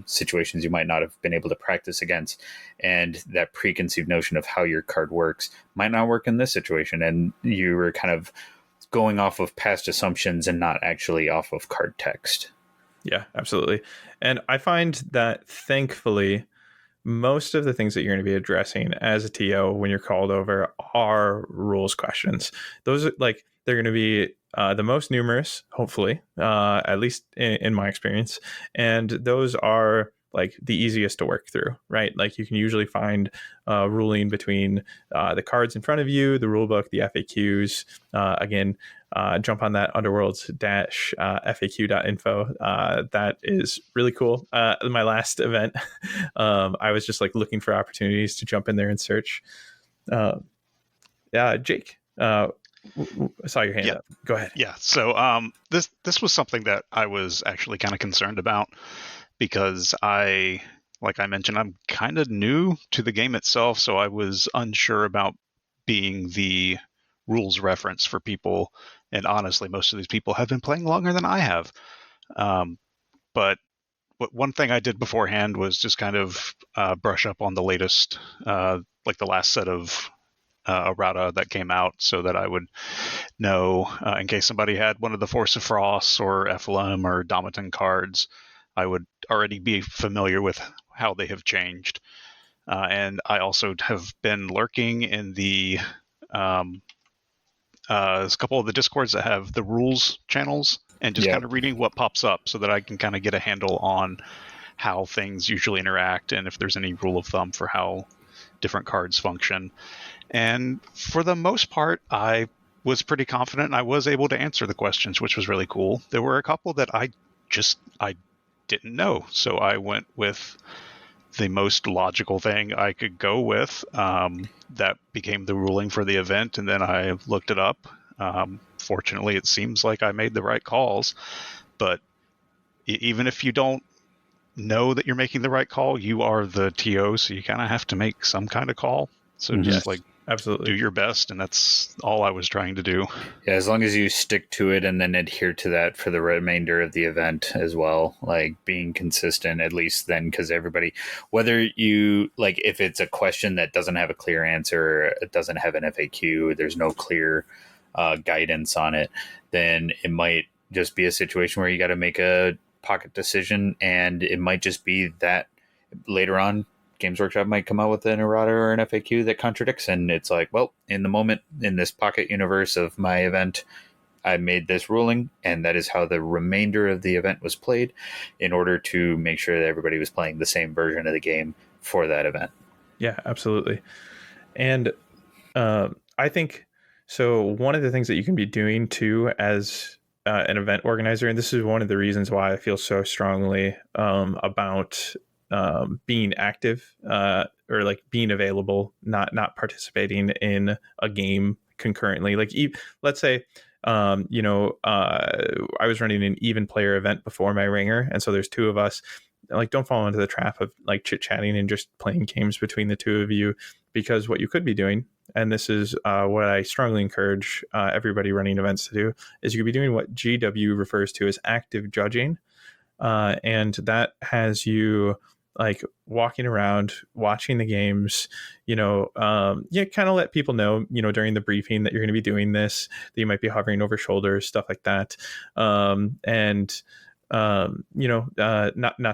situations you might not have been able to practice against. And that preconceived notion of how your card works might not work in this situation. And you were kind of going off of past assumptions and not actually off of card text. Yeah, absolutely. And I find that thankfully, most of the things that you're going to be addressing as a TO when you're called over are rules questions. Those are like, they're going to be the most numerous, hopefully, at least in my experience. And those are like the easiest to work through, right? Like you can usually find ruling between the cards in front of you, the rule book, the FAQs. Again, jump on that underworlds-faq.info. That is really cool. My last event, I was just like looking for opportunities to jump in there and search. Jake, I saw your hand up. Go ahead. Yeah. So this was something that I was actually kind of concerned about, because like I mentioned, I'm kind of new to the game itself, so I was unsure about being the rules reference for people. And honestly, most of these people have been playing longer than I have. But one thing I did beforehand was just kind of brush up on the latest, like the last set of errata that came out, so that I would know in case somebody had one of the Force of Frost or FLM or Domiton cards, I would already be familiar with how they have changed. And I also have been lurking in the a couple of the Discords that have the rules channels, and just kind of reading what pops up so that I can kind of get a handle on how things usually interact and if there's any rule of thumb for how different cards function. And for the most part, I was pretty confident and I was able to answer the questions, which was really cool. There were a couple that I didn't know, so I went with the most logical thing I could go with. That became the ruling for the event, and then I looked it up. Fortunately, it seems like I made the right calls, but even if you don't know that you're making the right call, you are the TO, so you kind of have to make some kind of call. So just absolutely do your best, and that's all I was trying to do. Yeah, as long as you stick to it and then adhere to that for the remainder of the event as well, like being consistent, at least then, because everybody, whether you, like if it's a question that doesn't have a clear answer, it doesn't have an FAQ, there's no clear guidance on it, then it might just be a situation where you got to make a pocket decision, and it might just be that later on Games Workshop might come out with an errata or an FAQ that contradicts, and it's like, well, in the moment, in this pocket universe of my event, I made this ruling, and that is how the remainder of the event was played, in order to make sure that everybody was playing the same version of the game for that event. Yeah, absolutely. And I think, so one of the things that you can be doing too as an event organizer, and this is one of the reasons why I feel so strongly about being active or like being available, not participating in a game concurrently. Like let's say, I was running an even player event before my ringer, and so there's two of us. Like, don't fall into the trap of like chit-chatting and just playing games between the two of you, because what you could be doing, and this is what I strongly encourage everybody running events to do, is you could be doing what GW refers to as active judging, and that has you like walking around, watching the games, kind of let people know, during the briefing that you're going to be doing this, that you might be hovering over shoulders, stuff like that. Not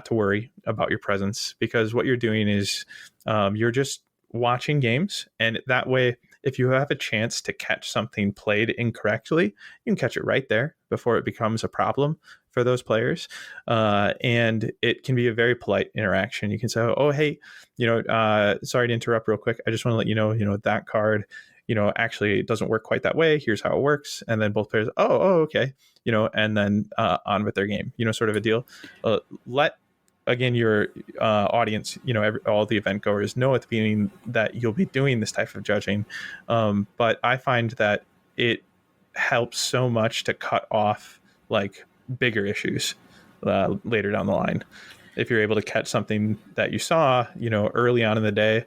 to worry about your presence, because what you're doing is you're just watching games. And that way, if you have a chance to catch something played incorrectly, you can catch it right there before it becomes a problem for those players. And it can be a very polite interaction. You can say, oh, hey, sorry to interrupt real quick. I just want to let you know, that card, actually it doesn't work quite that way. Here's how it works. And then both players, oh, okay. And then on with their game, sort of a deal. Let again, your audience, all the event goers know at the beginning that you'll be doing this type of judging. But I find that it helps so much to cut off like bigger issues later down the line. If you're able to catch something that you saw, early on in the day,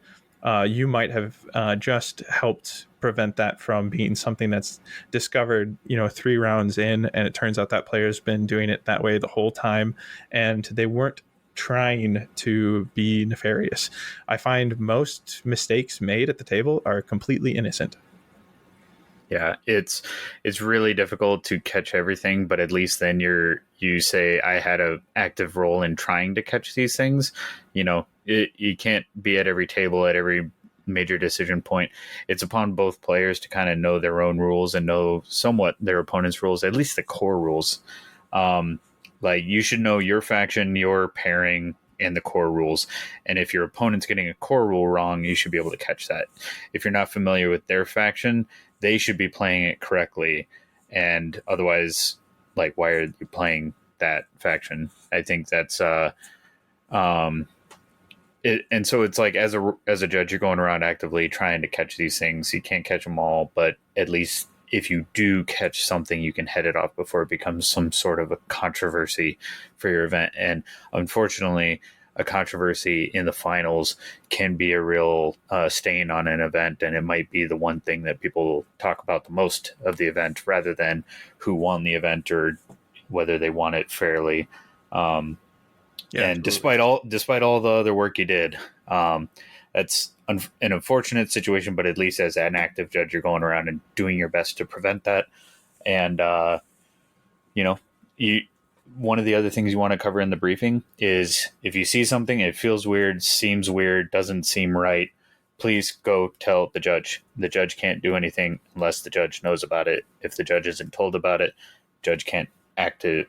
you might have just helped prevent that from being something that's discovered, 3 rounds in, and it turns out that player's been doing it that way the whole time, and they weren't trying to be nefarious. I find most mistakes made at the table are completely innocent. Yeah, it's really difficult to catch everything, but at least then you say I had an active role in trying to catch these things. You can't be at every table at every major decision point. It's upon both players to kind of know their own rules and know somewhat their opponent's rules, at least the core rules. Like you should know your faction, your pairing, and the core rules. And if your opponent's getting a core rule wrong, you should be able to catch that. If you're not familiar with their faction, they should be playing it correctly. And otherwise, like, why are you playing that faction? I think that's and so it's like as a judge, you're going around actively trying to catch these things. You can't catch them all, but at least if you do catch something, you can head it off before it becomes some sort of a controversy for your event. And unfortunately, a controversy in the finals can be a real stain on an event, and it might be the one thing that people talk about the most of the event, rather than who won the event or whether they won it fairly. And despite all the other work you did, that's an unfortunate situation. But at least as an active judge, you're going around and doing your best to prevent that. And one of the other things you want to cover in the briefing is if you see something, it feels weird, seems weird, doesn't seem right, please go tell the judge. The judge can't do anything unless the judge knows about it. If the judge isn't told about it, judge can't action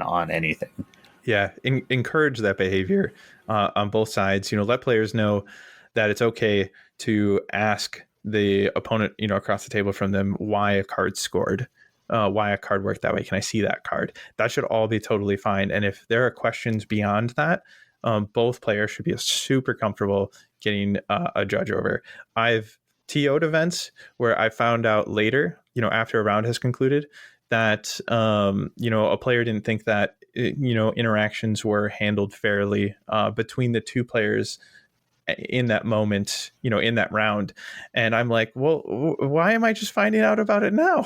on anything. Yeah, encourage that behavior on both sides. Let players know that it's okay to ask the opponent, across the table from them, why a card's scored. Why a card worked that way. Can I see that card? That should all be totally fine. And if there are questions beyond that, both players should be super comfortable getting a judge over. I've TO'd events where I found out later, after a round has concluded, that, a player didn't think that, interactions were handled fairly between the two players in that moment, in that round. And I'm like, well, why am I just finding out about it now?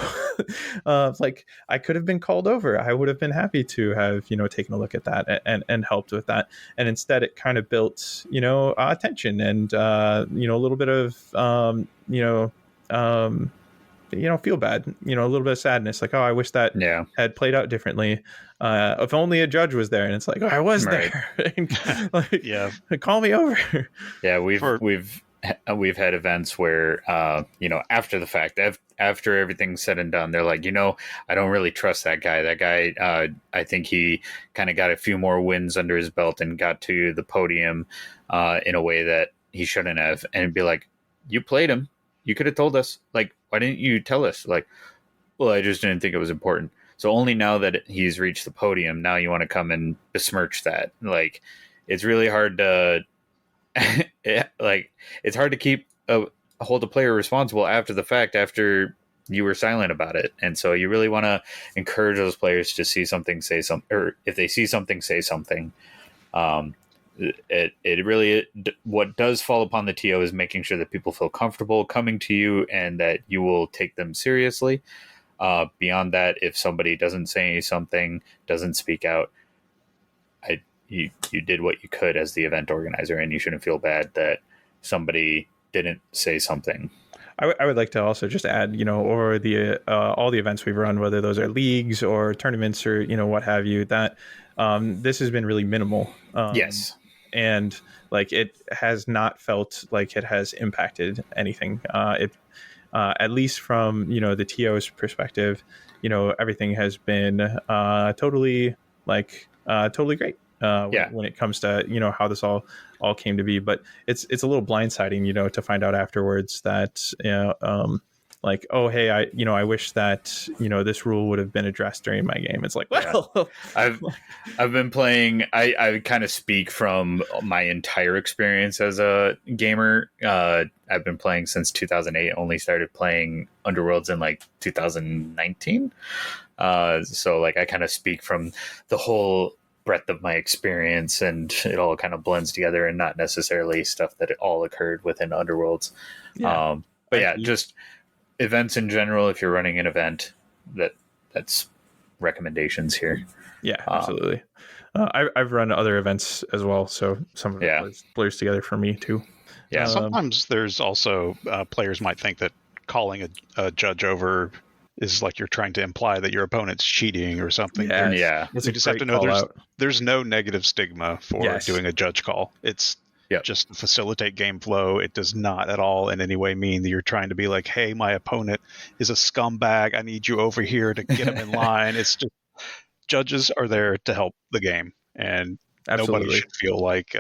Like I could have been called over. I would have been happy to have, taken a look at that and helped with that. And instead it kind of built, tension and, a little bit of, feel bad, a little bit of sadness, like, oh, I wish that had played out differently. If only a judge was there. And it's like, oh, I was there. Like, call me over. Yeah, we've had events where, after the fact, after everything's said and done, they're like, I don't really trust that guy. That guy, I think he kind of got a few more wins under his belt and got to the podium in a way that he shouldn't have. And it'd be like, you played him. You could have told us. Like, why didn't you tell us? Like, well, I just didn't think it was important. So only now that he's reached the podium, now you want to come and besmirch that. Like, it's really hard to, it's hard to keep hold a player responsible after the fact, after you were silent about it. And so you really want to encourage those players to see something, say something, or if they see something, say something. It really, what does fall upon the TO is making sure that people feel comfortable coming to you and that you will take them seriously. Beyond that, if somebody doesn't say something, doesn't speak out, you did what you could as the event organizer, and you shouldn't feel bad that somebody didn't say something. I would like to also just add, over the all the events we've run, whether those are leagues or tournaments or what have you, that this has been really minimal. Yes. And like it has not felt like it has impacted anything. At least from the TO's perspective, everything has been totally great. When it comes to how this all came to be. But it's a little blindsiding, to find out afterwards that like, oh, hey, I wish that, this rule would have been addressed during my game. It's like, well, I've been playing. I kind of speak from my entire experience as a gamer. I've been playing since 2008. Only started playing Underworlds in like 2019. So like I kind of speak from the whole breadth of my experience, and it all kind of blends together, and not necessarily stuff that it all occurred within Underworlds. yeah. But yeah, just events in general. If you're running an event, that's recommendations here. Yeah, absolutely. I've run other events as well, so some of it blurs together for me too. Yeah, sometimes there's also players might think that calling a judge over is like you're trying to imply that your opponent's cheating or something. Yeah. You just have to know there's no negative stigma for doing a judge call. It's just to facilitate game flow. It does not at all in any way mean that you're trying to be like, hey, my opponent is a scumbag. I need you over here to get him in line. It's just judges are there to help the game, and nobody should feel like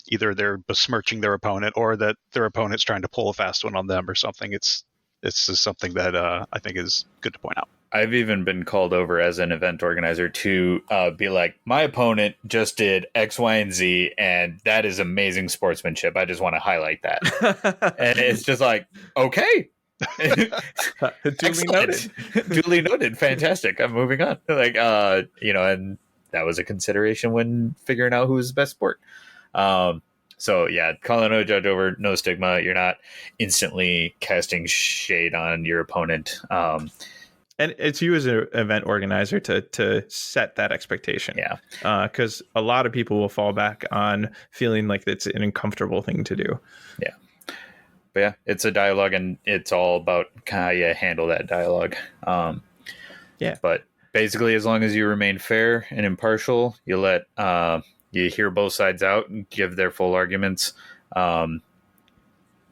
either they're besmirching their opponent or that their opponent's trying to pull a fast one on them or something. It's just something that I think is good to point out. I've even been called over as an event organizer to be like, my opponent just did X, Y, and Z, and that is amazing sportsmanship. I just want to highlight that. And it's just like, okay. Duly noted. Fantastic. I'm moving on. Like, and that was a consideration when figuring out who's the best sport. So yeah, calling a judge over, no stigma. You're not instantly casting shade on your opponent. And it's you as an event organizer to set that expectation. Yeah. Because a lot of people will fall back on feeling like it's an uncomfortable thing to do. Yeah. But yeah, it's a dialogue, and it's all about how you handle that dialogue. But basically, as long as you remain fair and impartial, you let you hear both sides out and give their full arguments,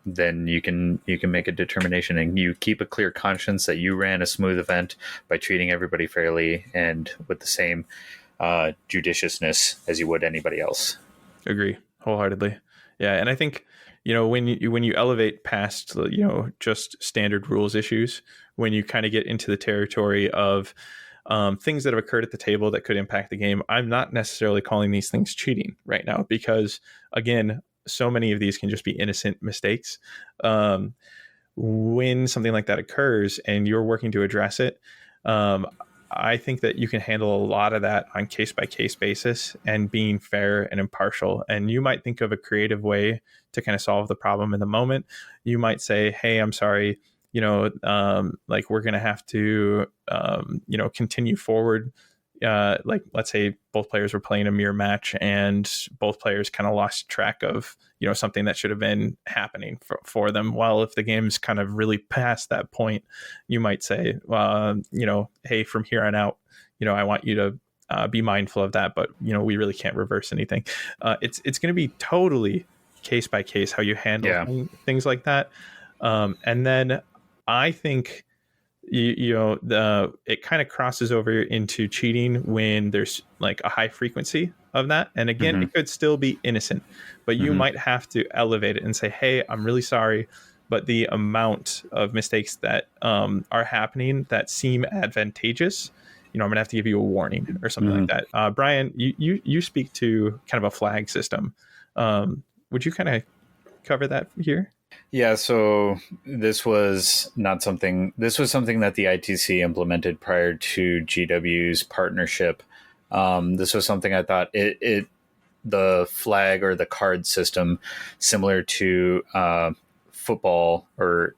then you can make a determination, and you keep a clear conscience that you ran a smooth event by treating everybody fairly and with the same judiciousness as you would anybody else. Agree wholeheartedly. Yeah, and I think when you elevate past just standard rules issues, when you kind of get into the territory of things that have occurred at the table that could impact the game, I'm not necessarily calling these things cheating right now, because again, so many of these can just be innocent mistakes. When something like that occurs and you're working to address it, I think that you can handle a lot of that on case-by-case basis and being fair and impartial. And you might think of a creative way to kind of solve the problem in the moment. You might say, hey, I'm sorry, like we're going to have to, continue forward. Like let's say both players were playing a mirror match and both players kind of lost track of something that should have been happening for them. Well, if the game's kind of really past that point, you might say, hey, from here on out, I want you to be mindful of that, but we really can't reverse anything. It's going to be totally case by case how you handle things like that. And then I think it kind of crosses over into cheating when there's like a high frequency of that. And again, it could still be innocent, but you might have to elevate it and say, hey, I'm really sorry, but the amount of mistakes that are happening that seem advantageous, I'm going to have to give you a warning or something like that. Brian, you speak to kind of a flag system. Would you kind of cover that here? Yeah, so this was something that the ITC implemented prior to GW's partnership. This was something I thought the flag or the card system, similar to football or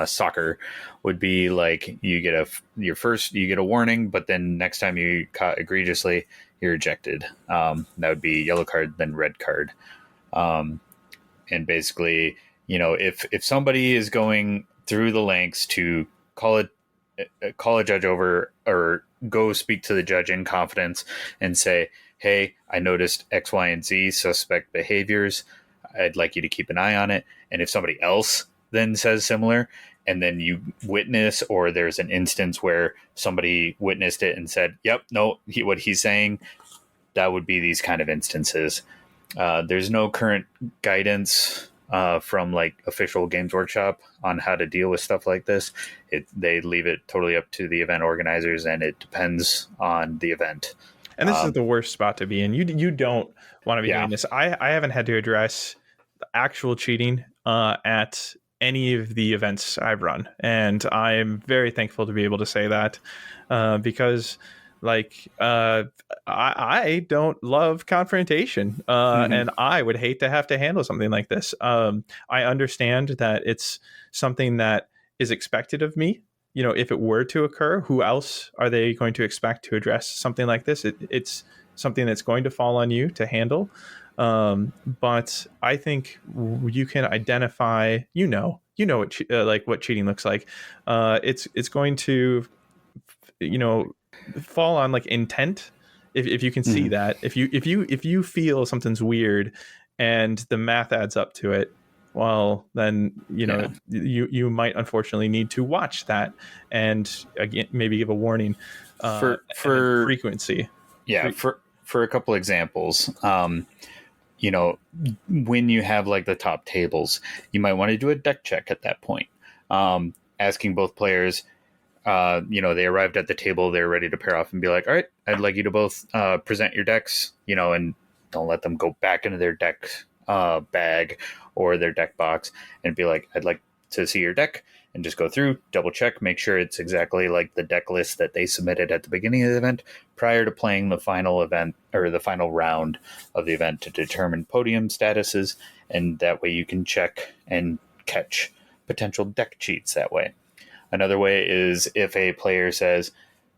soccer, would be like you get a warning, but then next time you caught egregiously, you're ejected. That would be yellow card, then red card, and basically, if somebody is going through the lengths to call a judge over or go speak to the judge in confidence and say, hey, I noticed X, Y, and Z suspect behaviors. I'd like you to keep an eye on it. And if somebody else then says similar, and then you witness, or there's an instance where somebody witnessed it and said, yep, no, what he's saying, that would be these kind of instances. There's no current guidance from like official Games Workshop on how to deal with stuff like this. They leave it totally up to the event organizers, and it depends on the event. And this is the worst spot to be in. You don't want to be doing this. I haven't had to address the actual cheating at any of the events I've run, and I'm very thankful to be able to say that because I don't love confrontation, and I would hate to have to handle something like this. I understand that it's something that is expected of me. You know, if it were to occur, who else are they going to expect to address something like this? It's something that's going to fall on you to handle. But I think you can identify, what what cheating looks like. It's going to, fall on like intent. If you can see that, if you feel something's weird and the math adds up to it, well, then you might unfortunately need to watch that and again maybe give a warning for frequency. Yeah, for a couple examples, when you have like the top tables, you might want to do a deck check at that point, asking both players. They arrived at the table, they're ready to pair off and be like, all right, I'd like you to both present your decks, and don't let them go back into their deck bag or their deck box and be like, I'd like to see your deck, and just go through, double check, make sure it's exactly like the deck list that they submitted at the beginning of the event prior to playing the final event or the final round of the event to determine podium statuses. And that way you can check and catch potential deck cheats that way. Another way is if a player says,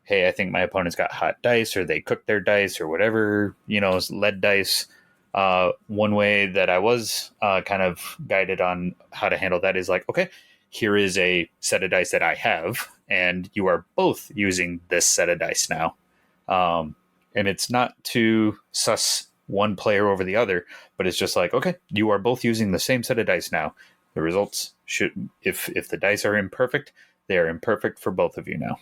hey, I think my opponent's got hot dice, or they cooked their dice, or whatever, lead dice. One way that I was kind of guided on how to handle that is like, okay, here is a set of dice that I have, and you are both using this set of dice now. And it's not to suss one player over the other, but it's just like, okay, you are both using the same set of dice now. The results should, if the dice are imperfect, they are imperfect for both of you now.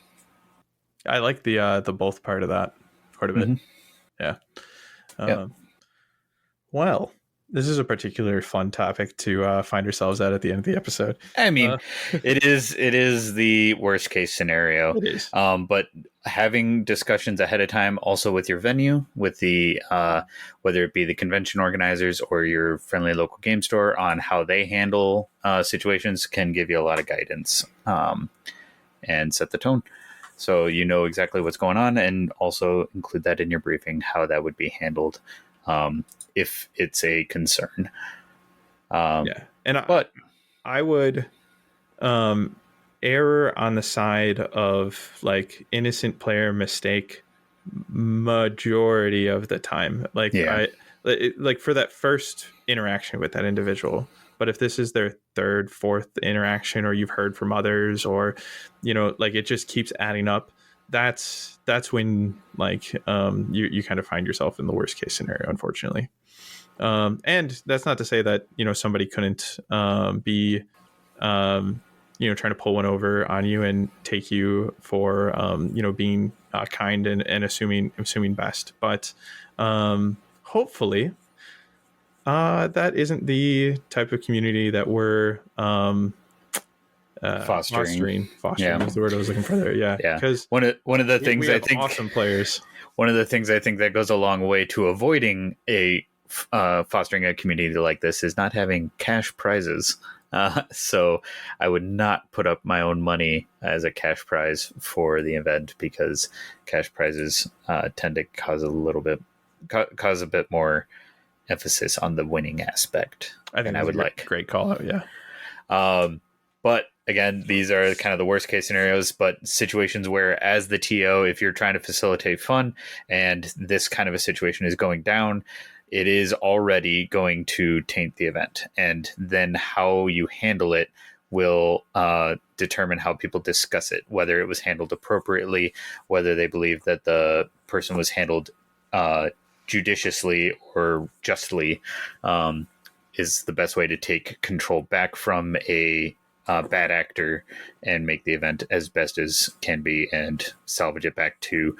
I like the both part of that part of it. Yeah. Well, this is a particularly fun topic to find ourselves at the end of the episode. I mean, it is the worst case scenario. It is. But having discussions ahead of time, also with your venue, with the whether it be the convention organizers or your friendly local game store, on how they handle situations, can give you a lot of guidance and set the tone. So you know exactly what's going on, and also include that in your briefing, how that would be handled if it's a concern. But I would err on the side of like innocent player mistake majority of the time. Like for that first interaction with that individual. But if this is their third, fourth interaction, or you've heard from others, or it just keeps adding up, that's when you kind of find yourself in the worst case scenario, unfortunately. And that's not to say that somebody couldn't be trying to pull one over on you and take you for being kind and assuming best, but hopefully that isn't the type of community that we're fostering is the word I was looking for there. Because one of the things I think awesome players. One of the things I think that goes a long way to avoiding fostering a community like this is not having cash prizes. So I would not put up my own money as a cash prize for the event, because cash prizes tend to cause a bit more emphasis on the winning aspect. I think I would like. Great call out, yeah. But again, these are kind of the worst case scenarios, but situations where, as the TO, if you're trying to facilitate fun and this kind of a situation is going down, it is already going to taint the event. And then how you handle it will determine how people discuss it, whether it was handled appropriately, whether they believe that the person was handled judiciously or justly, is the best way to take control back from a bad actor and make the event as best as can be and salvage it back to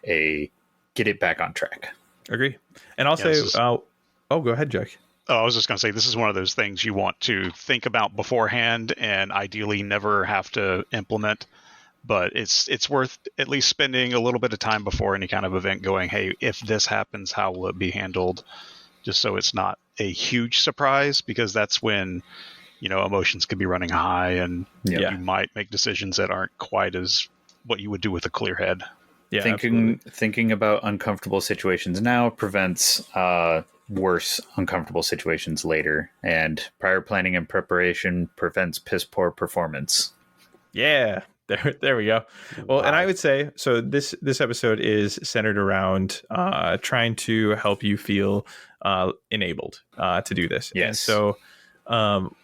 get it back on track. Agree. And I'll say, go ahead, Jack. Oh, I was just going to say, this is one of those things you want to think about beforehand and ideally never have to implement. But it's worth at least spending a little bit of time before any kind of event going, hey, if this happens, how will it be handled? Just so it's not a huge surprise, because that's when, emotions could be running high and you might make decisions that aren't quite as what you would do with a clear head. Yeah, thinking about uncomfortable situations now prevents worse uncomfortable situations later, and prior planning and preparation prevents piss poor performance. Yeah, there we go. Well, wow. And I would say, so this episode is centered around trying to help you feel enabled to do this. Yes. And so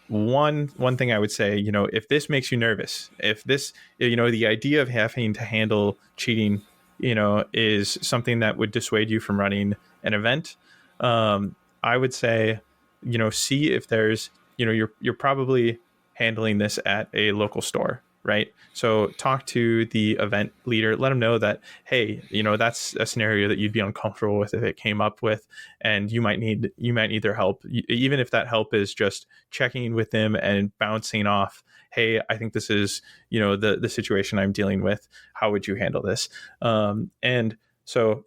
one thing I would say, if this makes you nervous, if this, the idea of having to handle cheating, is something that would dissuade you from running an event, I would say, see if there's, you're probably handling this at a local store, right? So talk to the event leader, let them know that, hey, that's a scenario that you'd be uncomfortable with if it came up with, and you might need their help, even if that help is just checking with them and bouncing off, hey, I think this is, the situation I'm dealing with. How would you handle this? And so,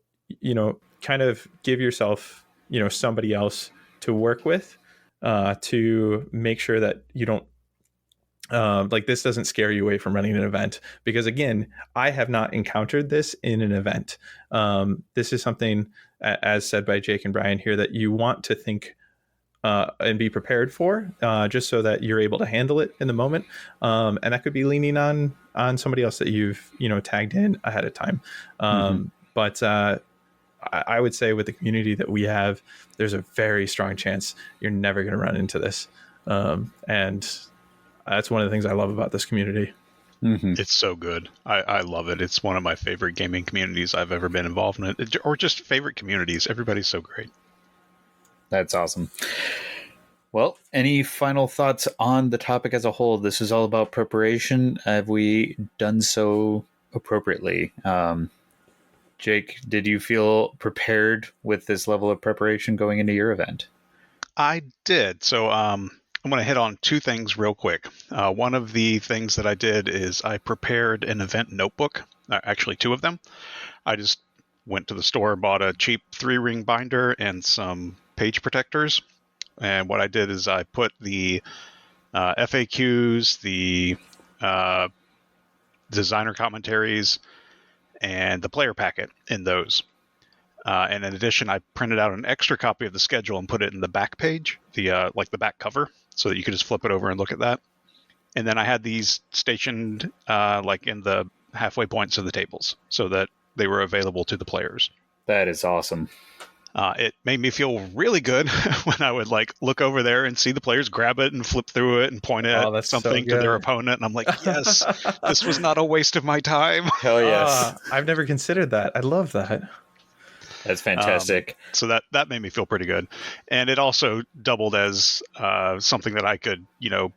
kind of give yourself, somebody else to work with to make sure that you don't, this doesn't scare you away from running an event, because again, I have not encountered this in an event. This is something, as said by Jake and Brian here, that you want to think and be prepared for, just so that you're able to handle it in the moment. And that could be leaning on somebody else that you've, tagged in ahead of time. But I would say with the community that we have, there's a very strong chance you're never going to run into this. And that's one of the things I love about this community. It's so good. I love it. It's one of my favorite gaming communities I've ever been involved in, or just favorite communities. Everybody's so great. That's awesome. Well, any final thoughts on the topic as a whole? This is all about preparation. Have we done so appropriately? Jake, did you feel prepared with this level of preparation going into your event? I did. So I'm going to hit on two things real quick. One of the things that I did is I prepared an event notebook, actually two of them. I just went to the store, bought a cheap 3-ring binder and some page protectors. And what I did is I put the FAQs, the designer commentaries, and the player packet in those. And in addition, I printed out an extra copy of the schedule and put it in the back page, the back cover, so that you could just flip it over and look at that. And then I had these stationed in the halfway points of the tables so that they were available to the players. That is awesome. It made me feel really good when I would look over there and see the players grab it and flip through it and point at something to their opponent. And I'm like, yes, this was not a waste of my time. Hell yes. I've never considered that. I love that. That's fantastic. So that made me feel pretty good. And it also doubled as something that I could,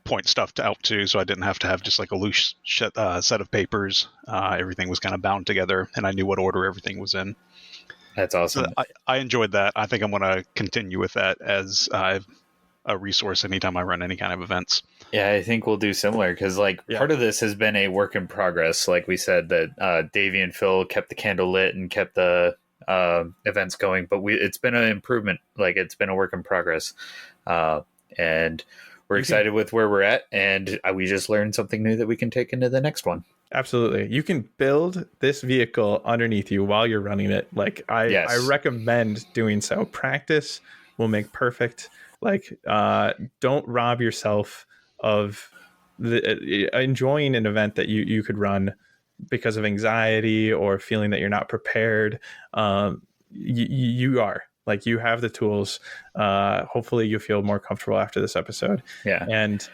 point stuff out to, so I didn't have to have just a loose set of papers. Everything was kind of bound together, and I knew what order everything was in. That's awesome. So I enjoyed that. I think I'm going to continue with that as a resource anytime I run any kind of events. Yeah, I think we'll do similar, because part of this has been a work in progress. Like we said, that Davey and Phil kept the candle lit and kept the events going, but it's been an improvement. It's been a work in progress, and we're excited with where we're at, and we just learned something new that we can take into the next one. Absolutely. You can build this vehicle underneath you while you're running it. I recommend doing so. Practice will make perfect. Don't rob yourself of enjoying an event that you could run because of anxiety or feeling that you're not prepared. You are. You have the tools. Hopefully you feel more comfortable after this episode. Yeah. And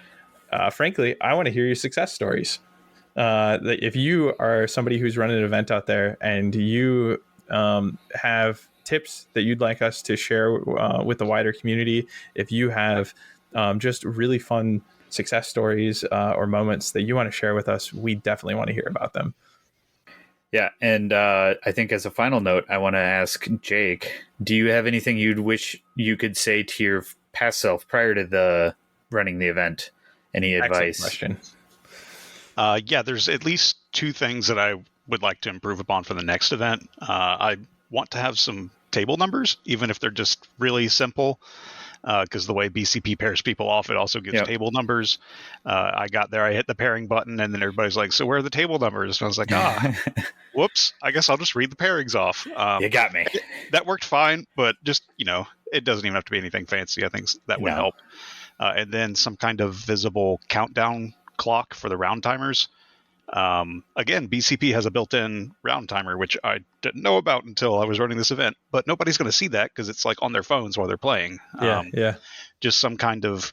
frankly, I want to hear your success stories. If you are somebody who's running an event out there and you have tips that you'd like us to share with the wider community, if you have just really fun success stories or moments that you want to share with us, we definitely want to hear about them. Yeah, and I think as a final note, I want to ask Jake, do you have anything you'd wish you could say to your past self prior to the running the event? Any advice? Question. There's at least 2 things that I would like to improve upon for the next event. I want to have some table numbers, even if they're just really simple, because the way BCP pairs people off, it also gives table numbers. I got there, I hit the pairing button, and then everybody's like, so where are the table numbers? And I was like, whoops, I guess I'll just read the pairings off. You got me. That worked fine, but just, it doesn't even have to be anything fancy. I think that would help. And then some kind of visible countdown clock for the round timers. Again, BCP has a built-in round timer, which I didn't know about until I was running this event, but nobody's going to see that because it's like on their phones while they're playing. Just some kind of,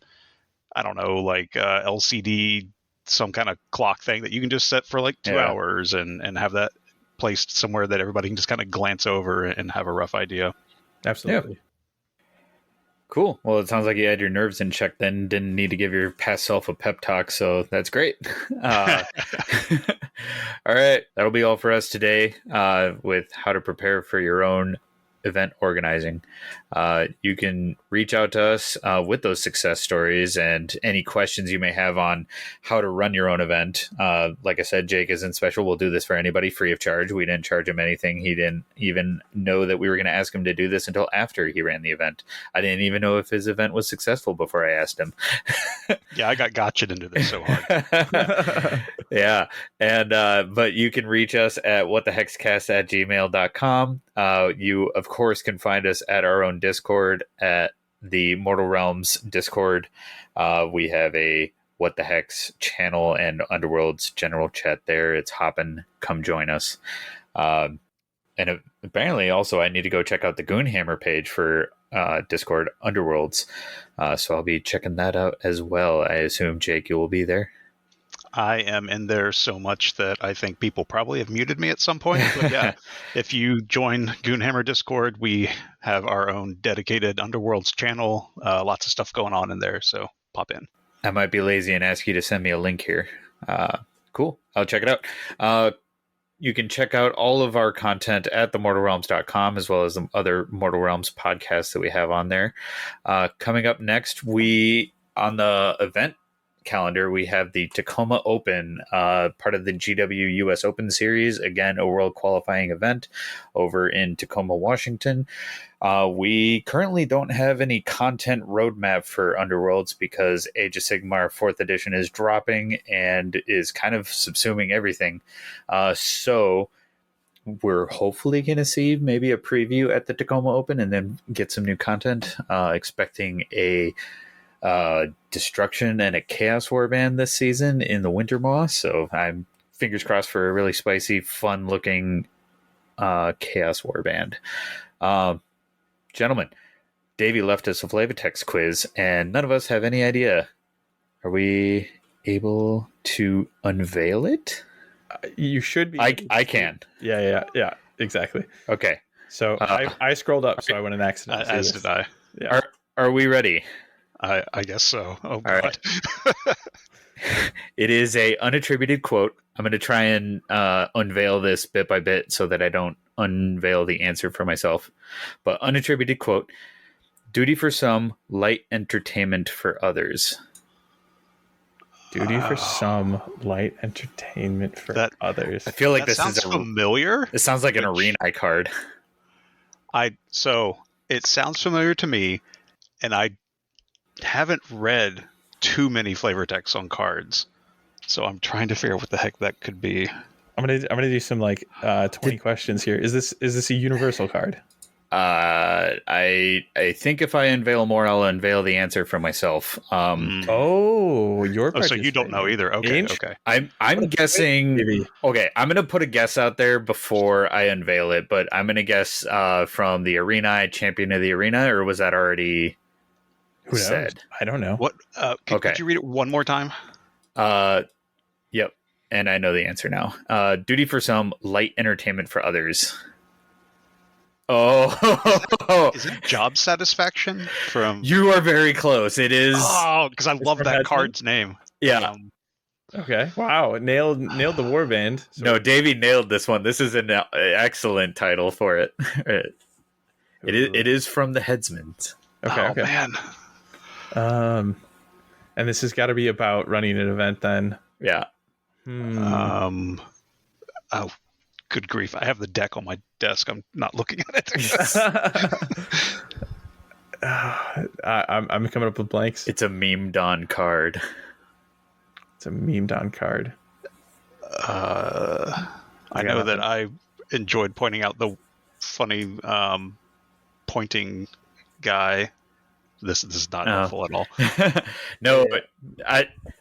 I don't know, like LCD, some kind of clock thing that you can just set for like 2 hours and have that placed somewhere that everybody can just kind of glance over and have a rough idea. Absolutely. Yeah. Cool. Well, it sounds like you had your nerves in check then. Didn't need to give your past self a pep talk, so that's great. All right. That'll be all for us today with how to prepare for your own event organizing. You can reach out to us with those success stories and any questions you may have on how to run your own event. Like I said, Jake isn't special. We'll do this for anybody free of charge. We didn't charge him anything. He didn't even know that we were going to ask him to do this until after he ran the event. I didn't even know if his event was successful before I asked him. I got gotcha'd into this so hard. Yeah. And but you can reach us at whatthehexcast@gmail.com. You, of course, can find us at our own Discord at the Mortal Realms Discord. We have a What the Hex channel and Underworlds general chat there. It's hopping. Come join us. And apparently also I need to go check out the Goonhammer page for Discord Underworlds. So I'll be checking that out as well. I assume, Jake, you will be there. I am in there so much that I think people probably have muted me at some point. But yeah, if you join Goonhammer Discord, we have our own dedicated Underworlds channel. Lots of stuff going on in there, so pop in. I might be lazy and ask you to send me a link here. Cool. I'll check it out. You can check out all of our content at themortalrealms.com, as well as the other Mortal Realms podcasts that we have on there. Coming up next, on the event calendar, we have the Tacoma Open, part of the GW US Open Series. Again, a world qualifying event over in Tacoma, Washington. We currently don't have any content roadmap for Underworlds because Age of Sigmar 4th edition is dropping and is kind of subsuming everything. So we're hopefully going to see maybe a preview at the Tacoma Open and then get some new content. Expecting a Destruction and a Chaos Warband this season in the Winter Moss. So I'm fingers crossed for a really spicy, fun looking Chaos Warband. Gentlemen, Davey left us a Flavitex quiz and none of us have any idea. Are we able to unveil it? You should be. I can. Yeah, exactly. Okay. So I scrolled up, so I went and accidentally. As did I. Yeah. Are we ready? I guess so. Oh, God. Right. It is a unattributed quote. I'm going to try and unveil this bit by bit so that I don't unveil the answer for myself. But unattributed quote: duty for some, light entertainment for others. Duty for some, light entertainment for others. I feel like this sounds familiar. It sounds like an arena card. So it sounds familiar to me, and I haven't read too many flavor texts on cards, so I'm trying to figure out what the heck that could be. I'm gonna do some 20 questions here. Is this a universal card? I think if I unveil more, I'll unveil the answer for myself. So you don't know either. Okay. I'm guessing. Maybe. Okay, I'm gonna put a guess out there before I unveil it, but I'm gonna guess from the arena, champion of the arena, or was that already said? I don't know. What? Could you read it one more time? Yep. And I know the answer now. Duty for some, light entertainment for others. Oh, is it job satisfaction from? You are very close. It is. Oh, because I love that card's name. Yeah. Okay. Wow. Nailed the warband. So. No, Davey nailed this one. This is an excellent title for it. It is from the Headsman. Okay. Man. And this has got to be about running an event then. Yeah. Oh, good grief. I have the deck on my desk. I'm not looking at it. I'm coming up with blanks. It's a memed on card. It's a memed on card. I know that I enjoyed pointing out the funny pointing guy. This is not helpful at all. No, but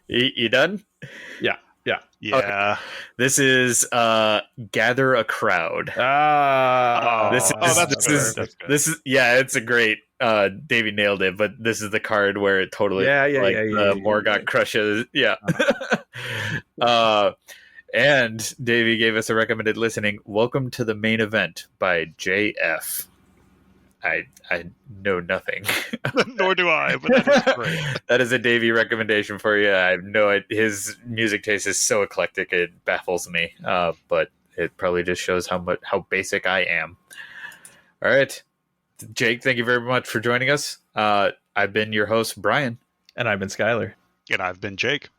you done? Yeah. Yeah. Okay. This is gather a crowd. This is it's a great Davey nailed it, but this is the card where it totally Morgott crushes. Yeah. And Davey gave us a recommended listening. Welcome to the Main Event by JF. I know nothing. Nor do I, but that is great. That is a Davey recommendation for you. I know his music taste is so eclectic it baffles me, but it probably just shows how basic I am. All right, Jake, thank you very much for joining us. I've been your host, Brian. And I've been Skyler. And I've been Jake.